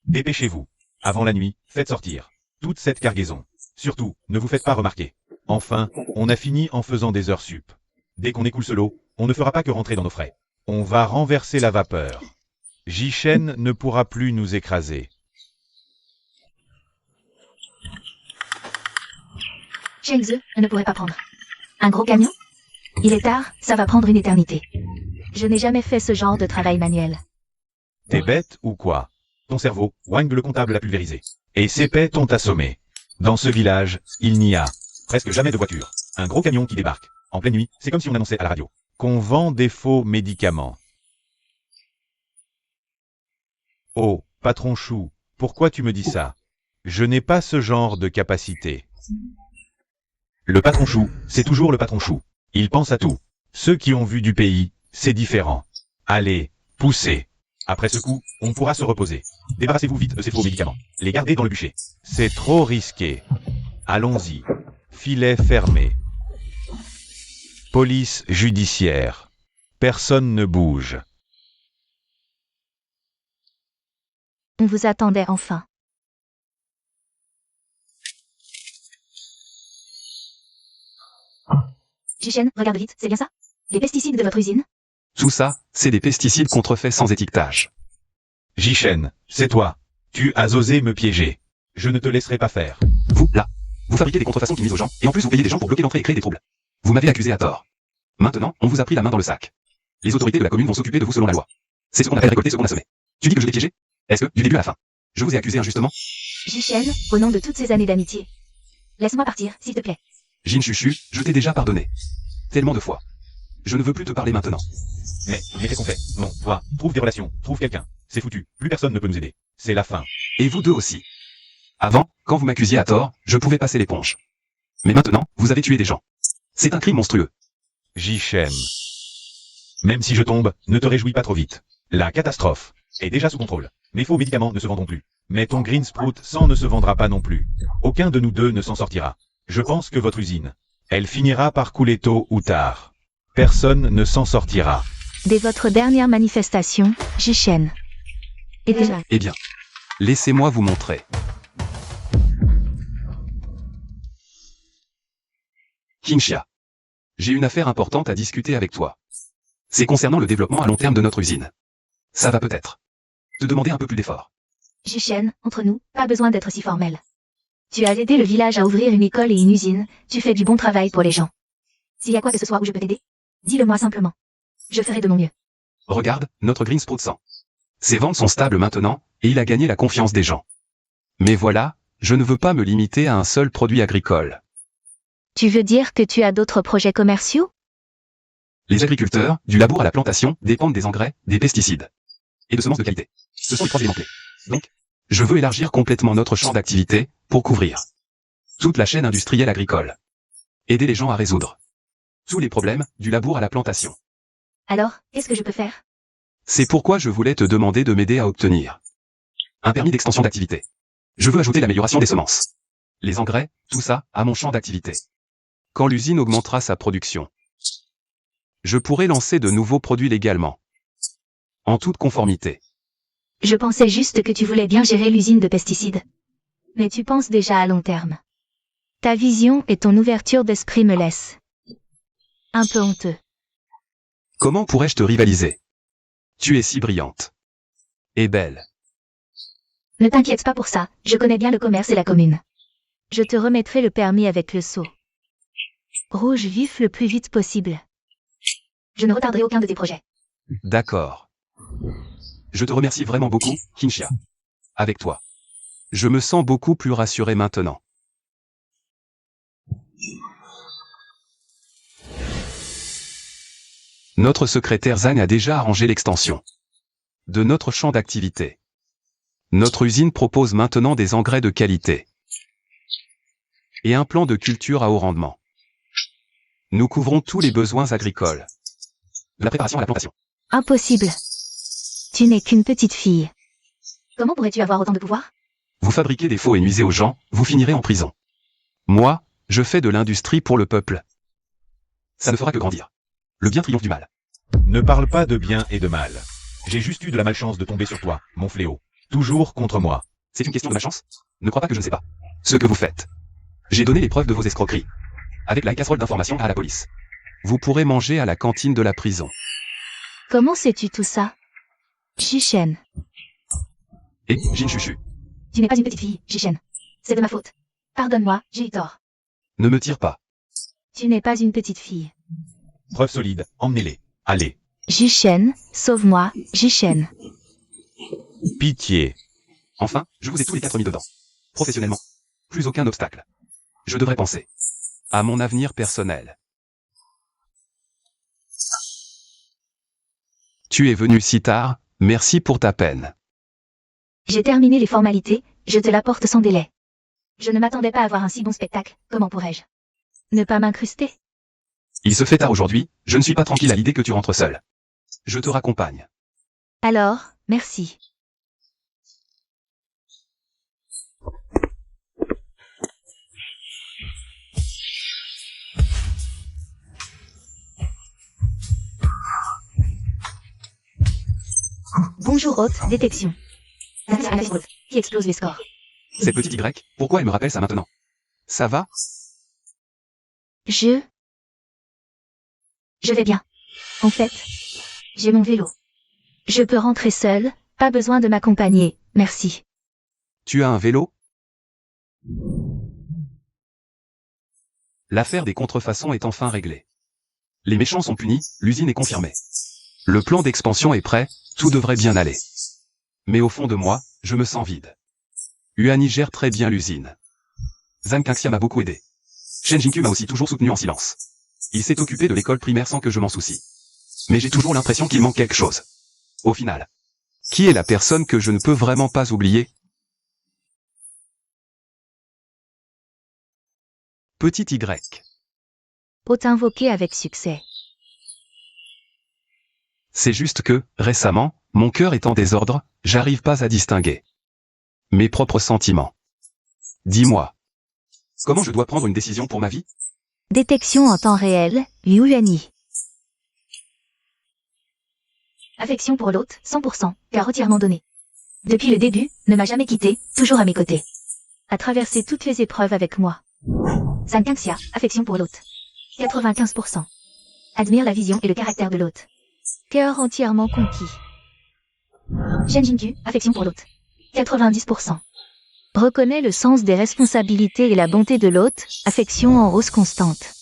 Dépêchez-vous. Avant la nuit, faites sortir toute cette cargaison. Surtout, ne vous faites pas remarquer. Enfin, on a fini en faisant des heures sup. Dès qu'on écoule ce lot, on ne fera pas que rentrer dans nos frais. On va renverser la vapeur. Jishen ne pourra plus nous écraser. Shengze, je ne pourrais pas prendre un gros camion? Il est tard, ça va prendre une éternité. Je n'ai jamais fait ce genre de travail manuel. T'es bête ou quoi? Ton cerveau, Wang le comptable l'a pulvérisé. Et ses paix t'ont assommé. Dans ce village, il n'y a presque jamais de voiture. Un gros camion qui débarque. En pleine nuit, c'est comme si on annonçait à la radio qu'on vend des faux médicaments. Oh, patron Chou, pourquoi tu me dis ça? Je n'ai pas ce genre de capacité. Le patron Chou, c'est toujours le patron Chou. Il pense à tout. Ceux qui ont vu du pays, c'est différent. Allez, poussez. Après ce coup, on pourra se reposer. Débarrassez-vous vite de ces faux médicaments. Les gardez dans le bûcher. C'est trop risqué. Allons-y. Filet fermé. Police judiciaire. Personne ne bouge. On vous attendait enfin. Jishen, regarde vite, c'est bien ça? Les pesticides de votre usine? Tout ça, c'est des pesticides contrefaits sans étiquetage. Jishen, c'est toi. Tu as osé me piéger. Je ne te laisserai pas faire. Vous, là, vous fabriquez des contrefaçons qui nuisent aux gens, et en plus vous payez des gens pour bloquer l'entrée et créer des troubles. Vous m'avez accusé à tort. Maintenant, on vous a pris la main dans le sac. Les autorités de la commune vont s'occuper de vous selon la loi. C'est ce qu'on appelle récolter ce qu'on a semé. Tu dis que je l'ai piégé? Est-ce que, du début à la fin, je vous ai accusé injustement? Jichen, au nom de toutes ces années d'amitié. Laisse-moi partir, s'il te plaît. Jin Chuchu, je t'ai déjà pardonné. Tellement de fois. Je ne veux plus te parler maintenant. Mais qu'est-ce qu'on fait? Bon, toi, trouve des relations, trouve quelqu'un. C'est foutu, plus personne ne peut nous aider. C'est la fin. Et vous deux aussi. Avant, quand vous m'accusiez à tort, je pouvais passer l'éponge. Mais maintenant, vous avez tué des gens. C'est un crime monstrueux. Jichen. Même si je tombe, ne te réjouis pas trop vite. La catastrophe est déjà sous contrôle. Mes faux médicaments ne se vendront plus. Mais ton Green Sprout 100 ne se vendra pas non plus. Aucun de nous deux ne s'en sortira. Je pense que votre usine, elle finira par couler tôt ou tard. Personne ne s'en sortira. Dès votre dernière manifestation, Jichen. Et déjà. Eh bien, laissez-moi vous montrer. Kinshia. J'ai une affaire importante à discuter avec toi. C'est concernant le développement à long terme de notre usine. Ça va peut-être te demander un peu plus d'effort. Jichen, entre nous, pas besoin d'être si formel. Tu as aidé le village à ouvrir une école et une usine, tu fais du bon travail pour les gens. S'il y a quoi que ce soit où je peux t'aider, dis-le-moi simplement. Je ferai de mon mieux. Regarde, notre Green Sprout 100. Ses ventes sont stables maintenant, et il a gagné la confiance des gens. Mais voilà, je ne veux pas me limiter à un seul produit agricole. Tu veux dire que tu as d'autres projets commerciaux? Les agriculteurs, du labour à la plantation, dépendent des engrais, des pesticides et de semences de qualité. Ce sont les trois éléments clés. Donc, je veux élargir complètement notre champ d'activité pour couvrir toute la chaîne industrielle agricole. Aider les gens à résoudre tous les problèmes, du labour à la plantation. Alors, qu'est-ce que je peux faire? C'est pourquoi je voulais te demander de m'aider à obtenir un permis d'extension d'activité. Je veux ajouter l'amélioration des semences, les engrais, tout ça, à mon champ d'activité. Quand l'usine augmentera sa production, je pourrai lancer de nouveaux produits légalement, en toute conformité. Je pensais juste que tu voulais bien gérer l'usine de pesticides. Mais tu penses déjà à long terme. Ta vision et ton ouverture d'esprit me laissent un peu honteux. Comment pourrais-je te rivaliser? Tu es si brillante. Et belle. Ne t'inquiète pas pour ça, je connais bien le commerce et la commune. Je te remettrai le permis avec le sceau rouge vif le plus vite possible. Je ne retarderai aucun de tes projets. D'accord. Je te remercie vraiment beaucoup, Kinshia. Avec toi, je me sens beaucoup plus rassuré maintenant. Notre secrétaire Zhang a déjà arrangé l'extension de notre champ d'activité. Notre usine propose maintenant des engrais de qualité et un plan de culture à haut rendement. Nous couvrons tous les besoins agricoles, de la préparation à la plantation. Impossible. Tu n'es qu'une petite fille. Comment pourrais-tu avoir autant de pouvoir? Vous fabriquez des faux et nuisez aux gens, vous finirez en prison. Moi, je fais de l'industrie pour le peuple. Ça ne fera que grandir. Le bien triomphe du mal. Ne parle pas de bien et de mal. J'ai juste eu de la malchance de tomber sur toi, mon fléau. Toujours contre moi. C'est une question de malchance? Ne crois pas que je ne sais pas ce que vous faites. J'ai donné les preuves de vos escroqueries. Avec la casserole d'information à la police. Vous pourrez manger à la cantine de la prison. Comment sais-tu tout ça? Jichen. Et, Jin Chuchu, Tu n'es pas une petite fille, Jichen. C'est de ma faute. Pardonne-moi, j'ai eu tort. ne me tire pas. Tu n'es pas une petite fille. Preuve solide, emmenez-les. Allez. Jichen, sauve-moi, Jichen. Pitié. Enfin, je vous ai tous les quatre mis dedans. Professionnellement. Plus aucun obstacle. Je devrais penser à mon avenir personnel. Tu es venu si tard, merci pour ta peine. J'ai terminé les formalités, je te l'apporte sans délai. Je ne m'attendais pas à voir un si bon spectacle, comment pourrais-je ne pas m'incruster? Il se fait tard aujourd'hui, je ne suis pas tranquille à l'idée que tu rentres seul. Je te raccompagne. Alors, merci. Bonjour haute, détection. Qui explose les scores. Cette petite Y, pourquoi elle me rappelle ça maintenant? Ça va? Je vais bien. En fait, j'ai mon vélo. Je peux rentrer seule, pas besoin de m'accompagner, merci. Tu as un vélo? L'affaire des contrefaçons est enfin réglée. Les méchants sont punis, l'usine est confirmée. Le plan d'expansion est prêt, tout devrait bien aller. Mais au fond de moi, je me sens vide. Yuani gère très bien l'usine. Zhang Kingxia m'a beaucoup aidé. Shen Jingqiu m'a aussi toujours soutenu en silence. Il s'est occupé de l'école primaire sans que je m'en soucie. Mais j'ai toujours l'impression qu'il manque quelque chose. Au final, qui est la personne que je ne peux vraiment pas oublier? Petit Y. Hôte invoqué avec succès. C'est juste que, récemment, mon cœur est en désordre, j'arrive pas à distinguer mes propres sentiments. Dis-moi, comment je dois prendre une décision pour ma vie? Détection en temps réel, Yuani. Affection pour l'hôte, 100%, cœur entièrement donné. Depuis le début, ne m'a jamais quitté, toujours à mes côtés. A traversé toutes les épreuves avec moi. Zhang Kingxia, affection pour l'hôte. 95%. Admire la vision et le caractère de l'hôte. Cœur entièrement conquis. Shen Jingqiu, affection pour l'hôte. 90%. Reconnais le sens des responsabilités et la bonté de l'hôte, affection en hausse constante.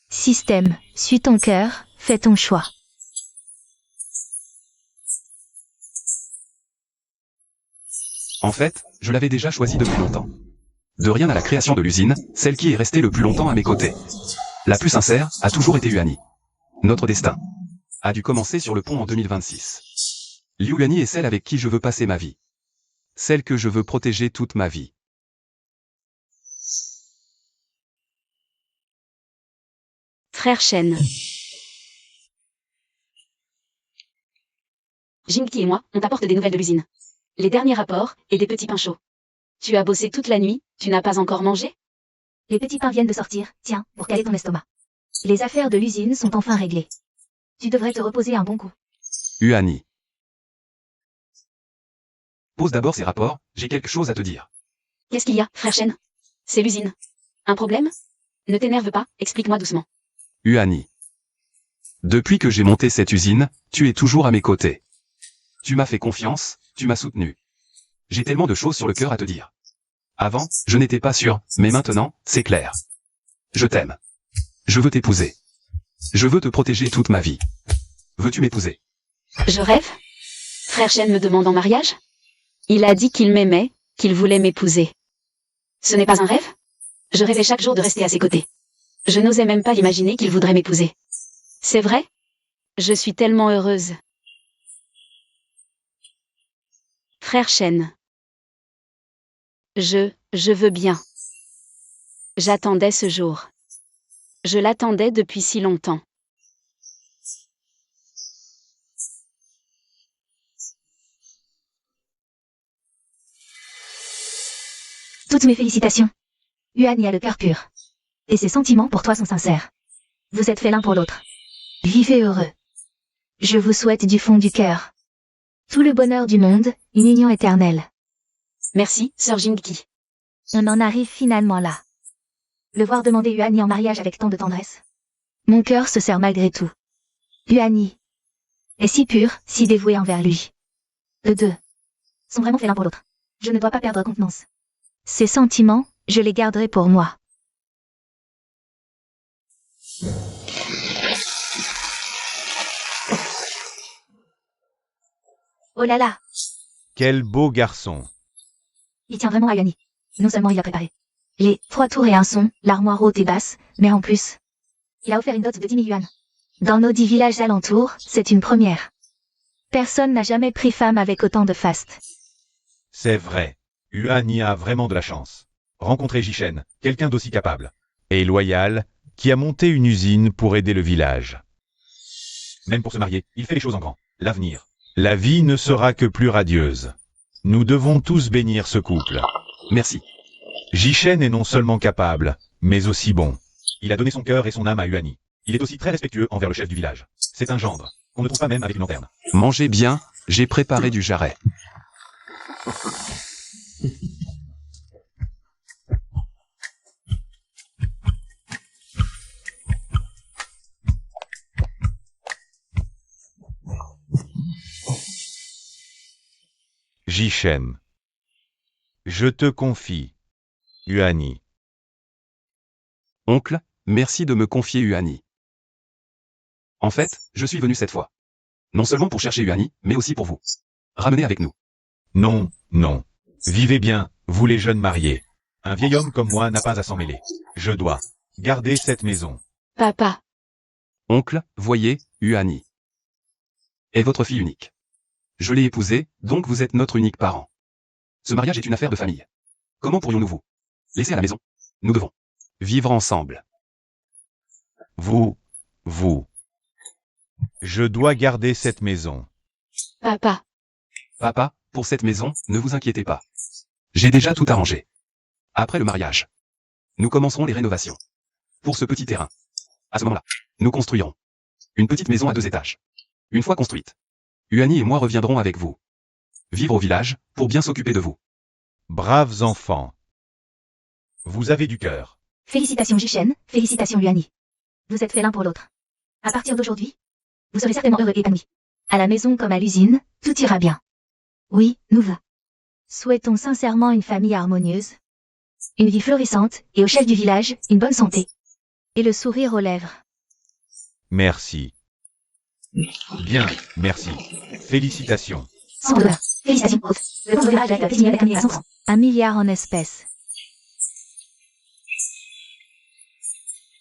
Système, suis ton cœur, fais ton choix. En fait, je l'avais déjà choisi depuis longtemps. De rien à la création de l'usine, celle qui est restée le plus longtemps à mes côtés. La plus sincère, a toujours été Yuani. Notre destin a dû commencer sur le pont en 2026. Liu Yuani est celle avec qui je veux passer ma vie. Celle que je veux protéger toute ma vie. Frère Shen. Jingqi et moi, on t'apporte des nouvelles de l'usine. Les derniers rapports, et des petits pains chauds. Tu as bossé toute la nuit, tu n'as pas encore mangé? Les petits pains viennent de sortir, tiens, pour caler ton estomac. Les affaires de l'usine sont enfin réglées. Tu devrais te reposer un bon coup. Yuani. Pose d'abord ces rapports, j'ai quelque chose à te dire. Qu'est-ce qu'il y a, frère Shen? C'est l'usine. Un problème? Ne t'énerve pas, explique-moi doucement. Yuani. Depuis que j'ai monté cette usine, tu es toujours à mes côtés. Tu m'as fait confiance, tu m'as soutenu. J'ai tellement de choses sur le cœur à te dire. Avant, je n'étais pas sûr, mais maintenant, c'est clair. Je t'aime. Je veux t'épouser. Je veux te protéger toute ma vie. Veux-tu m'épouser? Je rêve? Frère Shen me demande en mariage? Il a dit qu'il m'aimait, qu'il voulait m'épouser. Ce n'est pas un rêve? Je rêvais chaque jour de rester à ses côtés. Je n'osais même pas imaginer qu'il voudrait m'épouser. C'est vrai? Je suis tellement heureuse. Frère Shen. Je veux bien. J'attendais ce jour. Je l'attendais depuis si longtemps. Toutes mes félicitations. Yuani a le cœur pur. Et ses sentiments pour toi sont sincères. Vous êtes faits l'un pour l'autre. Vivez heureux. Je vous souhaite du fond du cœur tout le bonheur du monde, une union éternelle. Merci, sœur Jingqi. On en arrive finalement là. Le voir demander Yuani en mariage avec tant de tendresse. Mon cœur se serre malgré tout. Yuani est si pur, si dévoué envers lui. Eux deux sont vraiment faits l'un pour l'autre. Je ne dois pas perdre contenance. Ces sentiments, je les garderai pour moi. Oh là là, Quel beau garçon. il tient vraiment à Yuani. Non seulement il a préparé les 3 tours et un son, l'armoire haute et basse, mais en plus, il a offert une dot de 10 000 yuan. Dans nos 10 villages alentours, c'est une première. Personne n'a jamais pris femme avec autant de faste. C'est vrai. Yuani a vraiment de la chance. Rencontrer Jishen, quelqu'un d'aussi capable et loyal, qui a monté une usine pour aider le village. Même pour se marier, il fait les choses en grand. L'avenir. La vie ne sera que plus radieuse. Nous devons tous bénir ce couple. Merci. Jishen est non seulement capable, mais aussi bon. Il a donné son cœur et son âme à Yuani. Il est aussi très respectueux envers le chef du village. C'est un gendre, qu'on ne trouve pas même avec une lanterne. Mangez bien, j'ai préparé du jarret. Jishen. Je te confie. Yuani. Oncle, merci de me confier Yuani. En fait, je suis venu cette fois. Non seulement pour chercher Yuani, mais aussi pour vous. Ramenez avec nous. Non, non. Vivez bien, vous les jeunes mariés. Un vieil homme comme moi n'a pas à s'en mêler. Je dois garder cette maison. Papa, Oncle, voyez, Uani est votre fille unique. Je l'ai épousée, donc vous êtes notre unique parent. Ce mariage est une affaire de famille. Comment pourrions-nous vous laisser à la maison? Nous devons vivre ensemble. Vous. Je dois garder cette maison. papa, Papa, pour cette maison, ne vous inquiétez pas. J'ai déjà tout arrangé. Après le mariage, nous commencerons les rénovations. Pour ce petit terrain. À ce moment-là, nous construirons une petite maison à 2 étages. Une fois construite, Uani et moi reviendrons avec vous. Vivre au village, pour bien s'occuper de vous. Braves enfants. Vous avez du cœur. Félicitations Jishen, félicitations Luani. Vous êtes faits l'un pour l'autre. À partir d'aujourd'hui, vous serez certainement heureux et épanoui. À la maison comme à l'usine, tout ira bien. Oui, nous vous souhaitons sincèrement une famille harmonieuse, une vie florissante, et au chef du village, une bonne santé. Et le sourire aux lèvres. Merci. Bien, merci. Félicitations. Sans douleur. Félicitations, hôte. Le pauvre village a désigné avec 1 milliard à 100 francs. 1 milliard en espèces.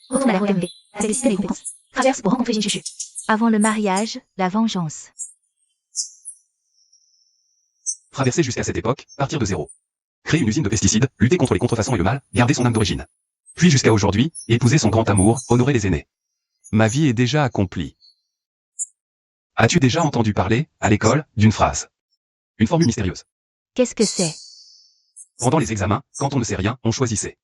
Retourne à la route MV. La félicité des compétences. Traverse pour rencontrer Jinchuchu. Avant le mariage, la vengeance. Traverser jusqu'à cette époque, partir de zéro. Créer une usine de pesticides, lutter contre les contrefaçons et le mal, garder son âme d'origine. Puis jusqu'à aujourd'hui, épouser son grand amour, honorer les aînés. Ma vie est déjà accomplie. As-tu déjà entendu parler, à l'école, d'une phrase? Une formule mystérieuse. Qu'est-ce que c'est? Pendant les examens, quand on ne sait rien, on choisissait